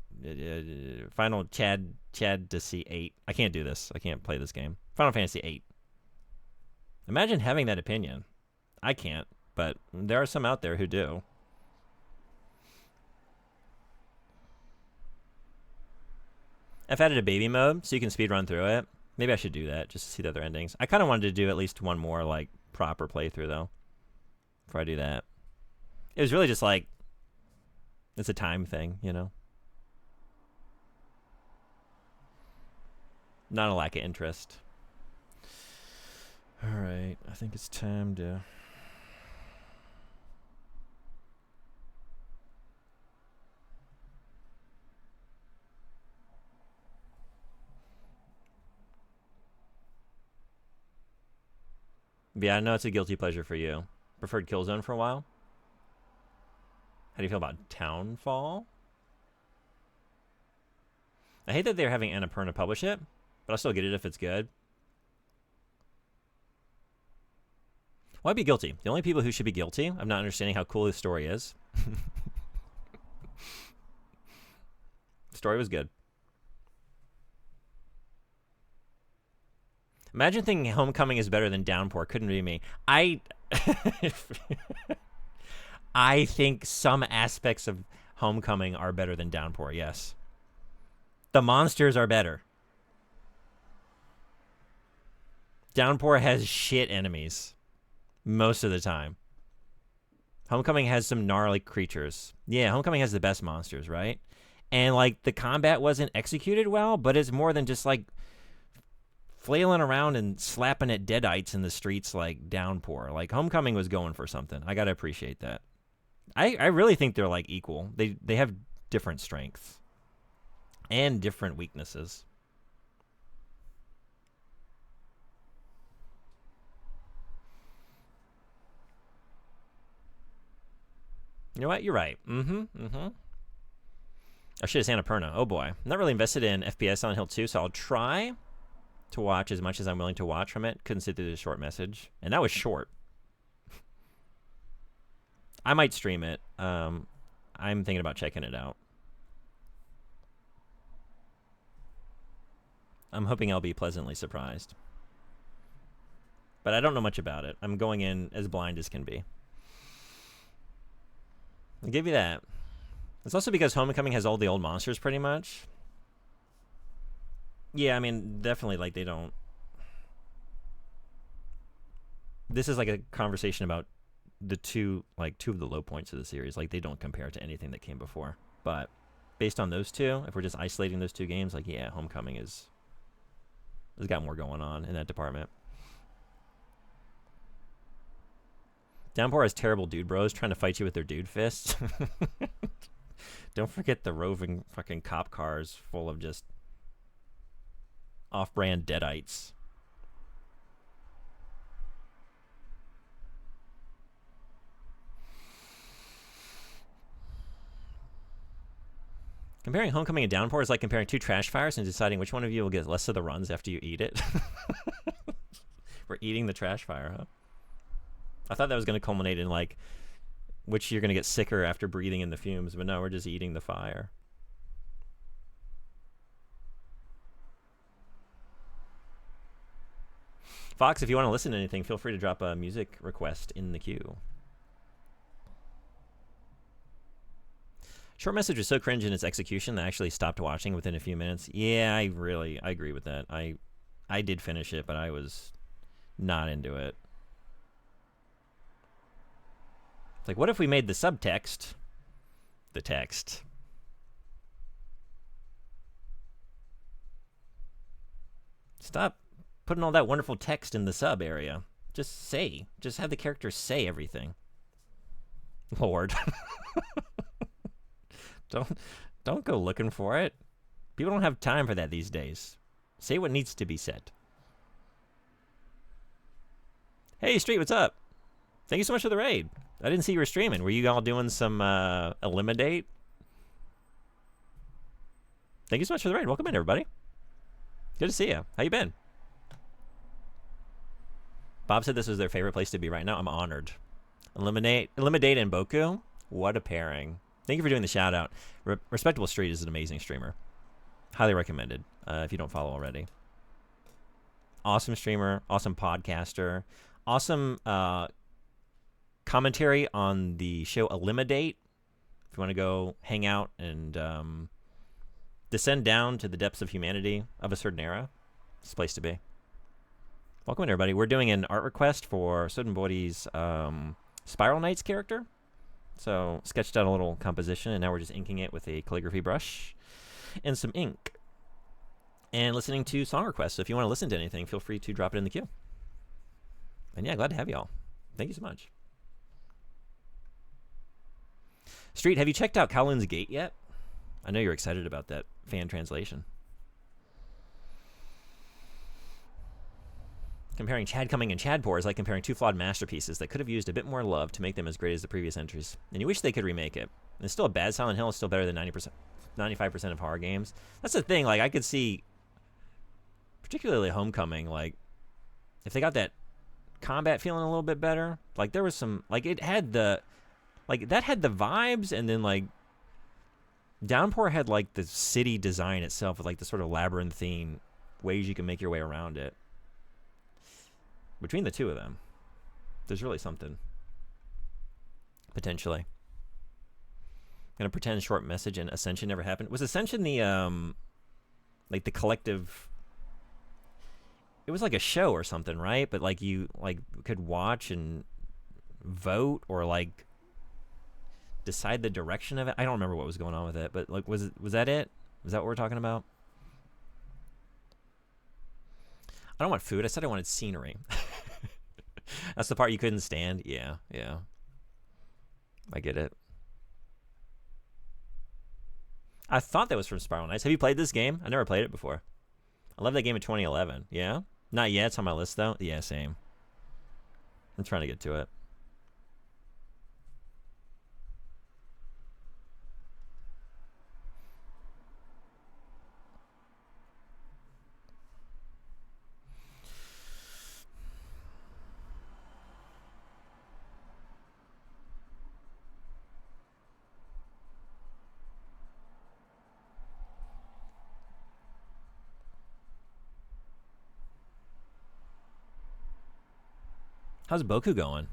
Final Chad to see 8. I can't do this. I can't play this game. Final Fantasy 8. Imagine having that opinion. I can't, but there are some out there who do. I've added a baby mode so you can speedrun through it. Maybe I should do that just to see the other endings. I kind of wanted to do at least one more like proper playthrough though before I do that. It was really just like it's a time thing, you know. Not a lack of interest. All right, I think it's time to. Yeah, I know it's a guilty pleasure for you. Preferred Killzone for a while? How do you feel about Townfall? I hate that they're having Annapurna publish it, but I'll still get it if it's good. Well, I'd be guilty. The only people who should be guilty of not understanding how cool this story is. The story was good. Imagine thinking Homecoming is better than Downpour. Couldn't be me. I think some aspects of Homecoming are better than Downpour, yes. The monsters are better. Downpour has shit enemies most of the time. Homecoming has some gnarly creatures. Yeah, Homecoming has the best monsters, right? And, like, the combat wasn't executed well, but it's more than just, like, flailing around and slapping at deadites in the streets like Downpour. Like, Homecoming was going for something. I gotta appreciate that. I really think they're, like, equal. They have different strengths. And different weaknesses. You know what? You're right. I should have said Annapurna. Oh boy. I'm not really invested in FPS on Hill 2, so I'll try to watch as much as I'm willing to watch from it. Couldn't sit through the short message. And that was short. I might stream it. I'm thinking about checking it out. I'm hoping I'll be pleasantly surprised. But I don't know much about it. I'm going in as blind as can be. I'll give you that. It's also because Homecoming has all the old monsters pretty much. Yeah, I mean, definitely, like, they don't... This is like a conversation about the two of the low points of the series. Like, they don't compare to anything that came before. But based on those two, if we're just isolating those two games, like, yeah, Homecoming has got more going on in that department. Downpour has terrible dude bros trying to fight you with their dude fists. Don't forget the roving fucking cop cars full of just off-brand deadites. Comparing Homecoming and Downpour is like comparing two trash fires and deciding which one of you will get less of the runs after you eat it. We're eating the trash fire, huh? I thought that was going to culminate in, like, which you're going to get sicker after breathing in the fumes, but no, we're just eating the fire. Fox, if you want to listen to anything, feel free to drop a music request in the queue. Short message was so cringe in its execution that I actually stopped watching within a few minutes. Yeah, I agree with that. I did finish it, but I was not into it. It's like, what if we made the subtext the text? Stop putting all that wonderful text in the sub area. Just have the characters say everything. Lord. Don't go looking for it. People don't have time for that these days. Say what needs to be said. Hey, Street, what's up? Thank you so much for the raid. I didn't see you were streaming. Were you all doing some Eliminate? Thank you so much for the raid. Welcome in, everybody. Good to see you. How you been? Bob said this was their favorite place to be right now. I'm honored. Eliminate and Boku. What a pairing. Thank you for doing the shout out. Respectable Street is an amazing streamer. Highly recommended if you don't follow already. Awesome streamer, awesome podcaster, awesome commentary on the show Eliminate. If you want to go hang out and descend down to the depths of humanity of a certain era, it's a place to be. Welcome in, everybody. We're doing an art request for Sotenbori's Spiral Knights character. So, sketched out a little composition, and now we're just inking it with a calligraphy brush and some ink. And listening to song requests. So if you want to listen to anything, feel free to drop it in the queue. And yeah, glad to have y'all. Thank you so much. Street, have you checked out Kowloon's Gate yet? I know you're excited about that fan translation. Comparing Chad Coming and Chadpour is like comparing two flawed masterpieces that could have used a bit more love to make them as great as the previous entries. And you wish they could remake it. And it's still a bad Silent Hill. It's still better than 95% of horror games. That's the thing. Like, I could see, particularly Homecoming, like, if they got that combat feeling a little bit better. Like, there was some, like, it had the, like, that had the vibes, and then, like, Downpour had, like, the city design itself with, like, the sort of labyrinthine ways you can make your way around it. Between the two of them, there's really something. Potentially. Gonna pretend short message and Ascension never happened. Was Ascension the, like, the collective... It was like a show or something, right? But, like, you, like, could watch and vote or, like, decide the direction of it. I don't remember what was going on with it, but, like, was that it? Was that what we're talking about? I don't want food. I said I wanted scenery. That's the part you couldn't stand? Yeah. I get it. I thought that was from Spiral Knights. Have you played this game? I never played it before. I love that game in 2011. Yeah? Not yet. It's on my list, though. Yeah, same. I'm trying to get to it. How's Boku going?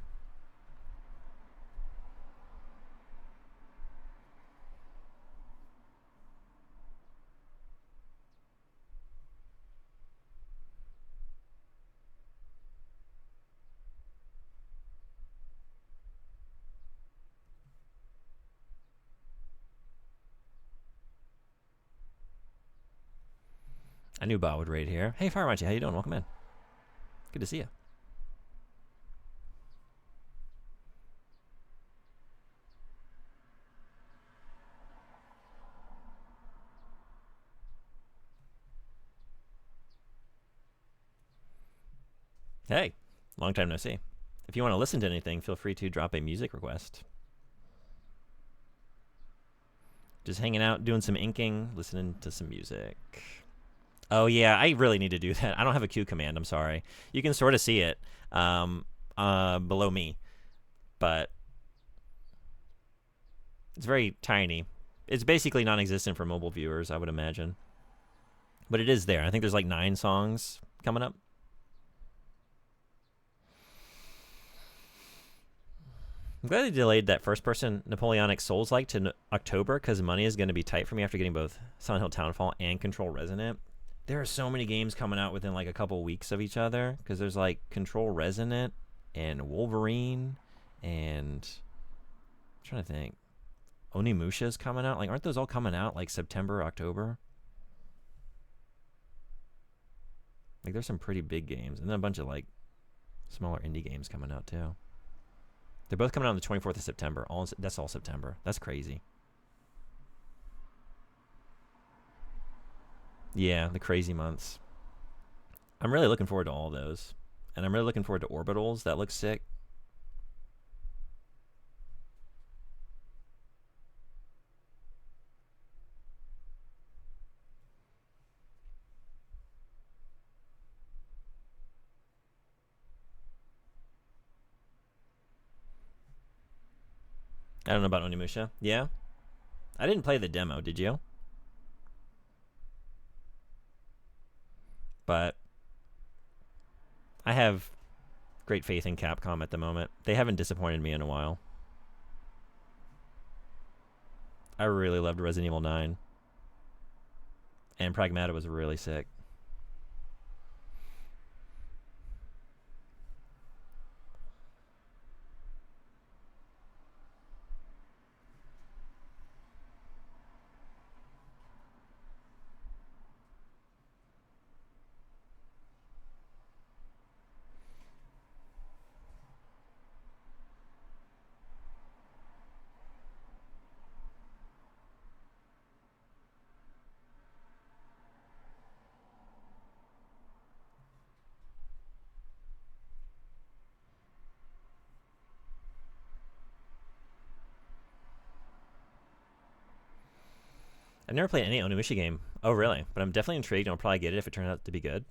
I knew Bob would raid here. Hey, Firemachi, how you doing? Welcome in. Good to see you. Hey, long time no see. If you want to listen to anything, feel free to drop a music request. Just hanging out, doing some inking, listening to some music. Oh, yeah, I really need to do that. I don't have a Q command, I'm sorry. You can sort of see it below me, but it's very tiny. It's basically non-existent for mobile viewers, I would imagine. But it is there. I think there's like 9 songs coming up. I'm glad they delayed that first-person Napoleonic Souls-like to October because money is going to be tight for me after getting both Silent Hill Townfall and Control Resonant. There are so many games coming out within like a couple weeks of each other because there's like Control Resonant and Wolverine and I'm trying to think. Onimusha's coming out. Like, aren't those all coming out like September, October? Like, there's some pretty big games and then a bunch of like smaller indie games coming out too. They're both coming out on the 24th of September. That's all September. That's crazy. Yeah, the crazy months. I'm really looking forward to all those. And I'm really looking forward to Orbitals. That looks sick. I don't know about Onimusha. Yeah? I didn't play the demo, did you? But I have great faith in Capcom at the moment. They haven't disappointed me in a while. I really loved Resident Evil 9. And Pragmata was really sick. I've never played any Onimusha game. Oh, really? But I'm definitely intrigued and I'll probably get it if it turns out to be good.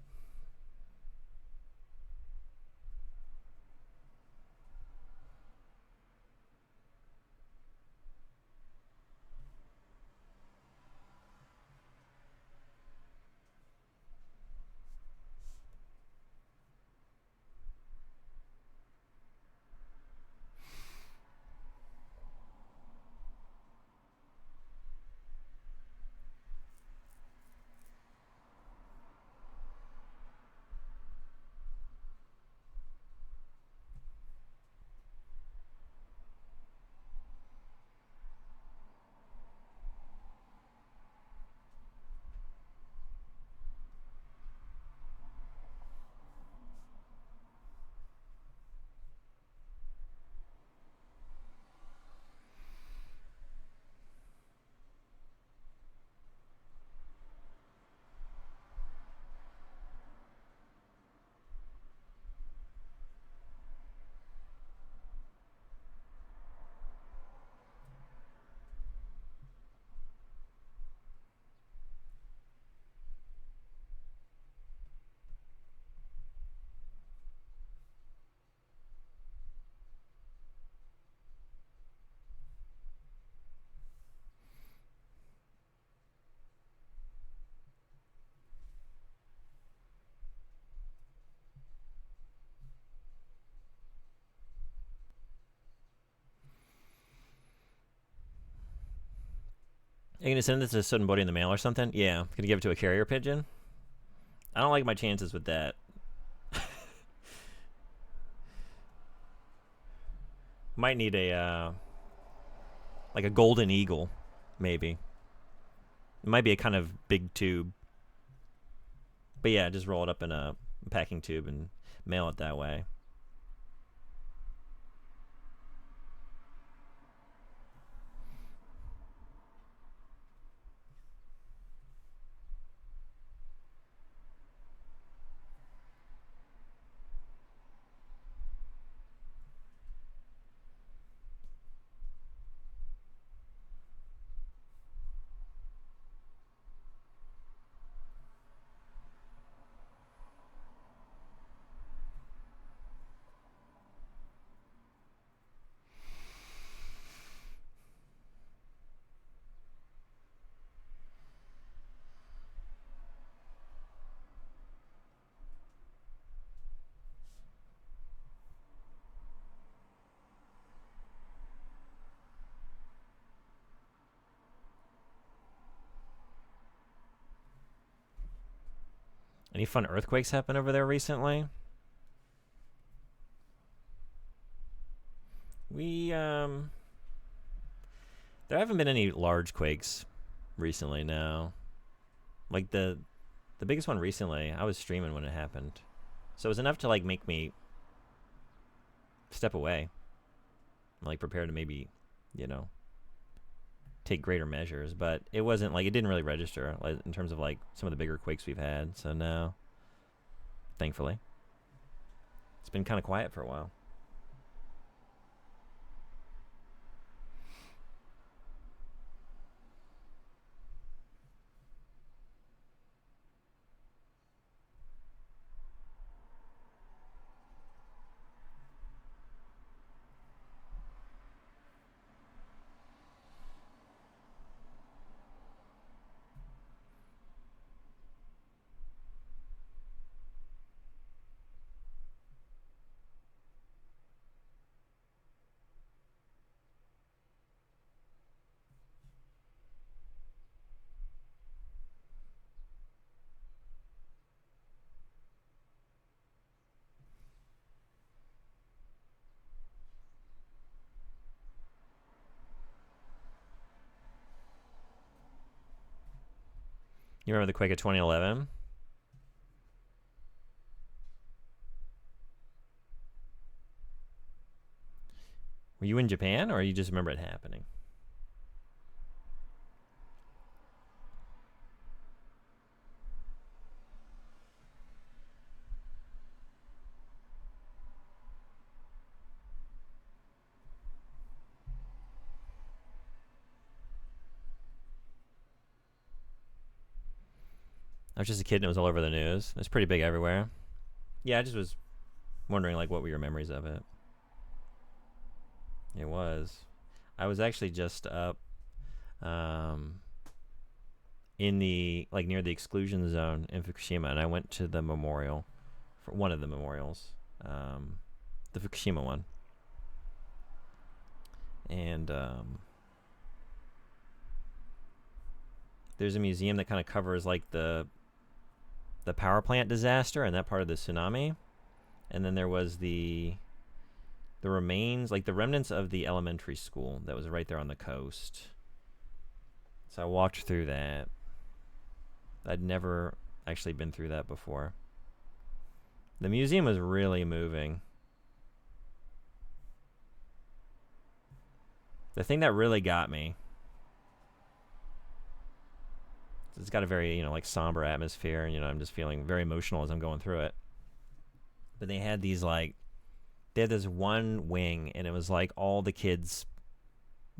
you gonna send this to Sotenbori in the mail or something? Yeah. Gonna give it to a carrier pigeon? I don't like my chances with that. Might need a like a golden eagle, maybe. It might be a kind of big tube. But yeah, just roll it up in a packing tube and mail it that way. Any fun earthquakes happen over there recently? There haven't been any large quakes recently, no. Like the biggest one recently, I was streaming when it happened. So it was enough to like make me step away. Like prepare to maybe, you know, take greater measures, but it wasn't like it didn't really register like, in terms of like some of the bigger quakes we've had. So no, thankfully, it's been kind of quiet for a while. You remember the quake of 2011? Were you in Japan, or you just remember it happening? I was just a kid and it was all over the news. It was pretty big everywhere. Yeah, I just was wondering like what were your memories of it? It was. I was actually just up in the like near the exclusion zone in Fukushima, and I went to the memorial for one of the memorials, the Fukushima one, and there's a museum that kind of covers like the power plant disaster and that part of the tsunami, and then there was the remains, like the remnants of the elementary school that was right there on the coast. So I walked through that. I'd never actually been through that before. The museum was really moving. The thing that really got me, it's got a very, like somber atmosphere, and I'm just feeling very emotional as I'm going through it. But they had these they had this one wing, and it was like all the kids'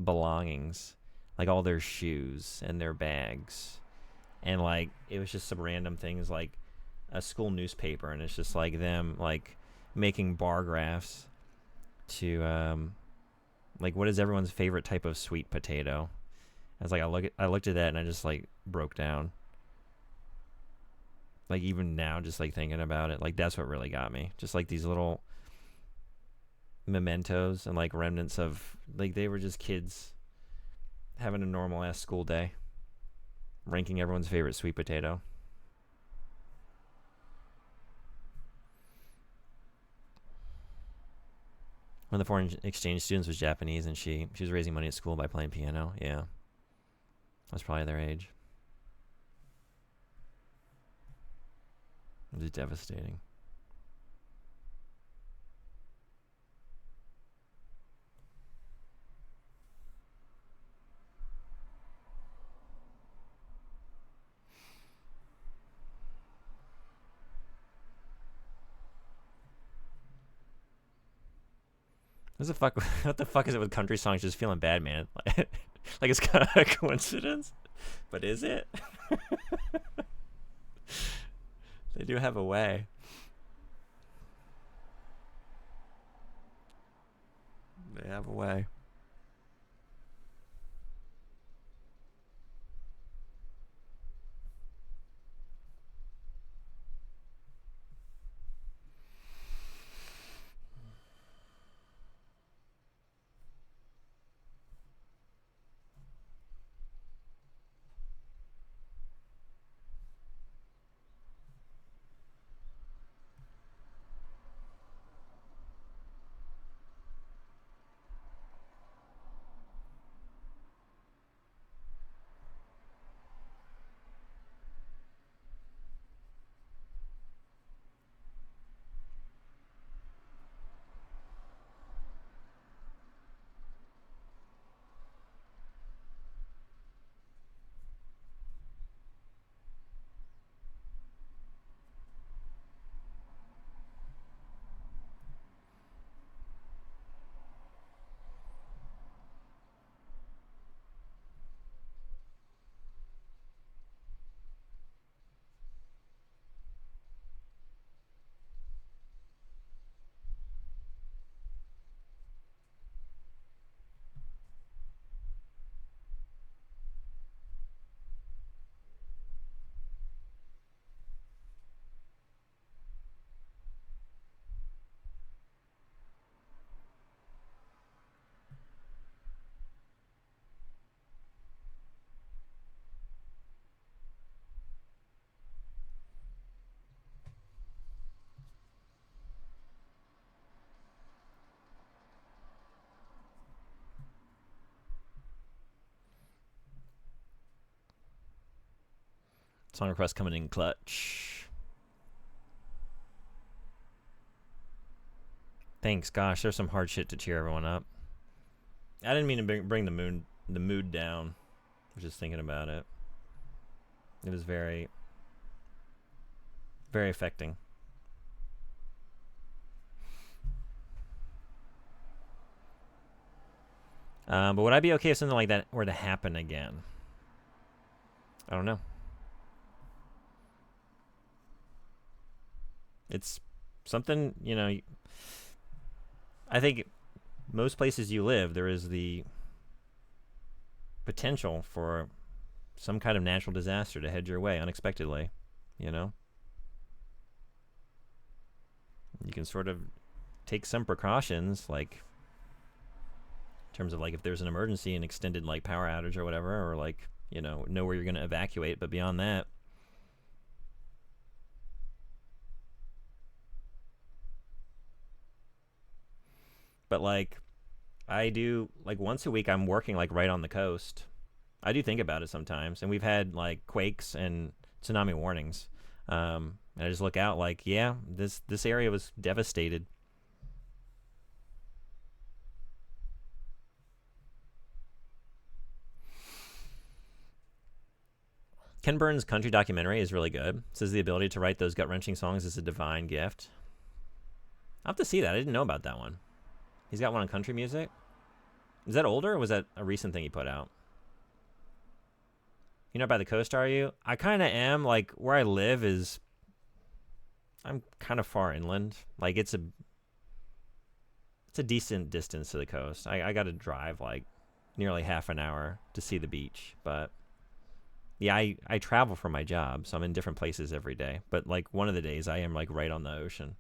belongings, like all their shoes and their bags, and like it was just some random things like a school newspaper, and it's just like them like making bar graphs to like what is everyone's favorite type of sweet potato. I was like, I looked at that and I just like broke down. Like even now, just like thinking about it, like that's what really got me. Just like these little mementos and like remnants of like they were just kids having a normal ass school day. ranking everyone's favorite sweet potato. One of the foreign exchange students was Japanese, and she was raising money at school by playing piano. Yeah, that's probably their age. It was devastating. What the fuck is it with country songs just feeling bad, man? Like it's kind of a coincidence, but is it? They do have a way. They have a way. Song request coming in clutch. Thanks. Gosh, there's some hard shit to cheer everyone up. I didn't mean to bring the mood down. I was just thinking about it. It was very, very affecting. But would I be okay if something like that were to happen again? I don't know. It's something, you know, I think most places you live, there is the potential for some kind of natural disaster to head your way unexpectedly, you know? You can sort of take some precautions, like in terms of like if there's an emergency, an extended like power outage or whatever, or like, you know where you're going to evacuate, but beyond that, but like I do, like once a week I'm working like right on the coast. I do think about it sometimes, and we've had like quakes and tsunami warnings, and I just look out like, yeah, this area was devastated. Ken Burns' country documentary is really good. It says the ability to write those gut-wrenching songs is a divine gift. I'll have to see that. I didn't know about that one. He's got one on country music. Is that older, or was that a recent thing he put out? You're not by the coast, are you? I kind of am. Like, where I live is... I'm kind of far inland. Like, it's a decent distance to the coast. I got to drive, like, nearly half an hour to see the beach. But, yeah, I travel for my job, so I'm in different places every day. But, like, one of the days I am, like, right on the ocean.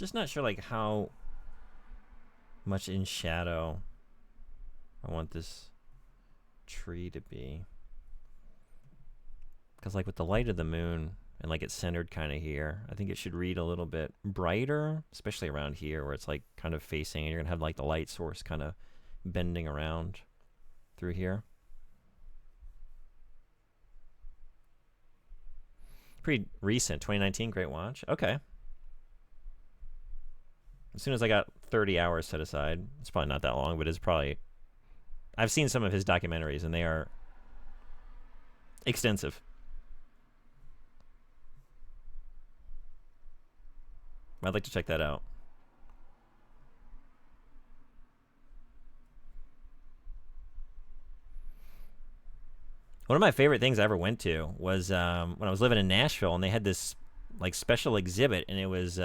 Just not sure like how much in shadow I want this tree to be. Because like with the light of the moon and like it's centered kind of here, I think it should read a little bit brighter, especially around here where it's like kind of facing, and you're going to have like the light source kind of bending around through here. Pretty recent, 2019, great watch. Okay. As soon as I got 30 hours set aside, it's probably not that long, but it's probably... I've seen some of his documentaries, and they are extensive. I'd like to check that out. One of my favorite things I ever went to was when I was living in Nashville, and they had this like special exhibit, and it was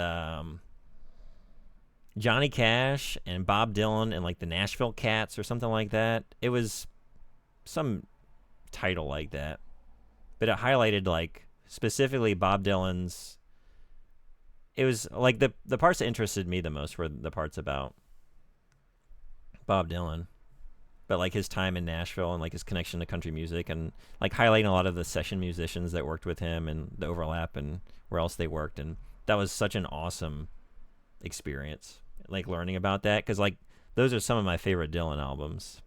Johnny Cash and Bob Dylan and like the Nashville Cats or something like that. It was some title like that, but it highlighted like specifically Bob Dylan's. It was like the parts that interested me the most were the parts about Bob Dylan, but like his time in Nashville and like his connection to country music, and like highlighting a lot of the session musicians that worked with him and the overlap and where else they worked. And that was such an awesome experience, like learning about that, because like those are some of my favorite Dylan albums.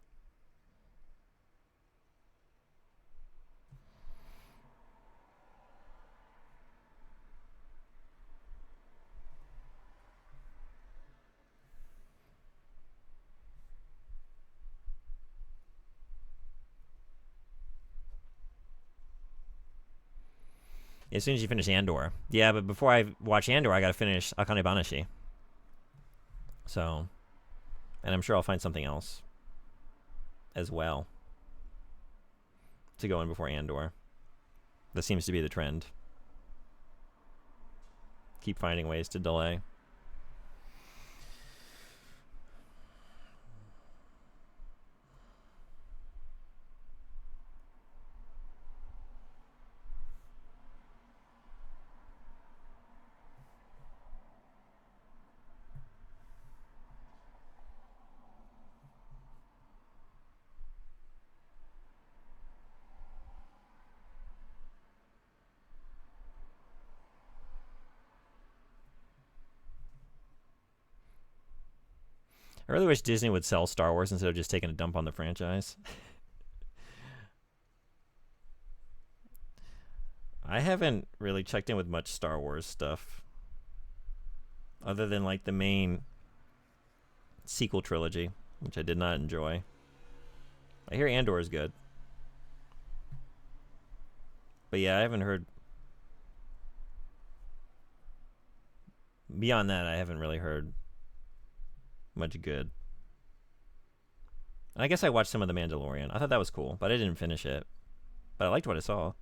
As soon as you finish Andor. Yeah, but before I watch Andor, I got to finish Akane Banashi. So, and I'm sure I'll find something else as well to go in before Andor. That seems to be the trend. Keep finding ways to delay. I really wish Disney would sell Star Wars instead of just taking a dump on the franchise. I haven't really checked in with much Star Wars stuff, other than like the main sequel trilogy, which I did not enjoy. I hear Andor is good. But yeah, I haven't heard... Beyond that, I haven't really heard much good. And I guess I watched some of The Mandalorian. I thought that was cool, but I didn't finish it. But I liked what I saw.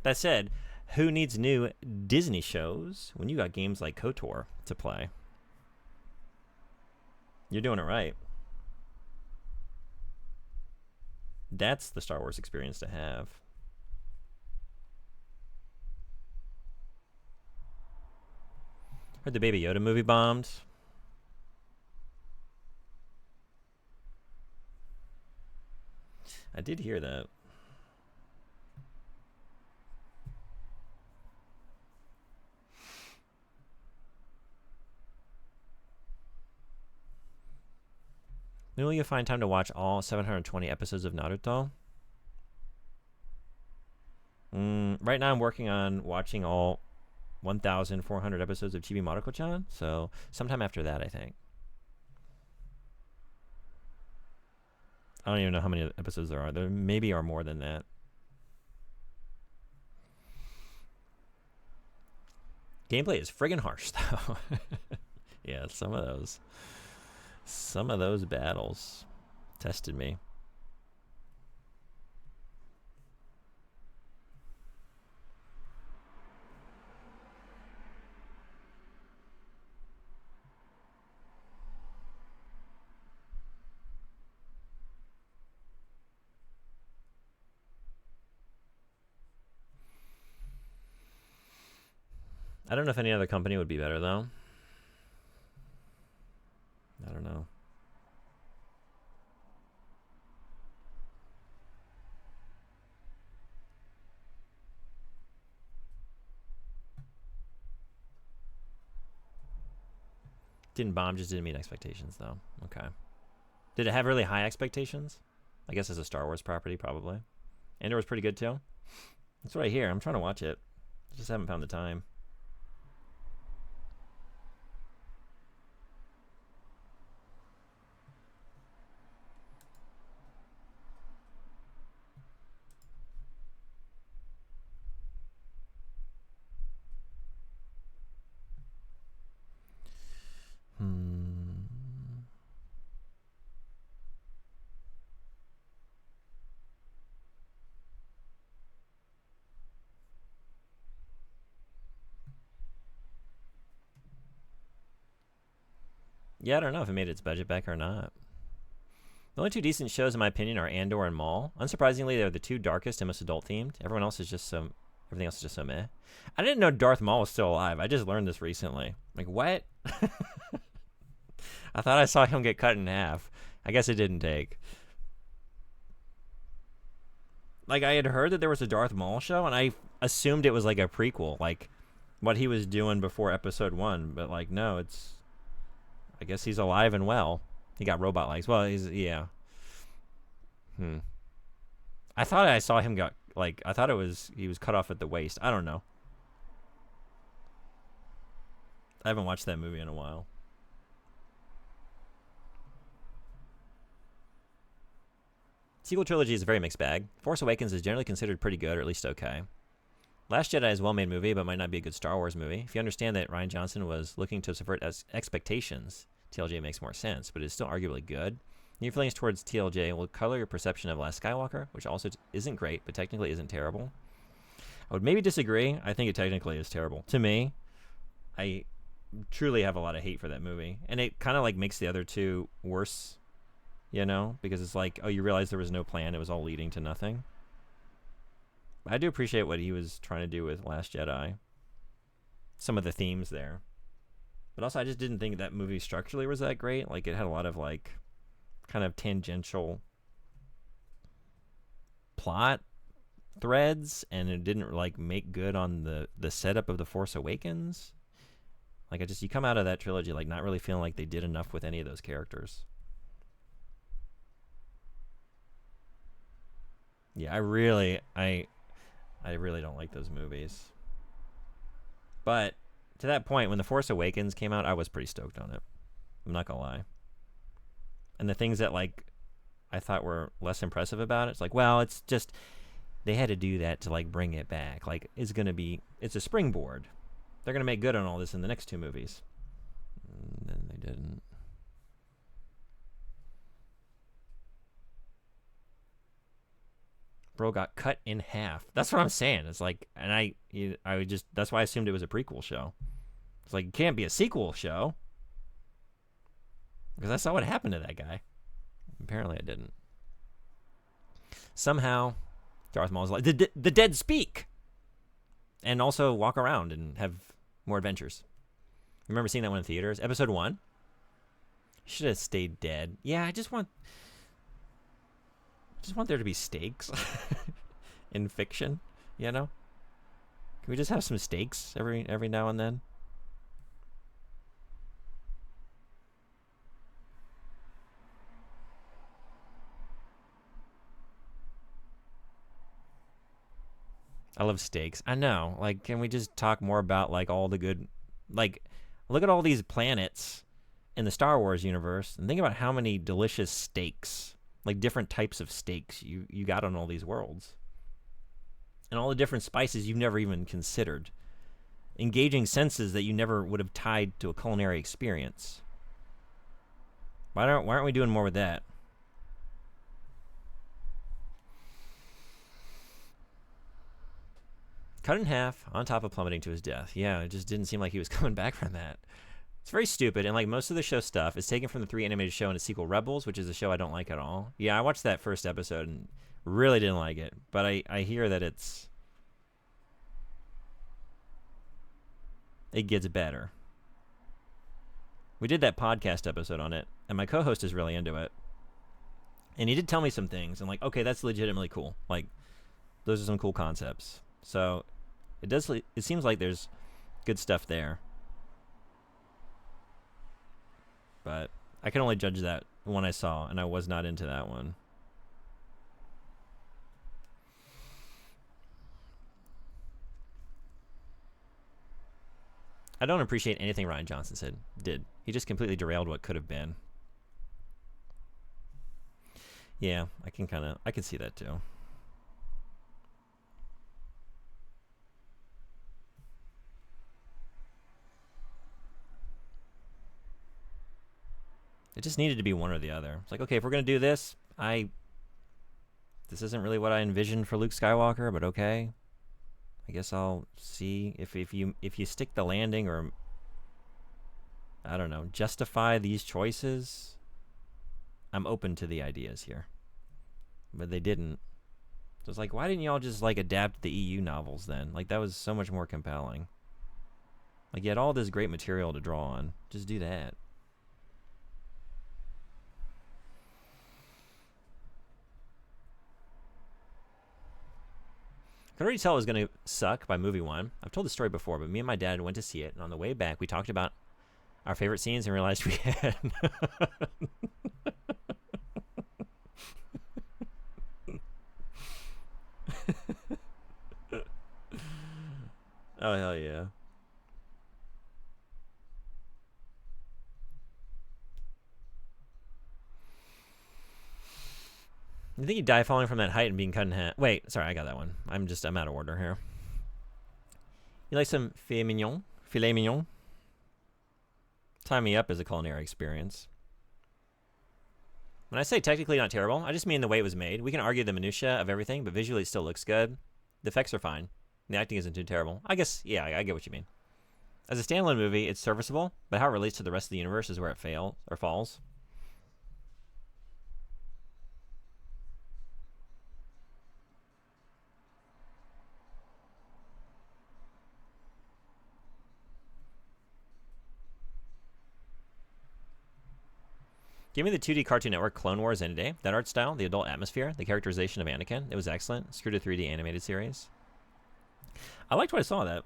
That said, who needs new Disney shows when you got games like KOTOR to play? You're doing it right. That's the Star Wars experience to have. Heard the Baby Yoda movie bombed. I did hear that. When will you find time to watch all 720 episodes of Naruto? Right now I'm working on watching all 1,400 episodes of Chibi Maruko-chan, so sometime after that, I think. I don't even know how many episodes there are. There maybe are more than that. Gameplay is friggin' harsh, though. Yeah, some of those battles tested me. I don't know if any other company would be better, though. I don't know. Didn't bomb, just didn't meet expectations, though. Okay. Did it have really high expectations? I guess as a Star Wars property, probably. Andor was pretty good, too. That's what I hear. I'm trying to watch it. Just haven't found the time. Yeah, I don't know if it made its budget back or not. The only two decent shows, in my opinion, are Andor and Maul. Unsurprisingly, they're the two darkest and most adult-themed. Everything else is just so meh. I didn't know Darth Maul was still alive. I just learned this recently. Like, what? I thought I saw him get cut in half. I guess it didn't take. Like, I had heard that there was a Darth Maul show, and I assumed it was like a prequel, like what he was doing before Episode 1. But, like, no, it's... I guess he's alive and well. He got robot legs. Well, he's... Yeah. I thought I saw him got... Like, I thought it was... He was cut off at the waist. I don't know. I haven't watched that movie in a while. Sequel trilogy is a very mixed bag. Force Awakens is generally considered pretty good, or at least okay. Last Jedi is a well-made movie, but might not be a good Star Wars movie. If you understand that Rian Johnson was looking to subvert expectations, TLJ makes more sense, but it is still arguably good. Your feelings towards TLJ will color your perception of Last Skywalker, which also isn't great, but technically isn't terrible. I would maybe disagree. I think it technically is terrible. To me, I truly have a lot of hate for that movie. And it kind of like makes the other two worse, you know? Because it's like, oh, you realize there was no plan. It was all leading to nothing. I do appreciate what he was trying to do with Last Jedi. Some of the themes there. But also, I just didn't think that movie structurally was that great. Like, it had a lot of, like, kind of tangential plot threads, and it didn't, like, make good on the setup of The Force Awakens. Like, you come out of that trilogy, like, not really feeling like they did enough with any of those characters. Yeah, I really don't like those movies. But to that point, when The Force Awakens came out, I was pretty stoked on it. I'm not gonna lie. And the things that, like, I thought were less impressive about it, it's like, well, it's just, they had to do that to, like, bring it back. Like, it's a springboard. They're gonna make good on all this in the next two movies. And then they didn't. Bro got cut in half. That's what I'm saying. It's like, and I would just, that's why I assumed it was a prequel show. It's like, it can't be a sequel show. Because I saw what happened to that guy. Apparently I didn't. Somehow, Darth Maul's like, the dead speak! And also walk around and have more adventures. Remember seeing that one in theaters? Episode 1? Should have stayed dead. Yeah, I just want there to be stakes in fiction, you know? Can we just have some stakes every now and then? I love steaks. I know. Like, can we just talk more about, like, all the good... Like, look at all these planets in the Star Wars universe and think about how many delicious steaks, like different types of steaks you got on all these worlds. And all the different spices you've never even considered. Engaging senses that you never would have tied to a culinary experience. Why aren't we doing more with that? Cut in half, on top of plummeting to his death. Yeah, it just didn't seem like he was coming back from that. It's very stupid, and like most of the show stuff is taken from the 3 animated show and its sequel Rebels, which is a show I don't like at all. Yeah, I watched that first episode and really didn't like it, but I hear that it's... it gets better. We did that podcast episode on it, and my co-host is really into it. And he did tell me some things. I'm like, okay, that's legitimately cool. Like, those are some cool concepts. So it seems like there's good stuff there. But I can only judge that one I saw, and I was not into that one. I don't appreciate anything Rian Johnson did. He just completely derailed what could have been. Yeah, I can see that too. It just needed to be one or the other. It's like, okay, if we're gonna do this, this isn't really what I envisioned for Luke Skywalker, but okay. I guess I'll see if you stick the landing, or I don't know, justify these choices. I'm open to the ideas here. But they didn't. So it's like, why didn't y'all just like adapt the EU novels then? Like, that was so much more compelling. Like, you had all this great material to draw on. Just do that. I could already tell it was going to suck by movie one. I've told the story before, but me and my dad went to see it, and on the way back, we talked about our favorite scenes and realized we had... Oh, hell yeah. You think you die falling from that height and being cut in half? Wait, sorry, I got that one. I'm out of order here. You like some filet mignon? Filet mignon? Tie me up as a culinary experience. When I say technically not terrible, I just mean the way it was made. We can argue the minutia of everything, but visually it still looks good. The effects are fine. The acting isn't too terrible. I guess, yeah, I get what you mean. As a standalone movie, it's serviceable, but how it relates to the rest of the universe is where it fails or falls. Give me the 2D Cartoon Network Clone Wars any day. That art style, the adult atmosphere, the characterization of Anakin, it was excellent. Screw to 3D animated series. I liked what I saw of that.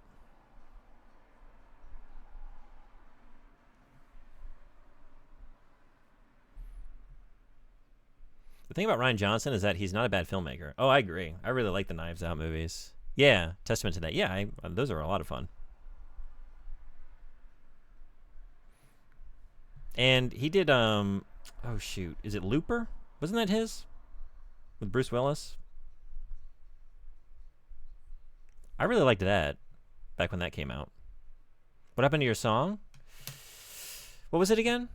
The thing about Rian Johnson is that he's not a bad filmmaker. Oh, I agree. I really like the Knives Out movies. Yeah, testament to that. Yeah, those are a lot of fun. And he did, oh shoot, is it Looper? Wasn't that his? With Bruce Willis? I really liked that back when that came out. What happened to your song? What was it again?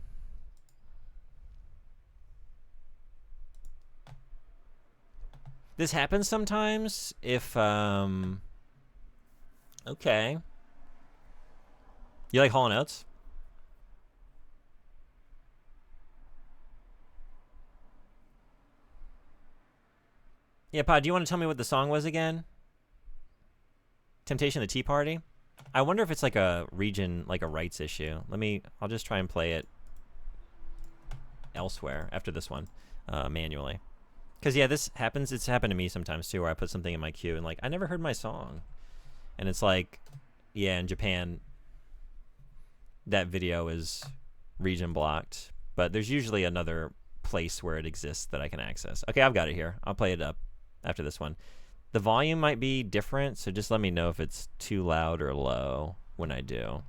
This happens sometimes if, okay. You like Hall & Oates? Yeah, Pod, do you want to tell me what the song was again? Temptation of the Tea Party? I wonder if it's like a region, like a rights issue. I'll just try and play it elsewhere after this one, manually. Because, yeah, this happens. It's happened to me sometimes, too, where I put something in my queue and, like, I never heard my song. And it's like, yeah, in Japan, that video is region blocked. But there's usually another place where it exists that I can access. Okay, I've got it here. I'll play it up after this one. The volume might be different, so just let me know if it's too loud or low when I do.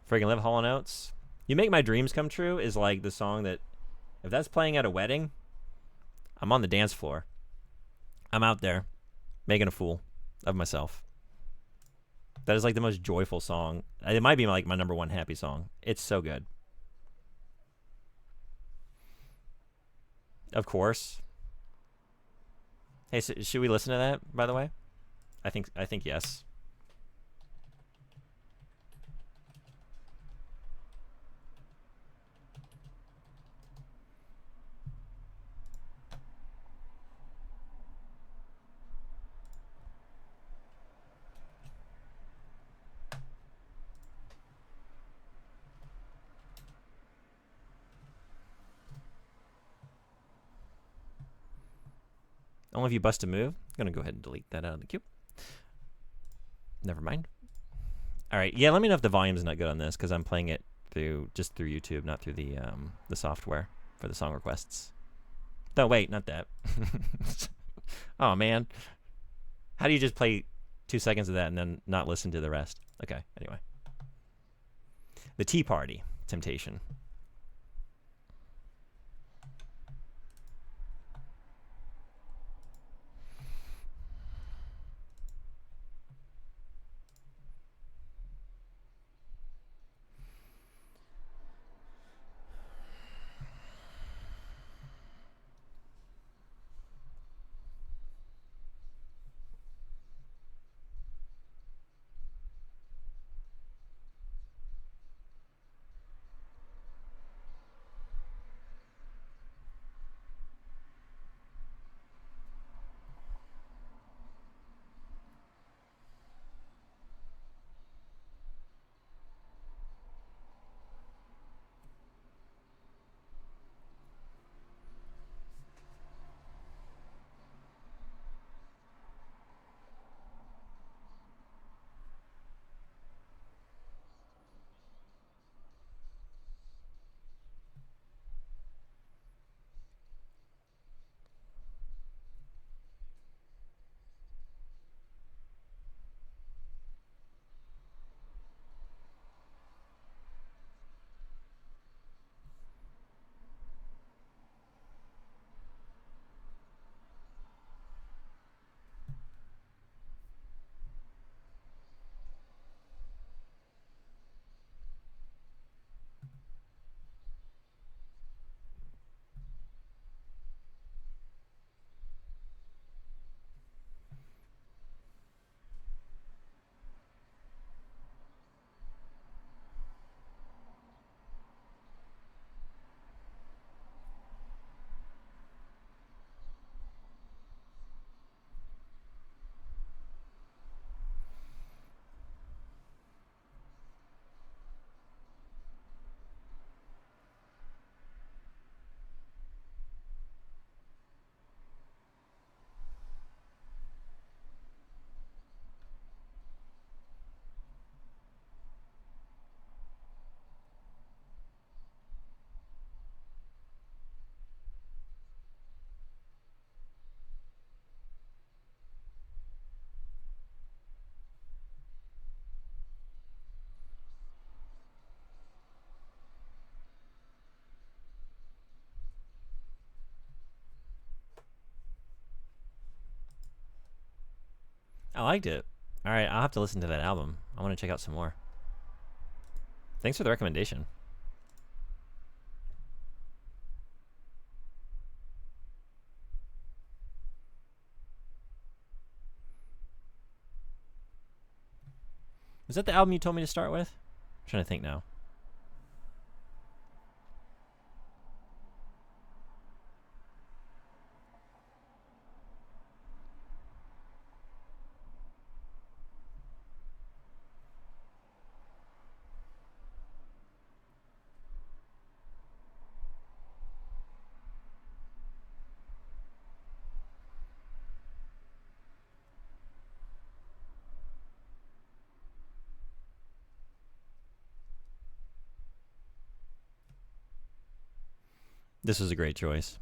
Friggin' Live Hall & Oates. You Make My Dreams Come True is like the song that, if that's playing at a wedding, I'm on the dance floor. I'm out there making a fool of myself. That is like the most joyful song. It might be like my number one happy song. It's so good. Of course. Hey, so should we listen to that, by the way? I think yes. Only if you bust a move. I'm going to go ahead and delete that out of the queue. Never mind. All right. Yeah, let me know if the volume's not good on this because I'm playing it just through YouTube, not through the software for the song requests. No, wait, not that. Oh, man. How do you just play 2 seconds of that and then not listen to the rest? Okay, anyway. The Tea Party, Temptation. I liked it. All right, I'll have to listen to that album. I want to check out some more. Thanks for the recommendation. Was that the album you told me to start with? I'm trying to think now. This was a great choice.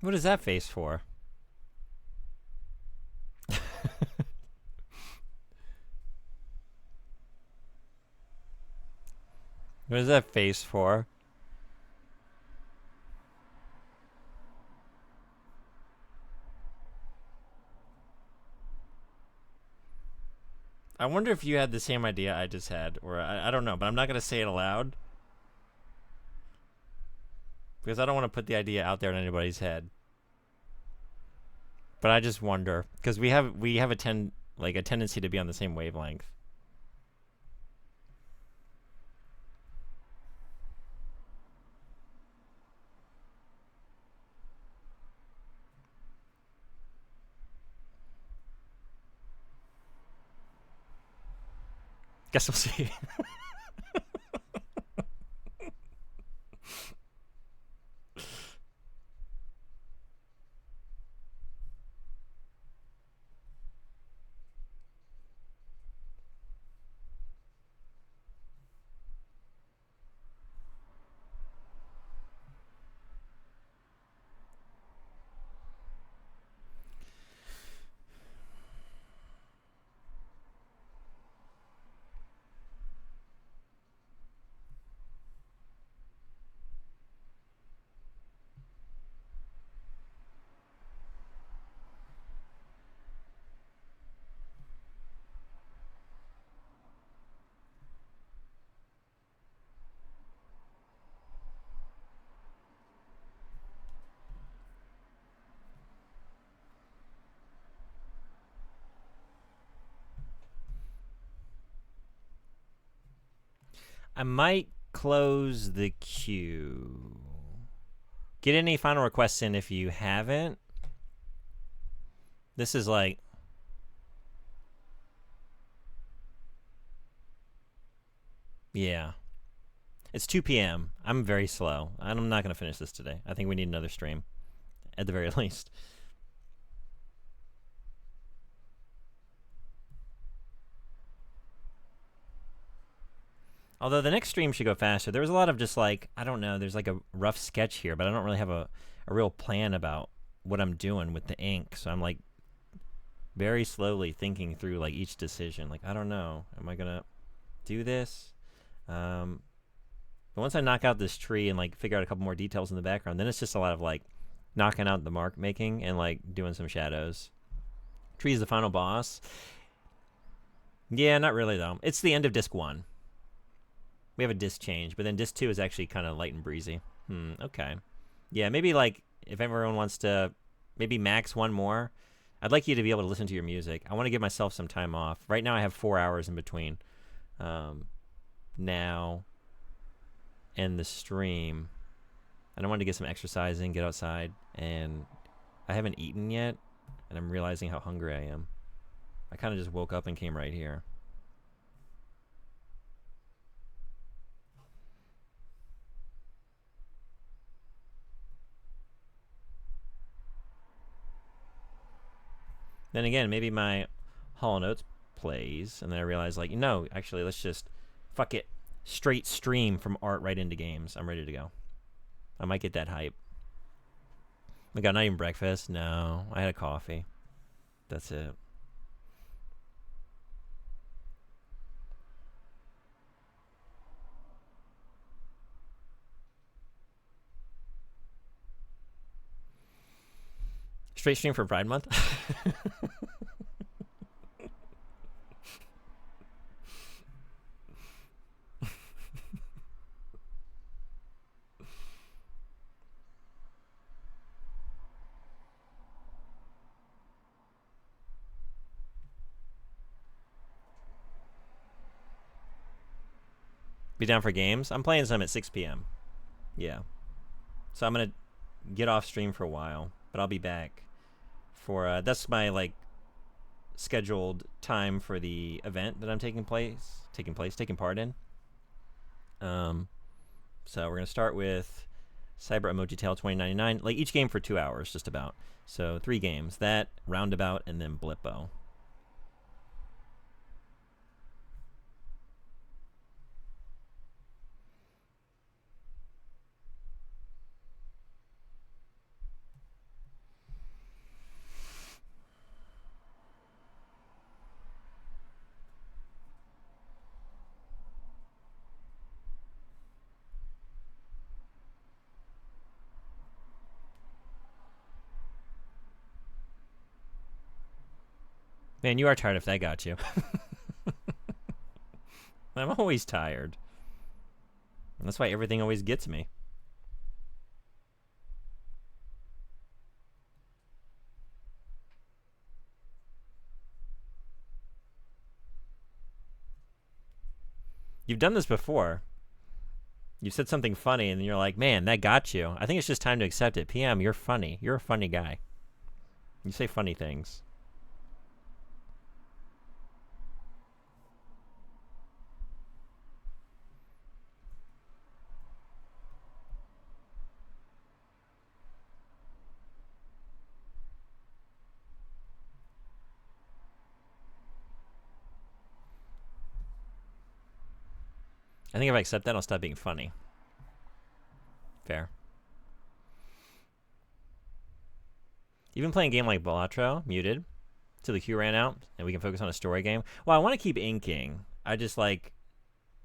What is that face for? What is that face for? I wonder if you had the same idea I just had, or I don't know, but I'm not gonna say it aloud because I don't want to put the idea out there in anybody's head. But I just wonder because we have a tendency to be on the same wavelength. Guess we'll see. I might close the queue. Get any final requests in if you haven't. This is like... Yeah. It's 2 p.m. I'm very slow. I'm not going to finish this today. I think we need another stream, at the very least. Although the next stream should go faster. There was a lot of just like, I don't know, there's like a rough sketch here, but I don't really have a real plan about what I'm doing with the ink. So I'm like very slowly thinking through like each decision. Like, I don't know. Am I going to do this? But once I knock out this tree and like figure out a couple more details in the background, then it's just a lot of like knocking out the mark making and like doing some shadows. Tree is the final boss. Yeah, not really though. It's the end of disc 1. We have a disc change, but then disc 2 is actually kind of light and breezy. Okay. Yeah, maybe like if everyone wants to maybe max one more, I'd like you to be able to listen to your music. I want to give myself some time off. Right now I have 4 hours in between now and the stream. And I wanted to get some exercise in, get outside, and I haven't eaten yet, and I'm realizing how hungry I am. I kind of just woke up and came right here. Then again, maybe my Hall & Oates plays, and then I realize, like, no, actually, let's just, fuck it, straight stream from art right into games. I'm ready to go. I might get that hype. I got not even breakfast. No, I had a coffee. That's it. Straight stream for Pride Month? Be down for games? I'm playing some at 6 p.m. Yeah. So I'm going to get off stream for a while, but I'll be back for, that's my, like, scheduled time for the event that I'm taking part in. So we're going to start with Cyber Emoji Tale 2099, like each game for 2 hours, just about. So 3 games, that, Roundabout, and then Blippo. Man, you are tired if that got you. I'm always tired. And that's why everything always gets me. You've done this before. You said something funny, and you're like, man, that got you. I think it's just time to accept it. PM, you're funny. You're a funny guy. You say funny things. I think if I accept that, I'll stop being funny. Fair. Even playing a game like Balatro, muted, till the queue ran out, and we can focus on a story game. Well, I want to keep inking. I just like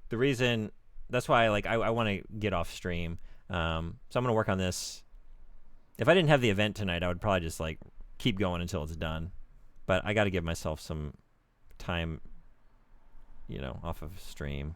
the reason. That's why I want to get off stream. So I'm gonna work on this. If I didn't have the event tonight, I would probably just like keep going until it's done. But I got to give myself some time, off of stream.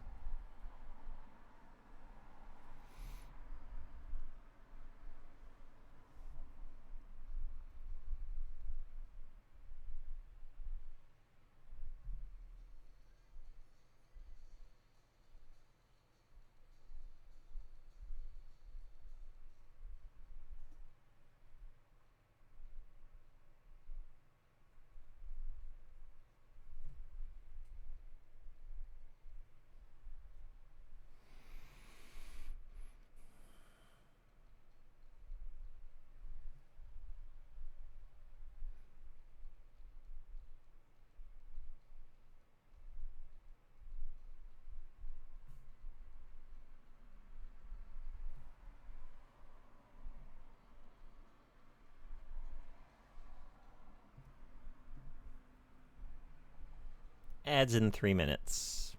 Ads in 3 minutes.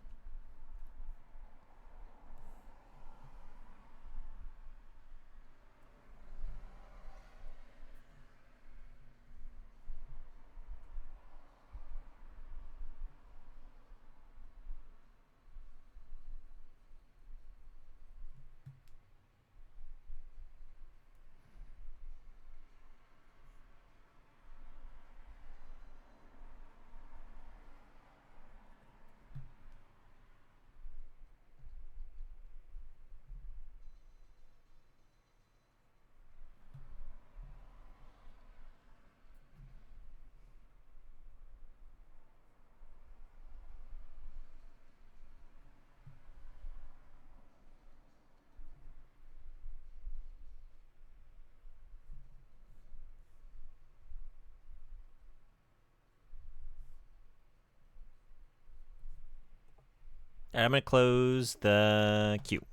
And I'm going to close the queue.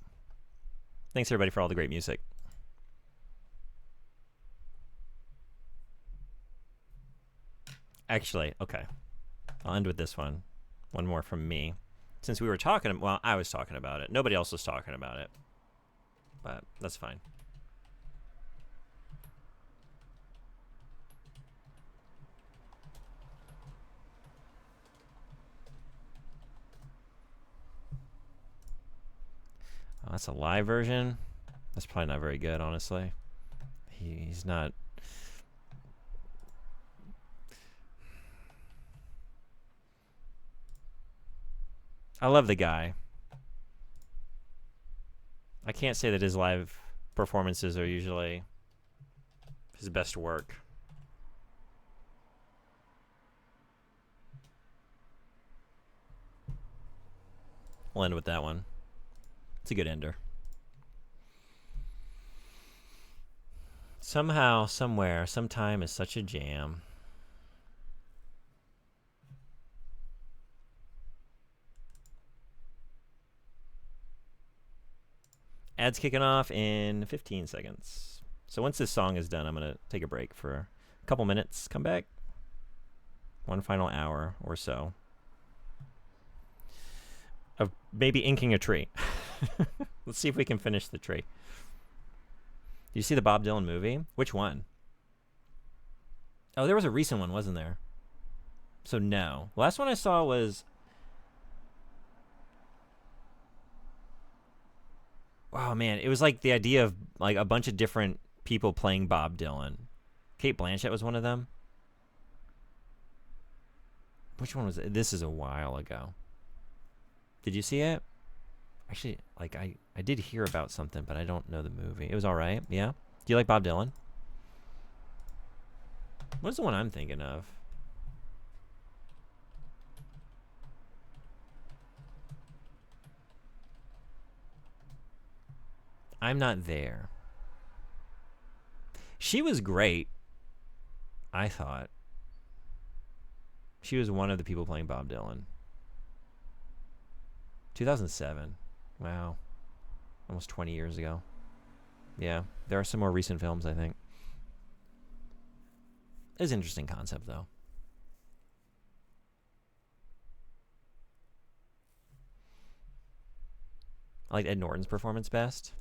Thanks, everybody, for all the great music. Actually, okay. I'll end with this one. One more from me. Since we were talking, well, I was talking about it. Nobody else was talking about it. But that's fine. Oh, that's a live version. That's probably not very good, honestly. He's not. I love the guy. I can't say that his live performances are usually his best work. We'll end with that one. It's a good ender. Somehow, somewhere, sometime is such a jam. Ads kicking off in 15 seconds. So once this song is done, I'm going to take a break for a couple minutes, come back. One final hour or so of maybe inking a tree. Let's see if we can finish the tree. Did you see the Bob Dylan movie? Which one? Oh, there was a recent one, wasn't there? So no. The last one I saw was... Oh, man. It was like the idea of like a bunch of different people playing Bob Dylan. Kate Blanchett was one of them. Which one was it? This is a while ago. Did you see it? Actually, like I did hear about something, but I don't know the movie. It was all right. Yeah. Do you like Bob Dylan? What's the one I'm thinking of? I'm Not There. She was great, I thought. She was one of the people playing Bob Dylan. 2007. Wow. Almost 20 years ago. Yeah. There are some more recent films, I think. It's an interesting concept, though. I like Ed Norton's performance best.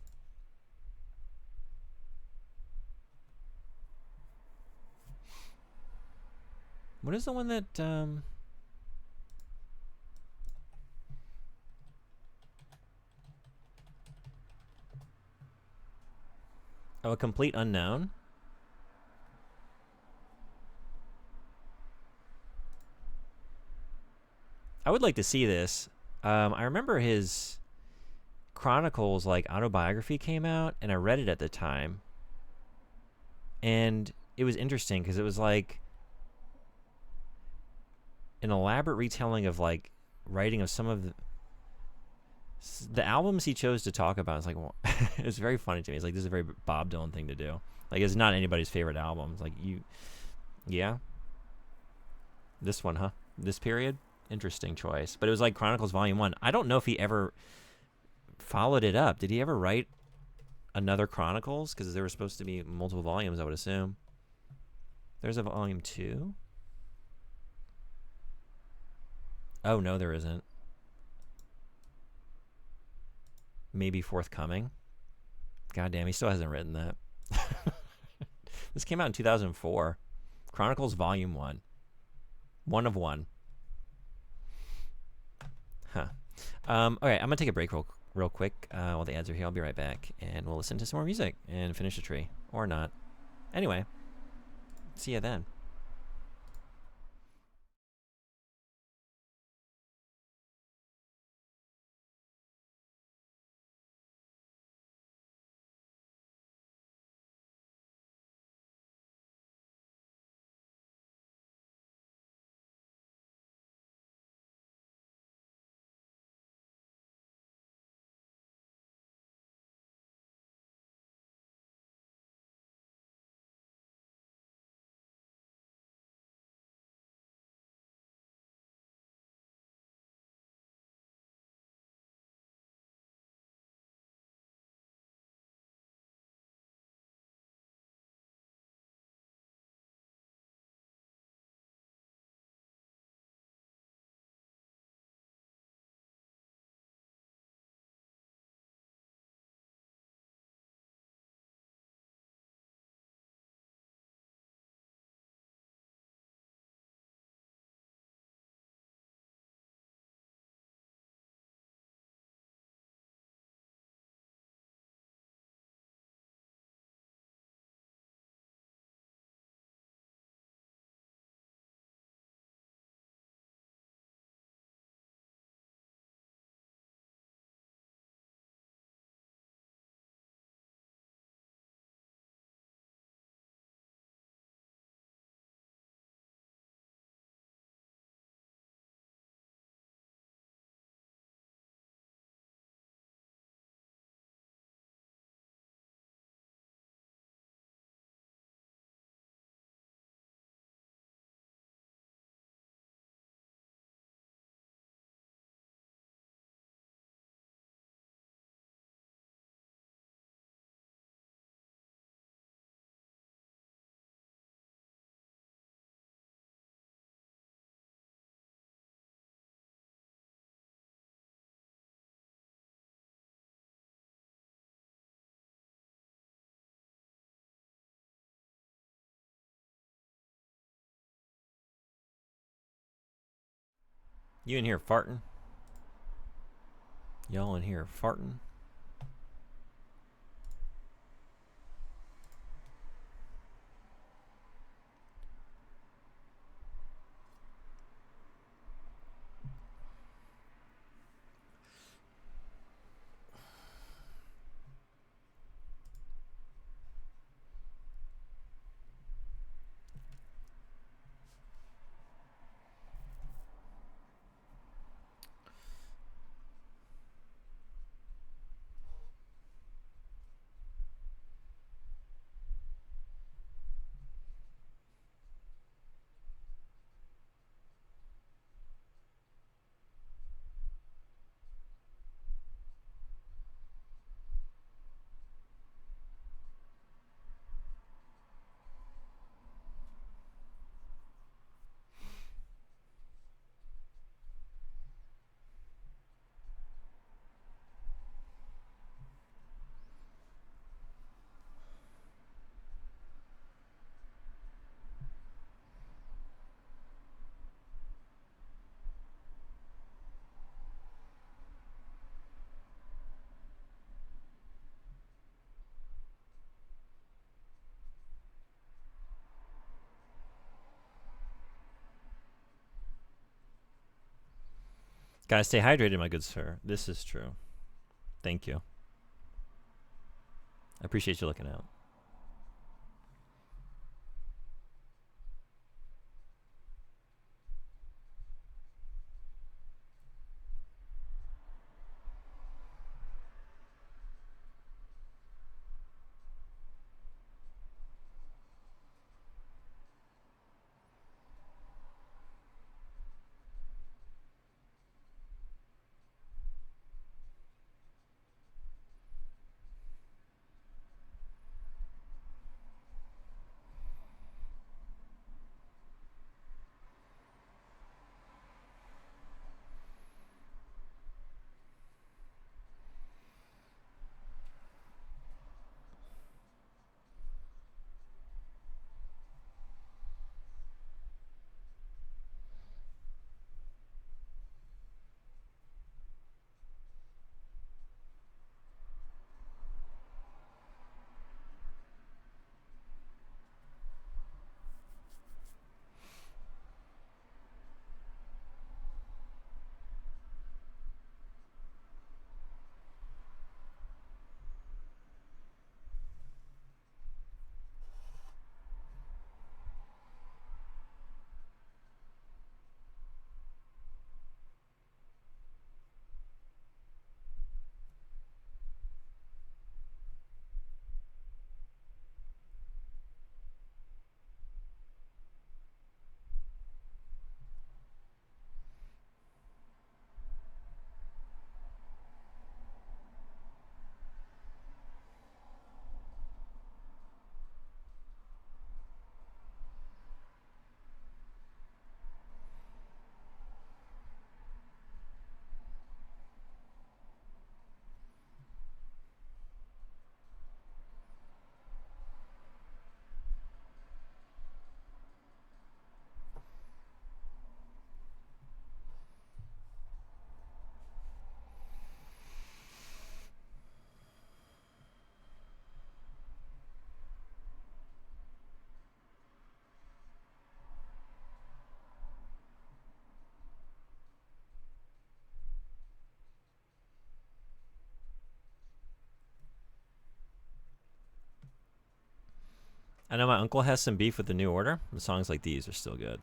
What is the one that... Oh, A Complete Unknown? I would like to see this. I remember his Chronicles, like, autobiography came out, and I read it at the time. And it was interesting because it was like an elaborate retelling of like writing of some of the albums he chose to talk about. It's like, well, it's very funny to me. It's like, this is a very Bob Dylan thing to do. Like, it's not anybody's favorite album. It's like, yeah, this one, huh? This period, interesting choice. But it was like Chronicles Volume 1. I don't know if he ever followed it up. Did he ever write another Chronicles? Because there were supposed to be multiple volumes, I would assume. There's a Volume 2. Oh, no, there isn't. Maybe forthcoming. God damn, he still hasn't written that. This came out in 2004. Chronicles Volume 1. One of one. Huh. Okay, I'm going to take a break real quick while the ads are here. I'll be right back, and we'll listen to some more music and finish the tree. Or not. Anyway, see ya then. You in here farting? Y'all in here farting? Gotta stay hydrated, my good sir. This is true. Thank you. I appreciate you looking out. I know my uncle has some beef with the new order, but songs like these are still good.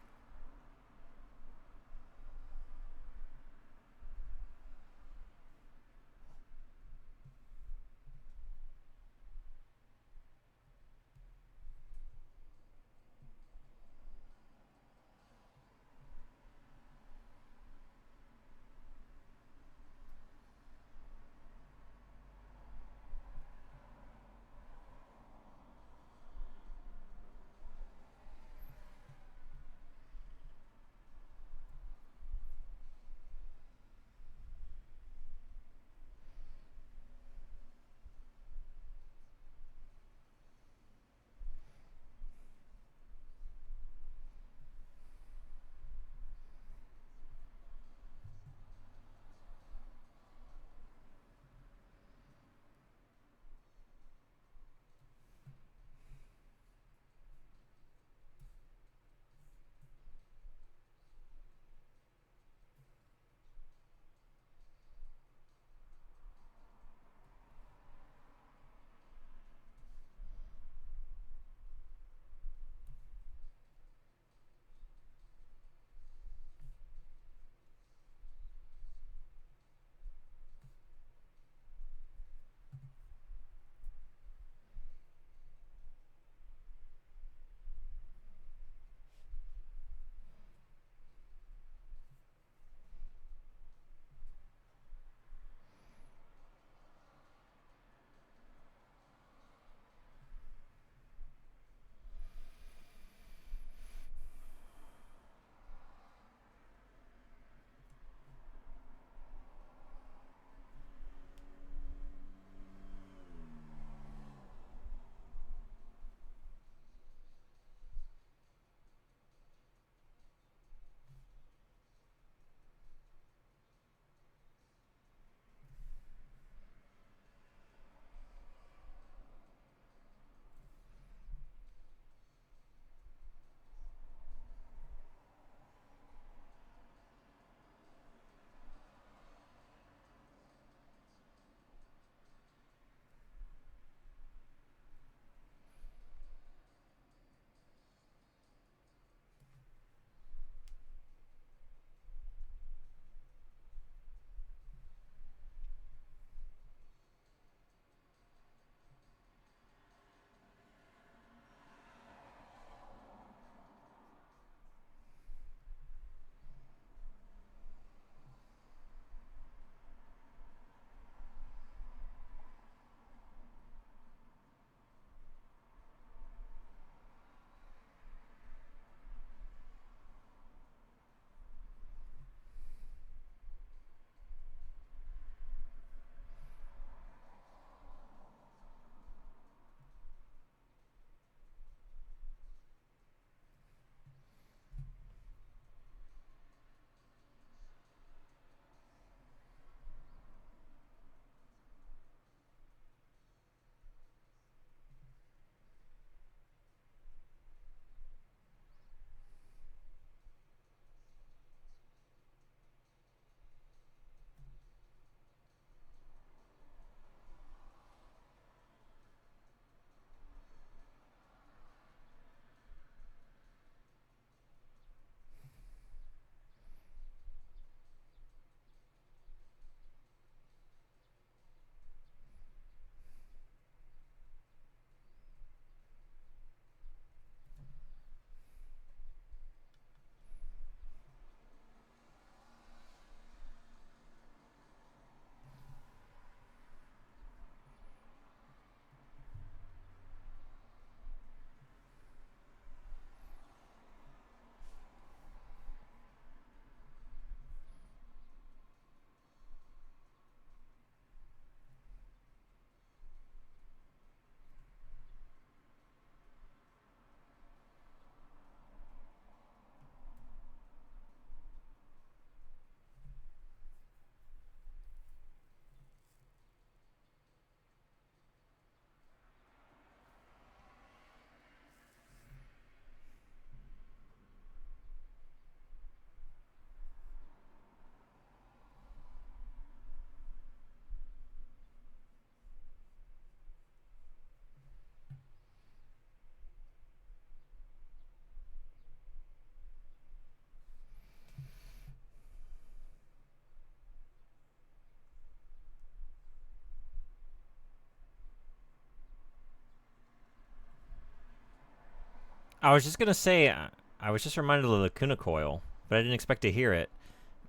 I was just gonna say, I was just reminded of the Lacuna Coil, but I didn't expect to hear it.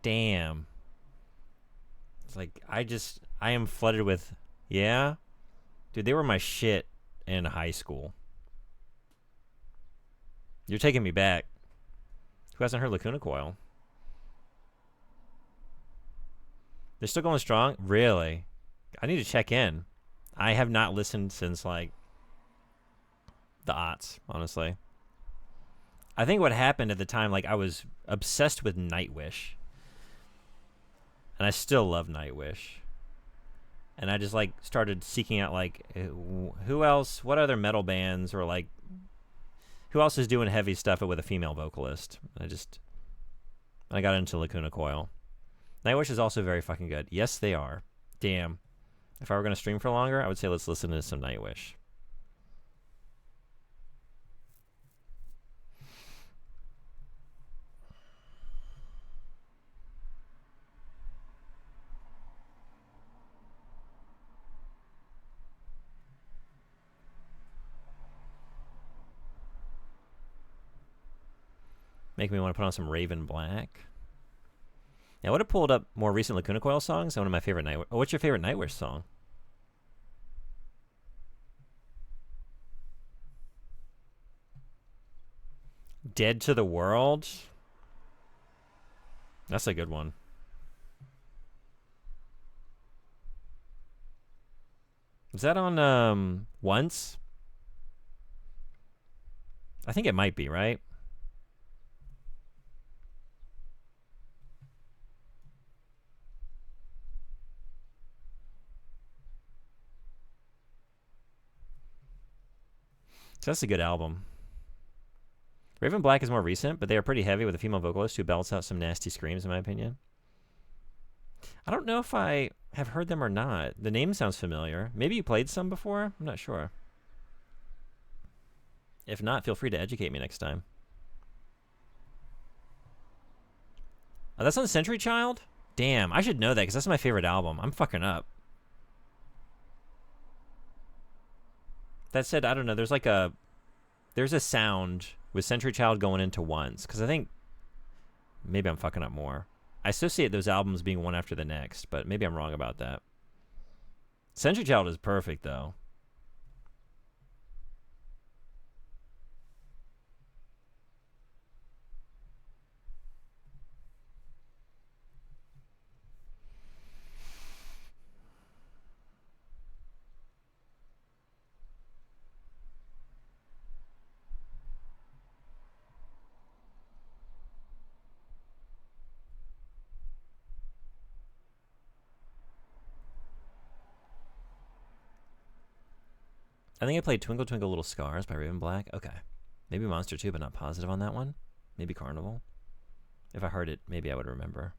Damn. It's like I am flooded with, yeah, dude. They were my shit in high school. You're taking me back. Who hasn't heard Lacuna Coil? They're still going strong? Really? I need to check in. I have not listened since, like, the aughts, honestly. I think what happened at the time, like, I was obsessed with Nightwish. And I still love Nightwish. And I just, like, started seeking out, like, who else, what other metal bands, or, like, who else is doing heavy stuff with a female vocalist? I got into Lacuna Coil. Nightwish is also very fucking good. Yes, they are. Damn. If I were going to stream for longer, I would say let's listen to some Nightwish. Make me want to put on some Raven Black. Yeah, I would have pulled up more recent Lacuna Coil songs. One of my favorite Nightwish. Oh, what's your favorite Nightwish song? Dead to the World? That's a good one. Is that on Once? I think it might be, right? So that's a good album. Raven Black is more recent, but they are pretty heavy with a female vocalist who belts out some nasty screams, in my opinion. I don't know if I have heard them or not. The name sounds familiar. Maybe you played some before? I'm not sure. If not, feel free to educate me next time. Oh, that's on Century Child? Damn, I should know that because that's my favorite album. I'm fucking up. That said, I don't know. There's a sound with Century Child going into Once, because I think maybe I'm fucking up more. I associate those albums being one after the next, but maybe I'm wrong about that. Century Child is perfect, though. I think I played Twinkle Twinkle Little Stars by Raven Black. Okay. Maybe Monster 2, but not positive on that one. Maybe Carnival. If I heard it, maybe I would remember.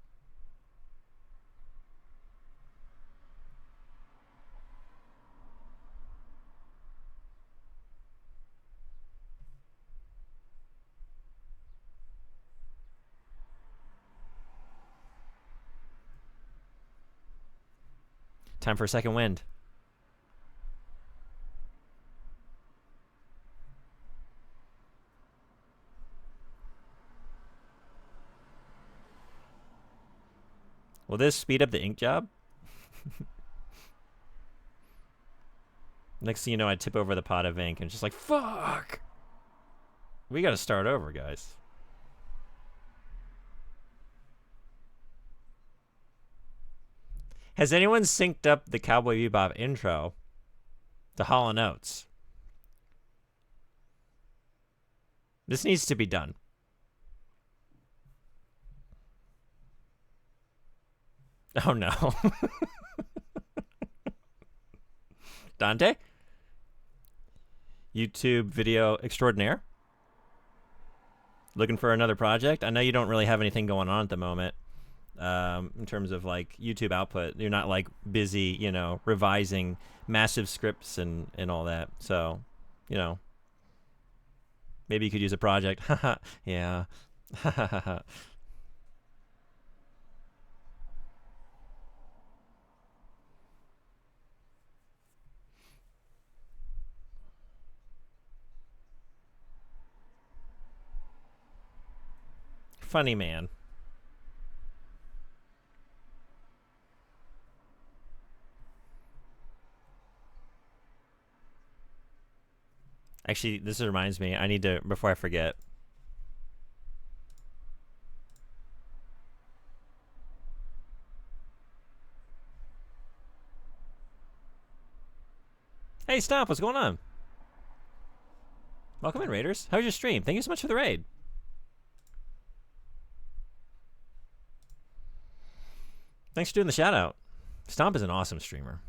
Time for a second wind. Will this speed up the ink job? Next thing you know, I tip over the pot of ink and just like, fuck! We gotta start over, guys. Has anyone synced up the Cowboy Bebop intro to Hall & Oates? This needs to be done. Oh no. Dante? YouTube video extraordinaire? Looking for another project? I know you don't really have anything going on at the moment. In terms of like YouTube output, you're not like busy, you know, revising massive scripts and all that. So, you know, maybe you could use a project. Yeah. Funny man. Actually, this reminds me. I need to, before I forget. Hey, Stomp, what's going on? Welcome in, Raiders. How was your stream? Thank you so much for the raid. Thanks for doing the shout out. Stomp is an awesome streamer.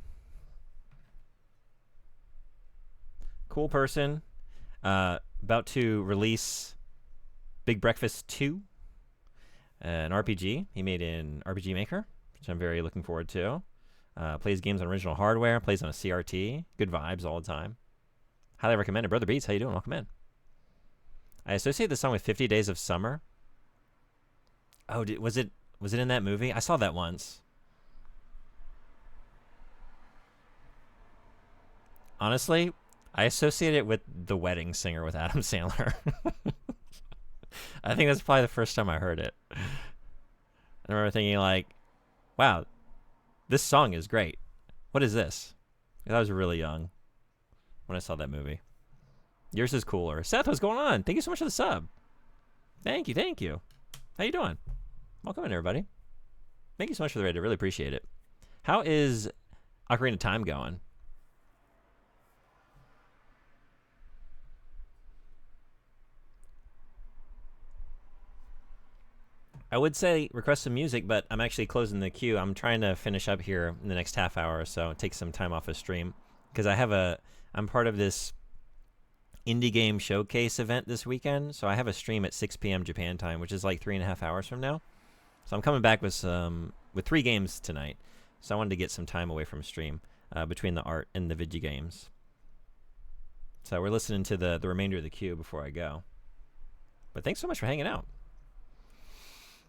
Cool person. About to release Big Breakfast 2, an RPG he made in RPG Maker, which I'm very looking forward to. Plays games on original hardware, plays on a CRT. Good vibes all the time. Highly recommended. Brother Beats, how you doing? Welcome in. I associate this song with 50 Days of Summer. Oh, was it in that movie? I saw that once. Honestly, I associate it with The Wedding Singer with Adam Sandler. I think that's probably the first time I heard it. I remember thinking like, wow, this song is great. What is this? I was really young when I saw that movie. Yours is cooler. Seth, what's going on? Thank you so much for the sub. Thank you. How you doing? Welcome in, everybody. Thank you so much for the raid. I really appreciate it. How is Ocarina of Time going? I would say request some music, but I'm actually closing the queue. I'm trying to finish up here in the next half hour or so. Take some time off of stream because I'm part of this indie game showcase event this weekend. So I have a stream at 6 p.m. Japan time, which is like 3.5 hours from now. So I'm coming back with 3 games tonight. So I wanted to get some time away from stream between the art and the video games. So we're listening to the remainder of the queue before I go. But thanks so much for hanging out.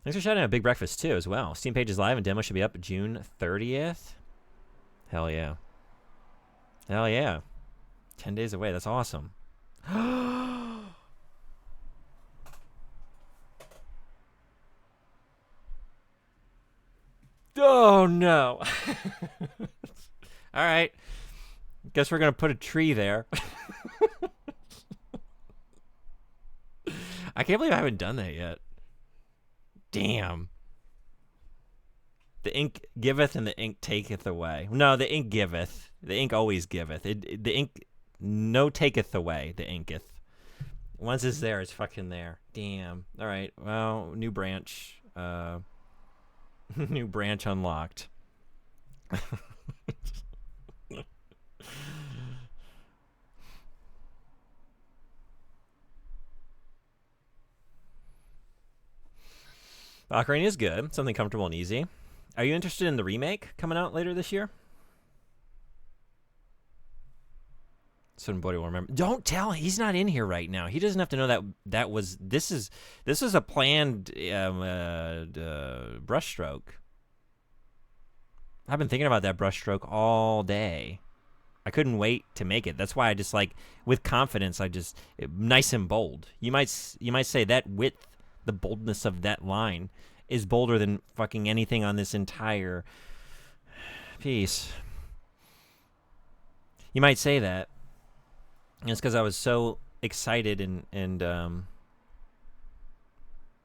Thanks for shouting out Big Breakfast, too, as well. Steam page is live and demo should be up June 30th. Hell yeah. Hell yeah. 10 days away. That's awesome. Oh, no. All right. Guess we're going to put a tree there. I can't believe I haven't done that yet. Damn. The ink giveth and the ink taketh away. No, the ink giveth. The ink always giveth. The ink no taketh away. The inketh. Once it's there, it's fucking there. Damn. All right. Well, new branch. New branch unlocked. Ocarina is good. Something comfortable and easy. Are you interested in the remake coming out later this year? Sotenbori will remember. Don't tell him. He's not in here right now. He doesn't have to know that was. This is a planned brushstroke. I've been thinking about that brushstroke all day. I couldn't wait to make it. That's why I just with confidence. Nice and bold. You might say that width, the boldness of that line, is bolder than fucking anything on this entire piece. You might say that. And it's because I was so excited and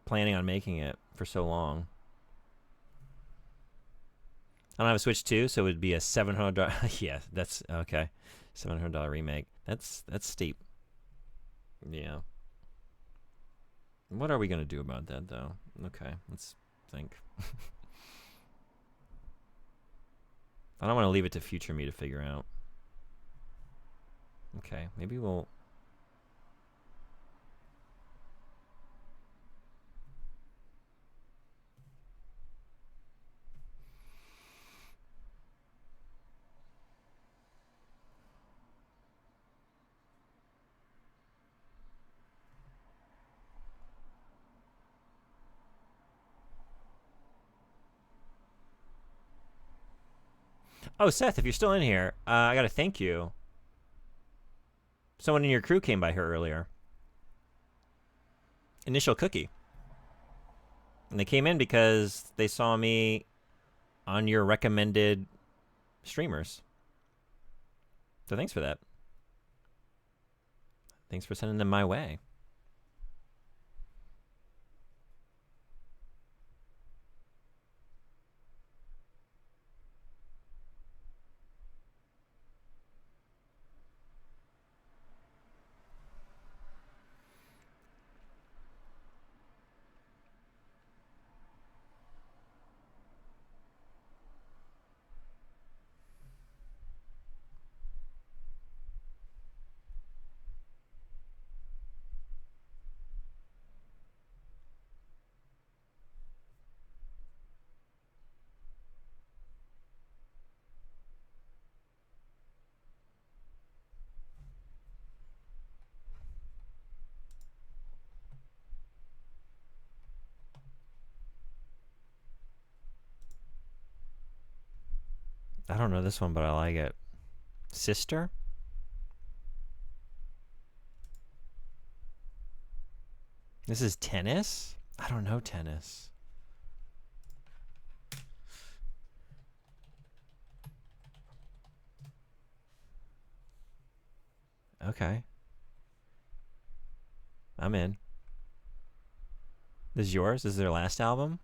planning on making it for so long. I don't have a Switch 2, so it would be a $700. Yeah, that's okay. $700 remake. That's steep. Yeah. What are we gonna do about that, though? Okay, let's think. I don't want to leave it to future me to figure out. Okay, maybe we'll... Oh, Seth, if you're still in here, I gotta thank you. Someone in your crew came by here earlier. Initial Cookie. And they came in because they saw me on your recommended streamers. So thanks for that. Thanks for sending them my way. I don't know this one, but I like it. Sister? This is tennis? I don't know tennis. Okay. I'm in. This is yours? This is their last album?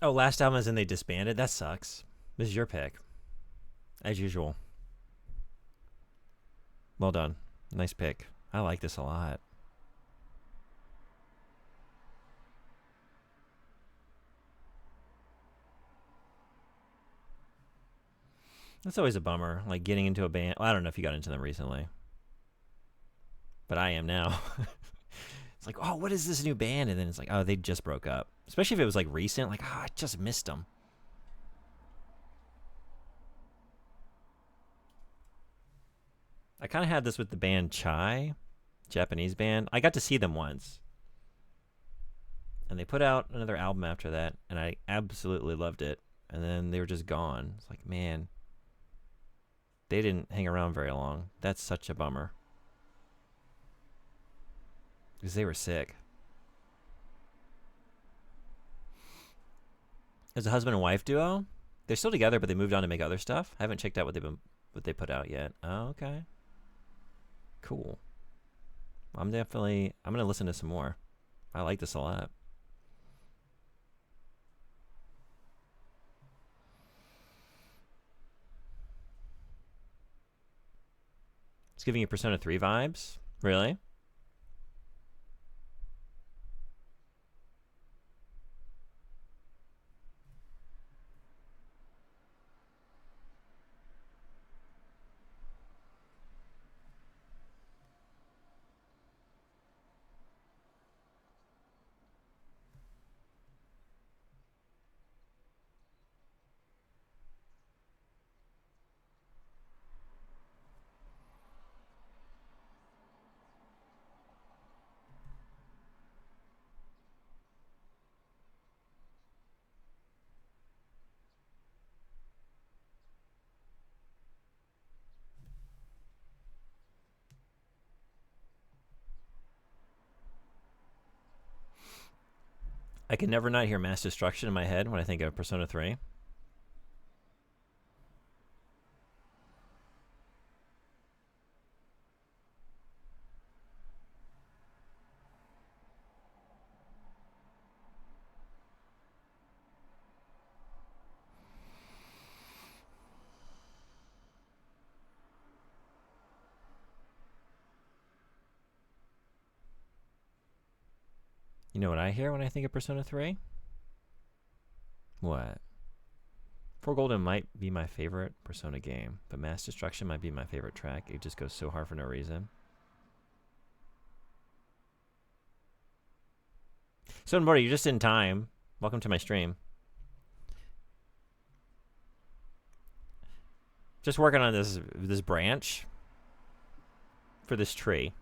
Oh, last album is in they disbanded? That sucks. This is your pick. As usual. Well done. Nice pick. I like this a lot. That's always a bummer. Like getting into a band. Well, I don't know if you got into them recently. But I am now. It's like, oh, what is this new band? And then it's like, oh, they just broke up. Especially if it was like recent. Like, oh, I just missed them. I kind of had this with the band Chai, Japanese band. I got to see them once. And they put out another album after that. And I absolutely loved it. And then they were just gone. It's like, man, they didn't hang around very long. That's such a bummer. Because they were sick. As a husband and wife duo, they're still together, but they moved on to make other stuff. I haven't checked out what they put out yet. Oh, okay. Cool. I'm gonna listen to some more. I like this a lot. It's giving you Persona 3 vibes. Really? I can never not hear Mass Destruction in my head when I think of Persona 3. You know what I hear when I think of Persona 3? What? 4 Golden might be my favorite Persona game, but Mass Destruction might be my favorite track. It just goes so hard for no reason. Sotenbori, you're just in time. Welcome to my stream. just working on this branch for this tree.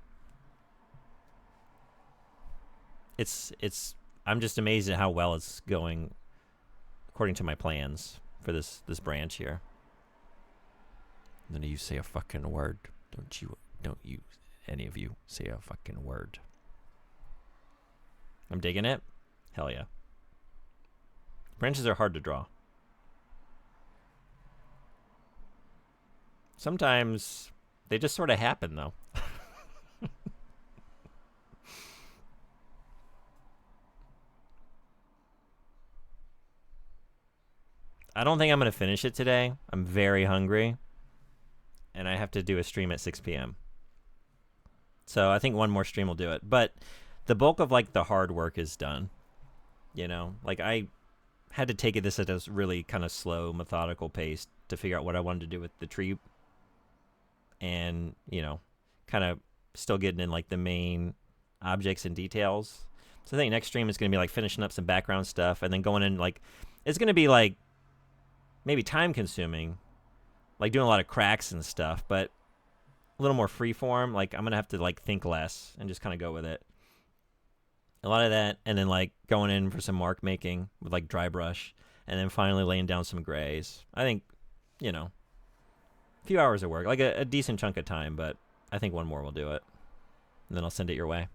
I'm just amazed at how well it's going according to my plans for this branch here. None of you say a fucking word. Don't you any of you say a fucking word. I'm digging it. Hell yeah. Branches are hard to draw. Sometimes they just sort of happen though. I don't think I'm going to finish it today. I'm very hungry. And I have to do a stream at 6 p.m. So I think one more stream will do it. But the bulk of like the hard work is done. You know, like I had to take this at a really kind of slow, methodical pace to figure out what I wanted to do with the tree. And, you know, kind of still getting in like the main objects and details. So I think next stream is going to be like finishing up some background stuff and then going in like, it's going to be like maybe time consuming, like doing a lot of cracks and stuff, but a little more freeform. Like I'm going to have to like think less and just kind of go with it. A lot of that. And then like going in for some mark making with like dry brush and then finally laying down some grays. I think, you know, a few hours of work, like a decent chunk of time, but I think one more will do it. And then I'll send it your way.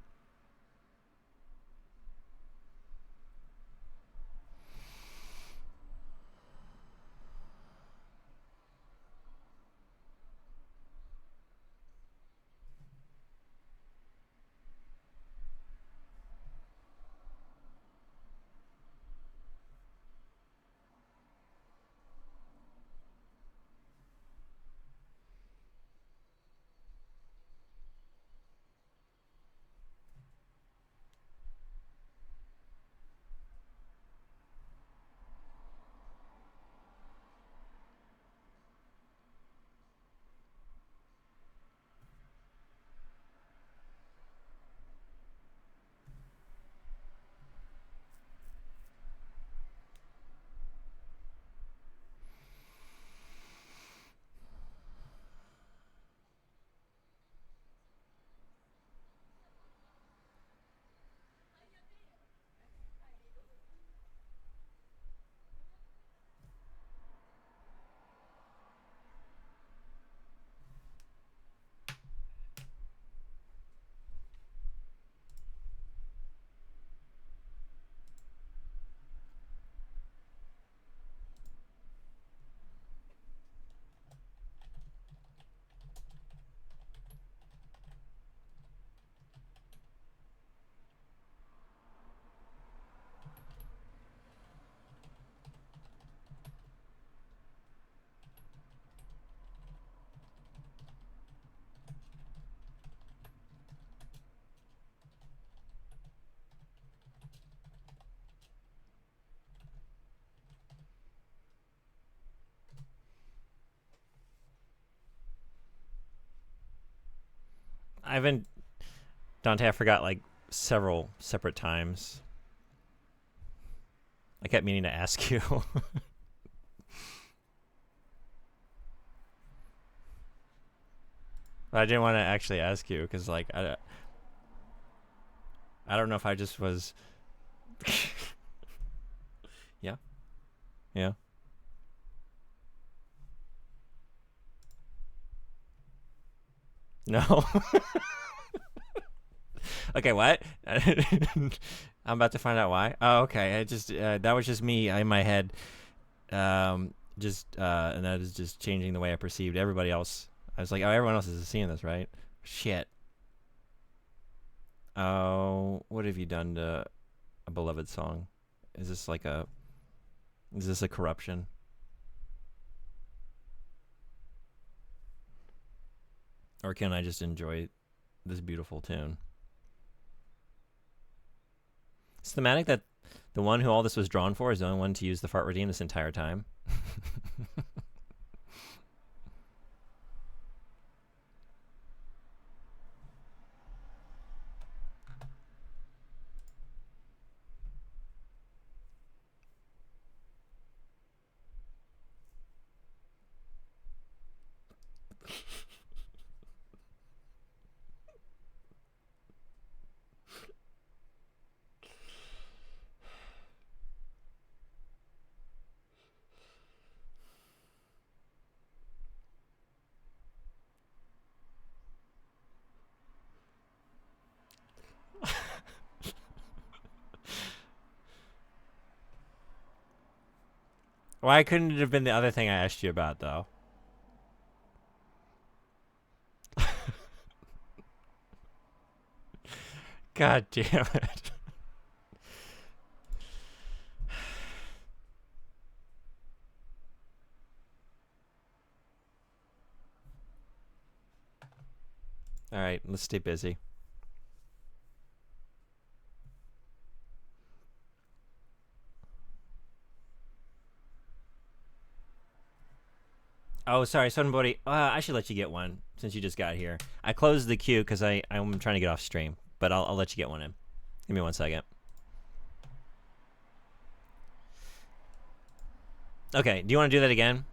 I've been, Dante, I forgot like several separate times. I kept meaning to ask you. I didn't want to actually ask you because like I don't know if I just was. Yeah. Yeah. No. Okay, what? I'm about to find out why. Oh, okay. I just that was just me in my head. And that is just changing the way I perceived everybody else. I was like, oh, everyone else is seeing this, right? Shit. Oh, what have you done to a beloved song? Is this a corruption? Or can I just enjoy this beautiful tune? It's thematic that the one who all this was drawn for is the only one to use the fart redeem this entire time. Why couldn't it have been the other thing I asked you about, though? God damn it. All right, let's stay busy. Oh, sorry, Sotenbori. I should let you get one since you just got here. I closed the queue because I'm trying to get off stream, but I'll let you get one in. Give me 1 second. Okay, do you want to do that again?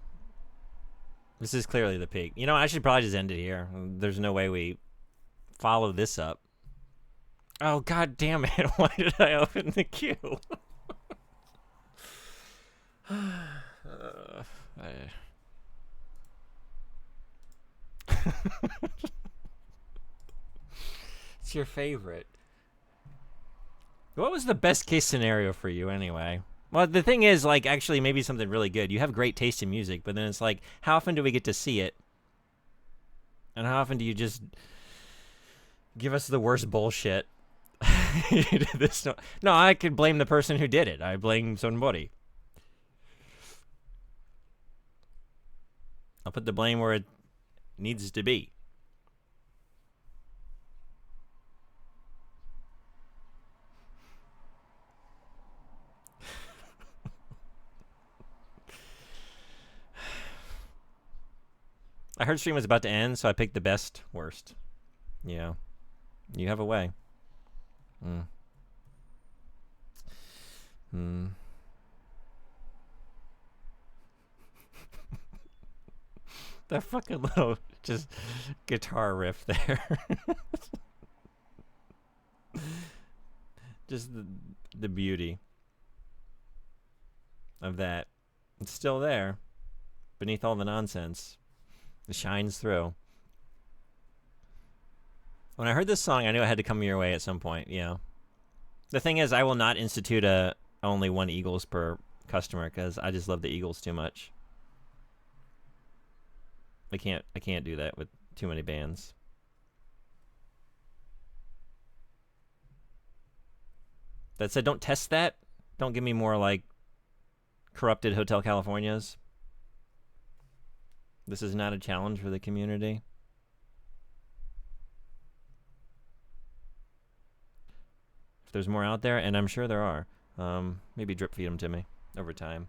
This is clearly the peak. You know, I should probably just end it here. There's no way we follow this up. Oh, god damn it. Why did I open the queue? It's your favorite. What was the best case scenario for you anyway? Well, the thing is, like, actually, maybe something really good. You have great taste in music, but then it's like, how often do we get to see it? And how often do you just give us the worst bullshit? No, I could blame the person who did it. I blame Sotenbori. I'll put the blame where it needs to be. I heard stream was about to end, so I picked the best worst. Yeah. You have a way. That fucking little just guitar riff there. Just the beauty of that. It's still there beneath all the nonsense. It shines through. When I heard this song, I knew I had to come your way at some point. Yeah. The thing is, I will not institute only one Eagles per customer because I just love the Eagles too much. I can't do that with too many bands. That said, don't test that. Don't give me more like corrupted Hotel Californias. This is not a challenge for the community. If there's more out there, and I'm sure there are, maybe drip feed them to me over time.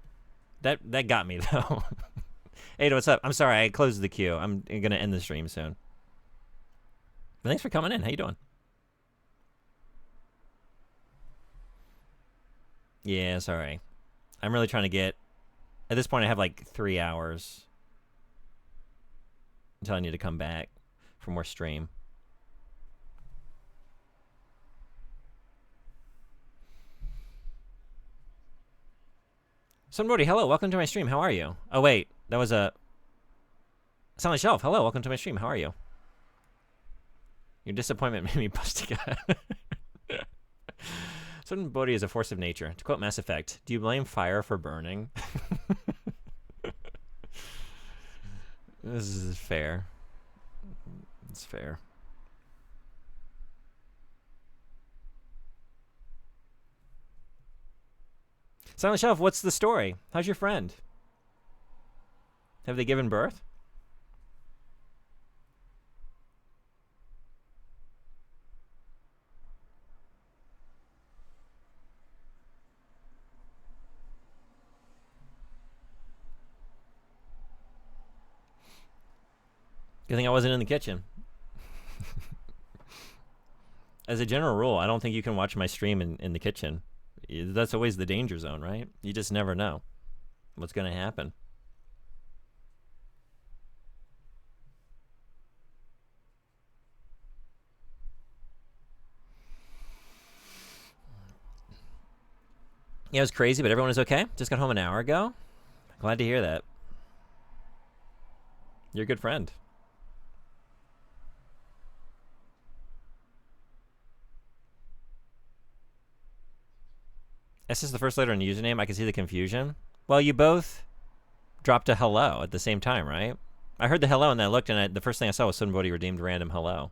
That got me though. Ada, what's up? I'm sorry, I closed the queue. I'm gonna end the stream soon. But thanks for coming in. How you doing? Yeah, sorry. I'm really trying to get. At this point, I have like 3 hours until I need to come back for more stream. Somebody, hello, welcome to my stream. How are you? Oh wait, that was a Silent Shelf. Hello, welcome to my stream. How are you? Your disappointment made me bust a gut. Sotenbori is a force of nature. To quote Mass Effect, do you blame fire for burning? This is fair. It's fair. Silent Shelf, what's the story? How's your friend? Have they given birth? Good thing I wasn't in the kitchen. As a general rule, I don't think you can watch my stream in the kitchen. That's always the danger zone, right? You just never know what's going to happen. Yeah, it was crazy, but everyone is okay. Just got home an hour ago. Glad to hear that. You're a good friend. S is the first letter in the username. I can see the confusion. Well, you both dropped a hello at the same time, right? I heard the hello and then I looked and the first thing I saw was somebody redeemed random hello.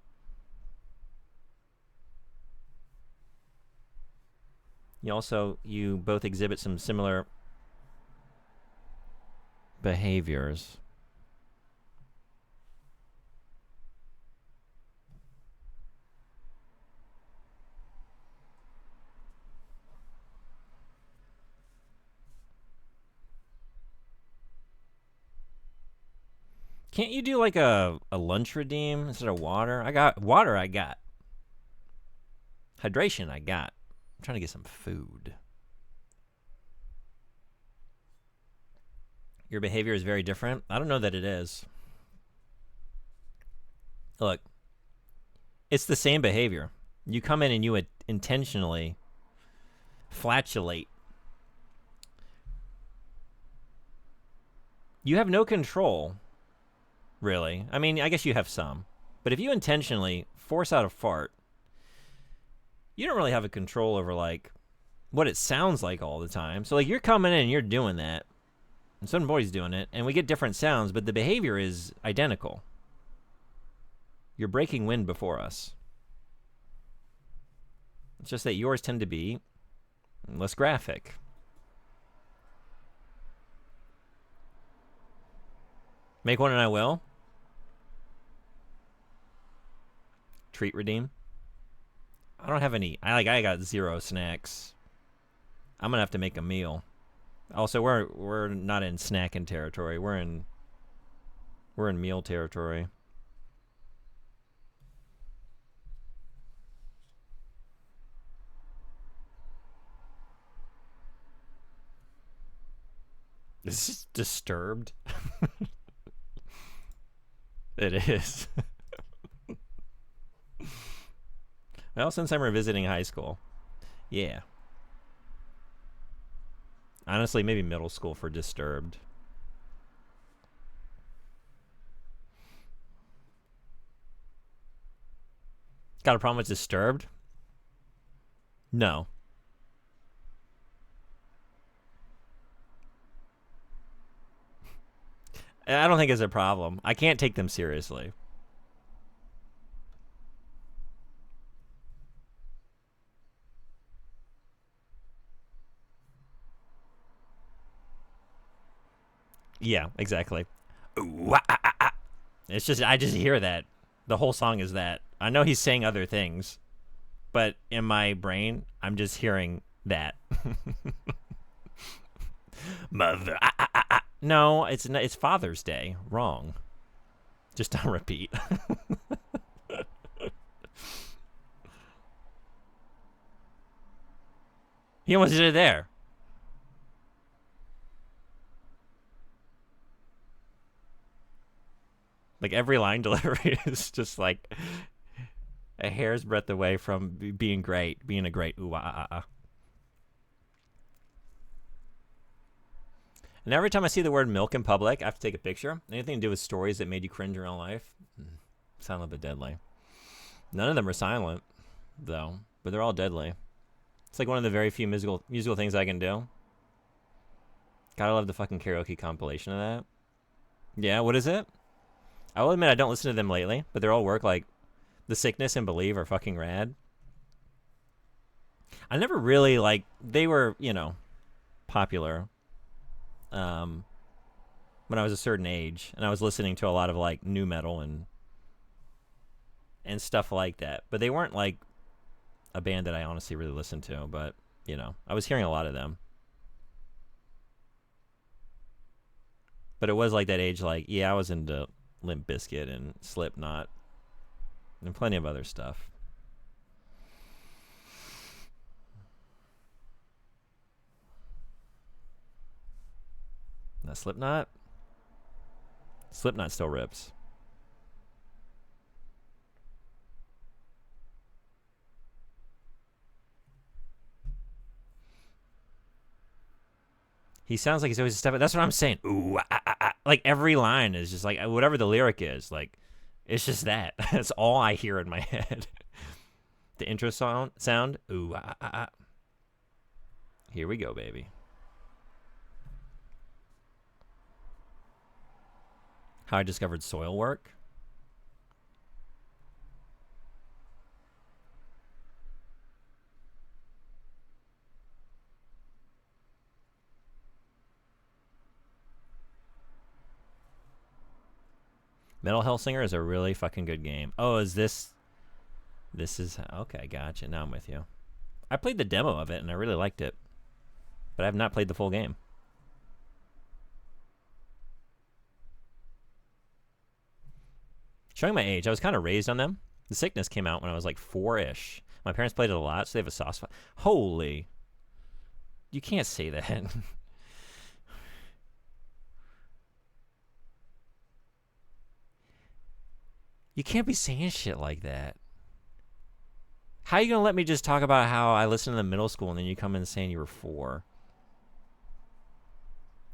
You both exhibit some similar behaviors. Can't you do like a lunch redeem instead of water? I got water, I got. Hydration, I got. I'm trying to get some food. Your behavior is very different? I don't know that it is. Look, it's the same behavior. You come in and you intentionally flatulate. You have no control, really. I mean, I guess you have some. But if you intentionally force out a fart, you don't really have a control over, like, what it sounds like all the time. So, like, you're coming in and you're doing that. And Sotenbori's doing it. And we get different sounds, but the behavior is identical. You're breaking wind before us. It's just that yours tend to be less graphic. Make one and I will. Treat redeem. I don't have any. I got 0 snacks. I'm gonna have to make a meal. Also, we're not in snacking territory. We're in meal territory. This is disturbed. It is. Well, since I'm revisiting high school, yeah. Honestly, maybe middle school for disturbed. Got a problem with disturbed? No. I don't think it's a problem. I can't take them seriously. Yeah, exactly. Ooh, ah, ah, ah. It's just, I just hear that. The whole song is that. I know he's saying other things, but in my brain, I'm just hearing that. Mother. Ah, ah, ah, ah. No, it's Father's Day. Wrong. Just on repeat. He almost did it there. Like every line delivery is just like a hair's breadth away from being great, being a great ooh ah ah ah. And every time I see the word milk in public, I have to take a picture. Anything to do with stories that made you cringe in real life, silent but deadly. None of them are silent, though, but they're all deadly. It's like one of the very few musical things I can do. Gotta love the fucking karaoke compilation of that. Yeah, what is it? I will admit I don't listen to them lately, but they're all work. Like, The Sickness and Believe are fucking rad. I never really, like, they were, you know, popular when I was a certain age, and I was listening to a lot of, like, nu metal and stuff like that. But they weren't, like, a band that I honestly really listened to, but, you know, I was hearing a lot of them. But it was like that age, like, yeah, I was into Limp Bizkit and Slipknot and plenty of other stuff. That Slipknot still rips. He sounds like he's always a step. That's what I'm saying. Ooh, ah, ah, ah. Like every line is just like whatever the lyric is. Like it's just that. That's all I hear in my head. The intro sound. Ooh, ah, ah, ah. Here we go, baby. How I discovered soil work. Metal Hellsinger is a really fucking good game. Oh, is this... This is... Okay, gotcha. Now I'm with you. I played the demo of it, and I really liked it. But I have not played the full game. Showing my age, I was kind of raised on them. The Sickness came out when I was like 4-ish. My parents played it a lot, so they have a soft spot. Holy. You can't say that. You can't be saying shit like that. How are you going to let me just talk about how I listened to the middle school and then you come in saying you were 4?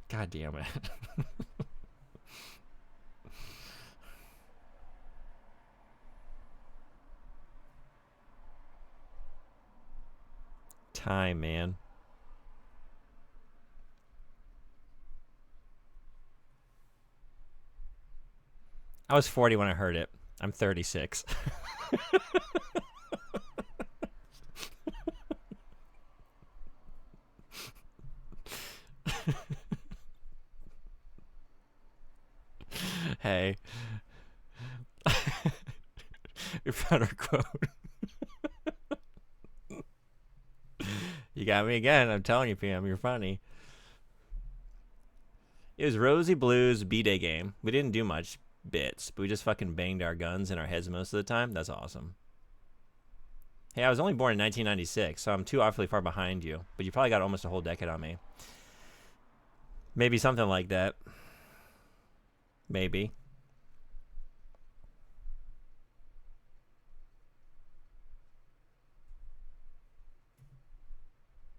God damn it. Time, man. I was 40 when I heard it. I'm 36. Hey. We found our quote. You got me again. I'm telling you, PM, you're funny. It was Rosie Blues B-Day game. We didn't do much bits, but we just fucking banged our guns in our heads most of the time. That's awesome. Hey, I was only born in 1996, so I'm too awfully far behind you. But you probably got almost a whole decade on me. Maybe something like that. Maybe.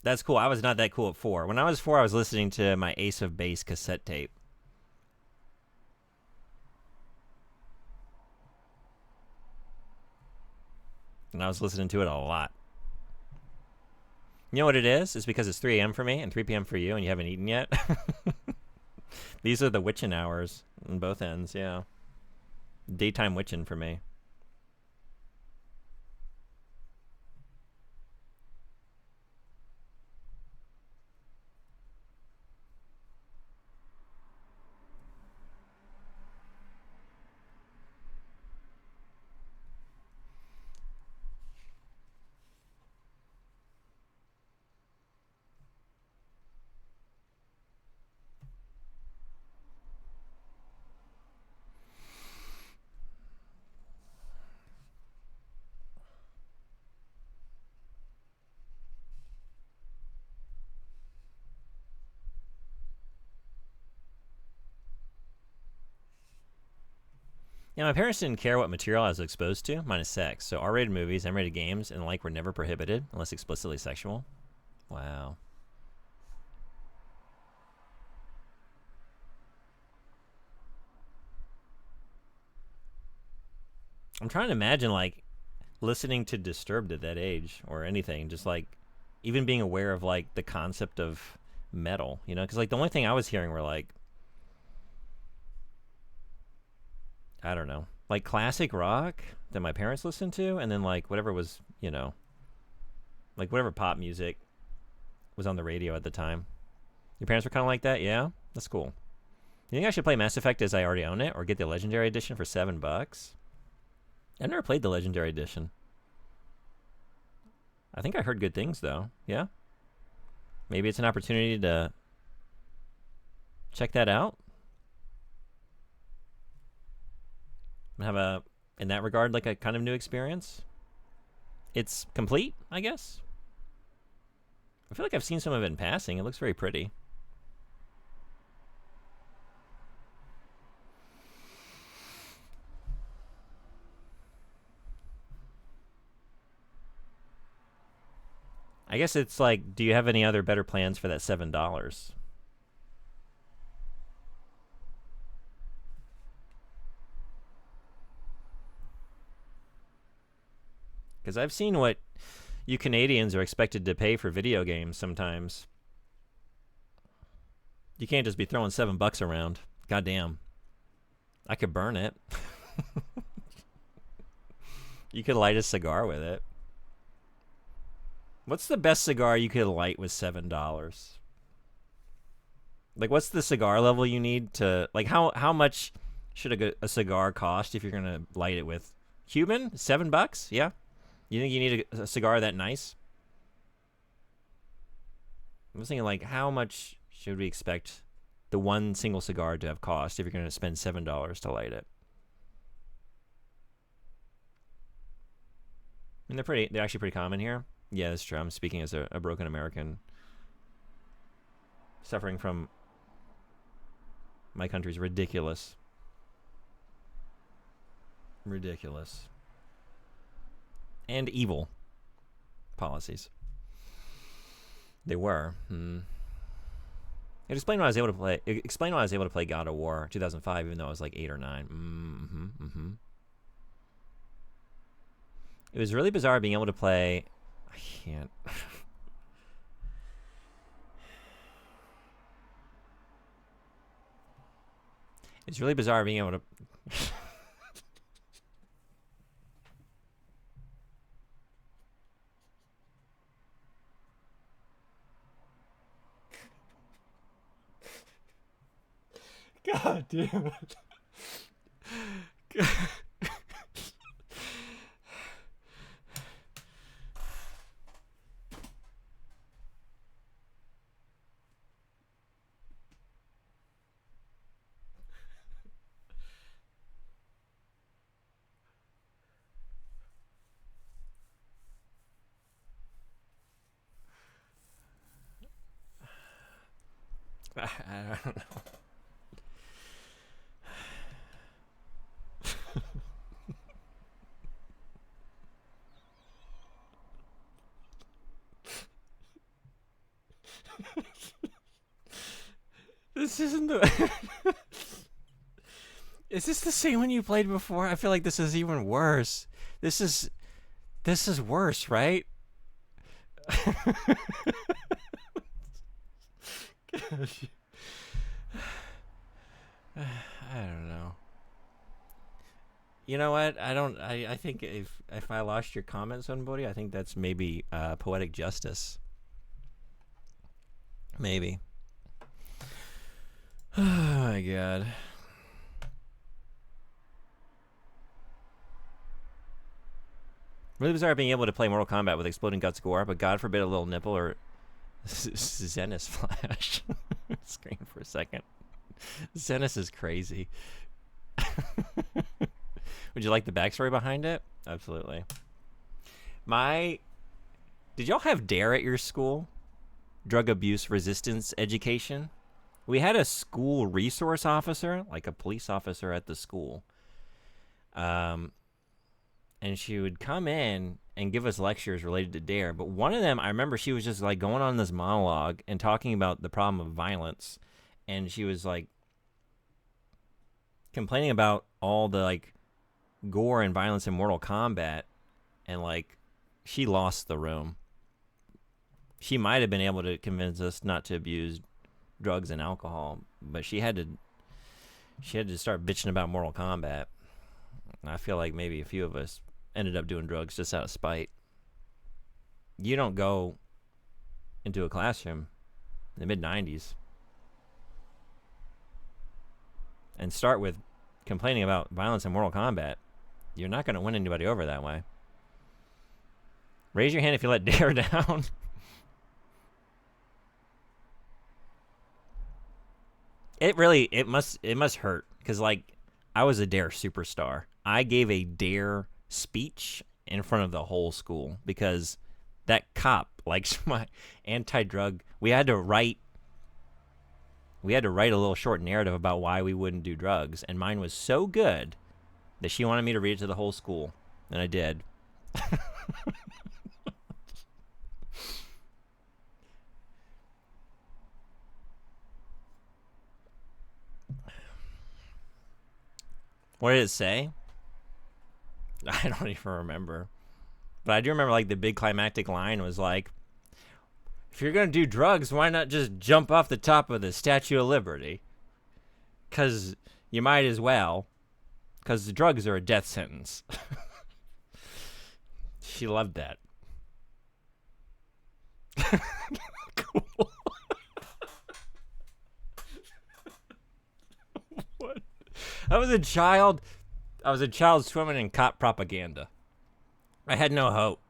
That's cool. I was not that cool at 4. When I was 4, I was listening to my Ace of Base cassette tape. And I was listening to it a lot. You know what it is? It's because it's 3 a.m. for me and 3 p.m. for you, and you haven't eaten yet. These are the witching hours on both ends, yeah. Daytime witching for me. Yeah, my parents didn't care what material I was exposed to, minus sex. So R-rated movies, M-rated games, and the like were never prohibited, unless explicitly sexual. Wow. I'm trying to imagine, like, listening to Disturbed at that age, or anything, just, like, even being aware of, like, the concept of metal, you know? Because, like, the only thing I was hearing were, like, I don't know, like classic rock that my parents listened to, and then like whatever was, you know, like whatever pop music was on the radio at the time. Your parents were kind of like that? Yeah? That's cool. You think I should play Mass Effect as I already own it, or get the Legendary Edition for $7? I've never played the Legendary Edition. I think I heard good things, though. Yeah? Maybe it's an opportunity to check that out. Have a, in that regard, like a kind of new experience. It's complete, I guess. I feel like I've seen some of it in passing. It looks very pretty. I guess it's like, do you have any other better plans for that $7? Because I've seen what you Canadians are expected to pay for video games sometimes. You can't just be throwing $7 around. Goddamn. I could burn it. You could light a cigar with it. What's the best cigar you could light with $7? Like, what's the cigar level you need to, like, how much should a cigar cost if you're gonna light it with? Cuban, $7? Yeah. You think you need a cigar that nice? I was thinking, like, how much should we expect the one single cigar to have cost if you're gonna spend $7 to light it? And they're actually pretty common here. Yeah, that's true. I'm speaking as a broken American suffering from my country's ridiculous and evil policies. They were. It explained why I was able to play. It explained why I was able to play God of War 2005, even though I was like 8 or 9. It was really bizarre being able to play. I can't. It's really bizarre being able to. God damn it. I don't know. This isn't the. Is this the same one you played before? I feel like this is even worse. This is worse, right? Gosh. I don't know. You know what? I think if I lost your comment, Sotenbori, I think that's maybe poetic justice. Maybe. Oh my god. Really bizarre being able to play Mortal Kombat with exploding guts gore, but God forbid a little nipple or Zenith flash. Screen for a second. Zenith is crazy. Would you like the backstory behind it? Absolutely. Did y'all have DARE at your school? Drug Abuse Resistance Education? We had a school resource officer, like a police officer at the school. And she would come in and give us lectures related to DARE. But one of them, I remember she was just like going on this monologue and talking about the problem of violence. And she was like complaining about all the like gore and violence in Mortal Kombat. And like she lost the room. She might have been able to convince us not to abuse drugs and alcohol, but she had to start bitching about Mortal Kombat. I feel like maybe a few of us ended up doing drugs just out of spite. You don't go into a classroom in the mid-90s and start with complaining about violence in Mortal Kombat. You're not going to win anybody over that way. Raise your hand if you let DARE down. It must hurt, because like I was a DARE superstar. I gave a DARE speech in front of the whole school because that cop likes my anti-drug. We had to write a little short narrative about why we wouldn't do drugs, and mine was so good that she wanted me to read it to the whole school, and I did. What did it say? I don't even remember. But I do remember like the big climactic line was like, if you're going to do drugs, why not just jump off the top of the Statue of Liberty? Because you might as well. Because drugs are a death sentence. She loved that. Cool. What? I was a child swimming in cop propaganda. I had no hope.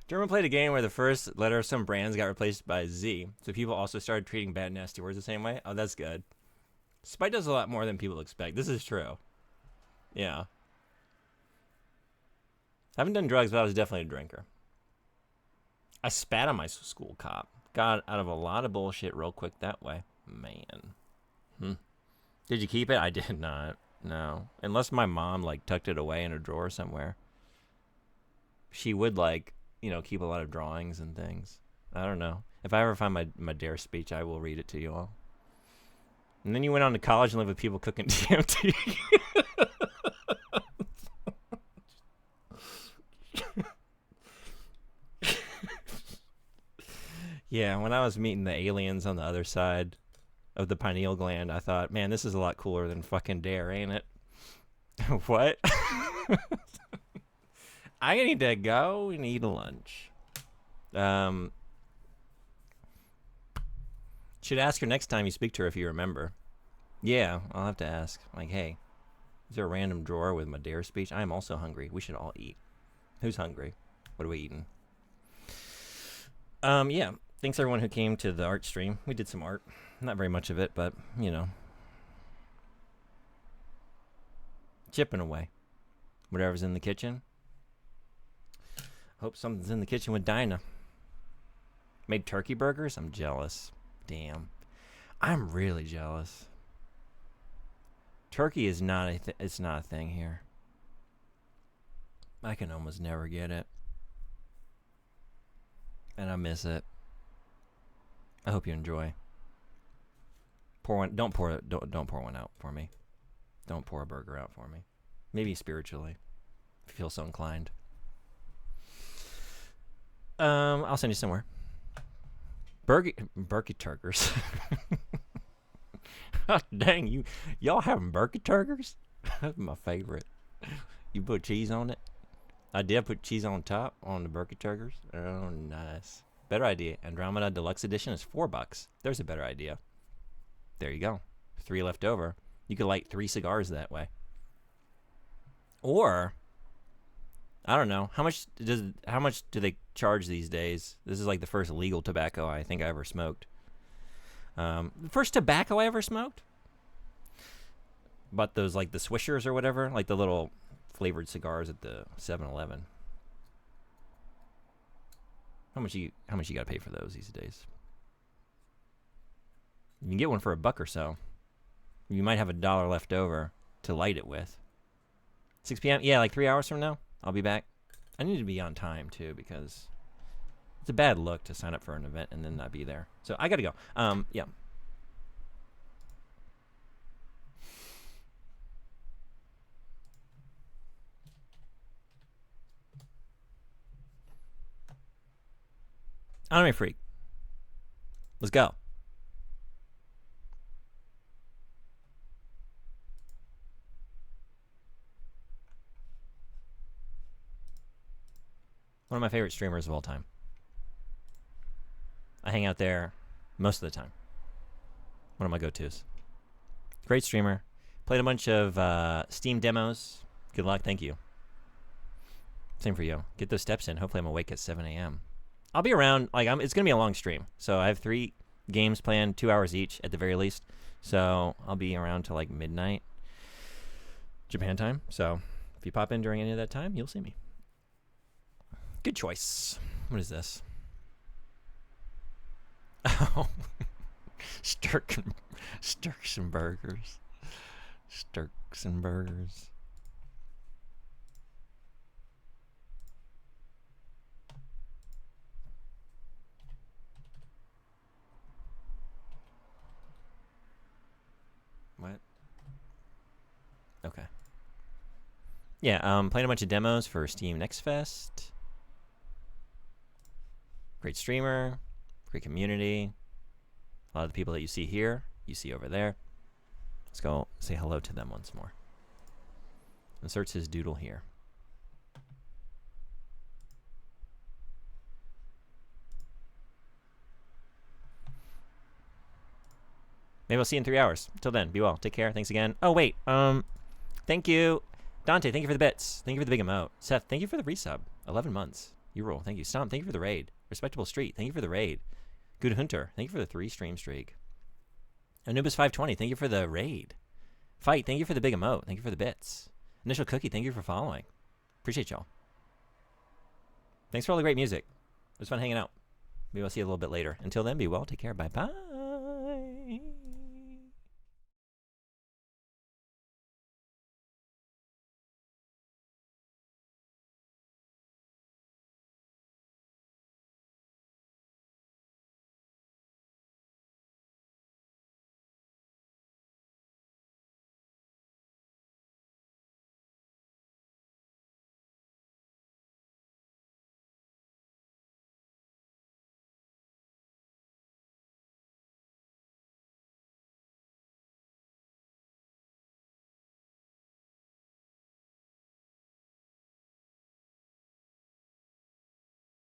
German played a game where the first letter of some brands got replaced by Z, so people also started treating bad, nasty words the same way. Oh, that's good. Spite does a lot more than people expect. This is true. Yeah. I haven't done drugs, but I was definitely a drinker. I spat on my school cop. Got out of a lot of bullshit real quick that way. Man. Did you keep it? I did not. No. Unless my mom, like, tucked it away in a drawer somewhere. She would, like, you know, keep a lot of drawings and things. I don't know. If I ever find my dare speech, I will read it to you all. And then you went on to college and lived with people cooking DMT. Yeah, when I was meeting the aliens on the other side of the pineal gland, I thought, man, this is a lot cooler than fucking dare, ain't it? What? I need to go and eat a lunch. Should ask her next time you speak to her if you remember. Yeah, I'll have to ask. Like, hey, is there a random drawer with my dare speech? I am also hungry. We should all eat. Who's hungry? What are we eating? Yeah. Thanks everyone who came to the art stream. We did some art. Not very much of it, but, you know. Chipping away. Whatever's in the kitchen. Hope something's in the kitchen with Dinah. Made turkey burgers? I'm jealous. Damn. I'm really jealous. Turkey is not it's not a thing here. I can almost never get it. And I miss it. I hope you enjoy. Don't pour one out for me. Don't pour a burger out for me. Maybe spiritually, if you feel so inclined. I'll send you somewhere. Burkey turgers. Dang, y'all having burkey turgers? That's my favorite. You put cheese on it? I did put cheese on top on the burkey turgers. Oh, nice. Better idea. Andromeda Deluxe Edition is $4. There's a better idea. There you go. 3 left over. You could light 3 cigars that way. Or, I don't know. How much do they charge these days? This is like the first legal tobacco I think I ever smoked. The first tobacco I ever smoked? But those, like, the Swishers or whatever, like the little flavored cigars at the 7-Eleven. How much you gotta pay for those these days? You can get one for $1 or so. You might have $1 left over to light it with. 6 p.m. Yeah, like 3 hours from now, I'll be back. I need to be on time too because it's a bad look to sign up for an event and then not be there. So I gotta go. Yeah. Anime Freak. Let's go. One of my favorite streamers of all time. I hang out there most of the time. One of my go-tos. Great streamer. Played a bunch of Steam demos. Good luck. Thank you. Same for you. Get those steps in. Hopefully I'm awake at 7 a.m. I'll be around. Like it's going to be a long stream. So I have 3 games planned, 2 hours each at the very least. So I'll be around till like midnight Japan time. So if you pop in during any of that time, you'll see me. Good choice. What is this? Oh, Sturks and burgers. Sturks and burgers. What? Okay. Yeah, playing a bunch of demos for Steam Next Fest. Great streamer. Great community. A lot of the people that you see here, you see over there. Let's go say hello to them once more. Inserts his doodle here. Maybe I'll see you in 3 hours. Till then, be well. Take care. Thanks again. Oh, wait. Thank you. Dante, thank you for the bits. Thank you for the big emote. Seth, thank you for the resub. 11 months. You rule. Thank you. Stomp, thank you for the raid. Respectable Street, thank you for the raid. Good Hunter, thank you for the 3 stream streak. Anubis520, thank you for the raid. Fight, thank you for the big emote. Thank you for the bits. Initial Cookie, thank you for following. Appreciate y'all. Thanks for all the great music. It was fun hanging out. Maybe I'll see you a little bit later. Until then, be well. Take care. Bye-bye.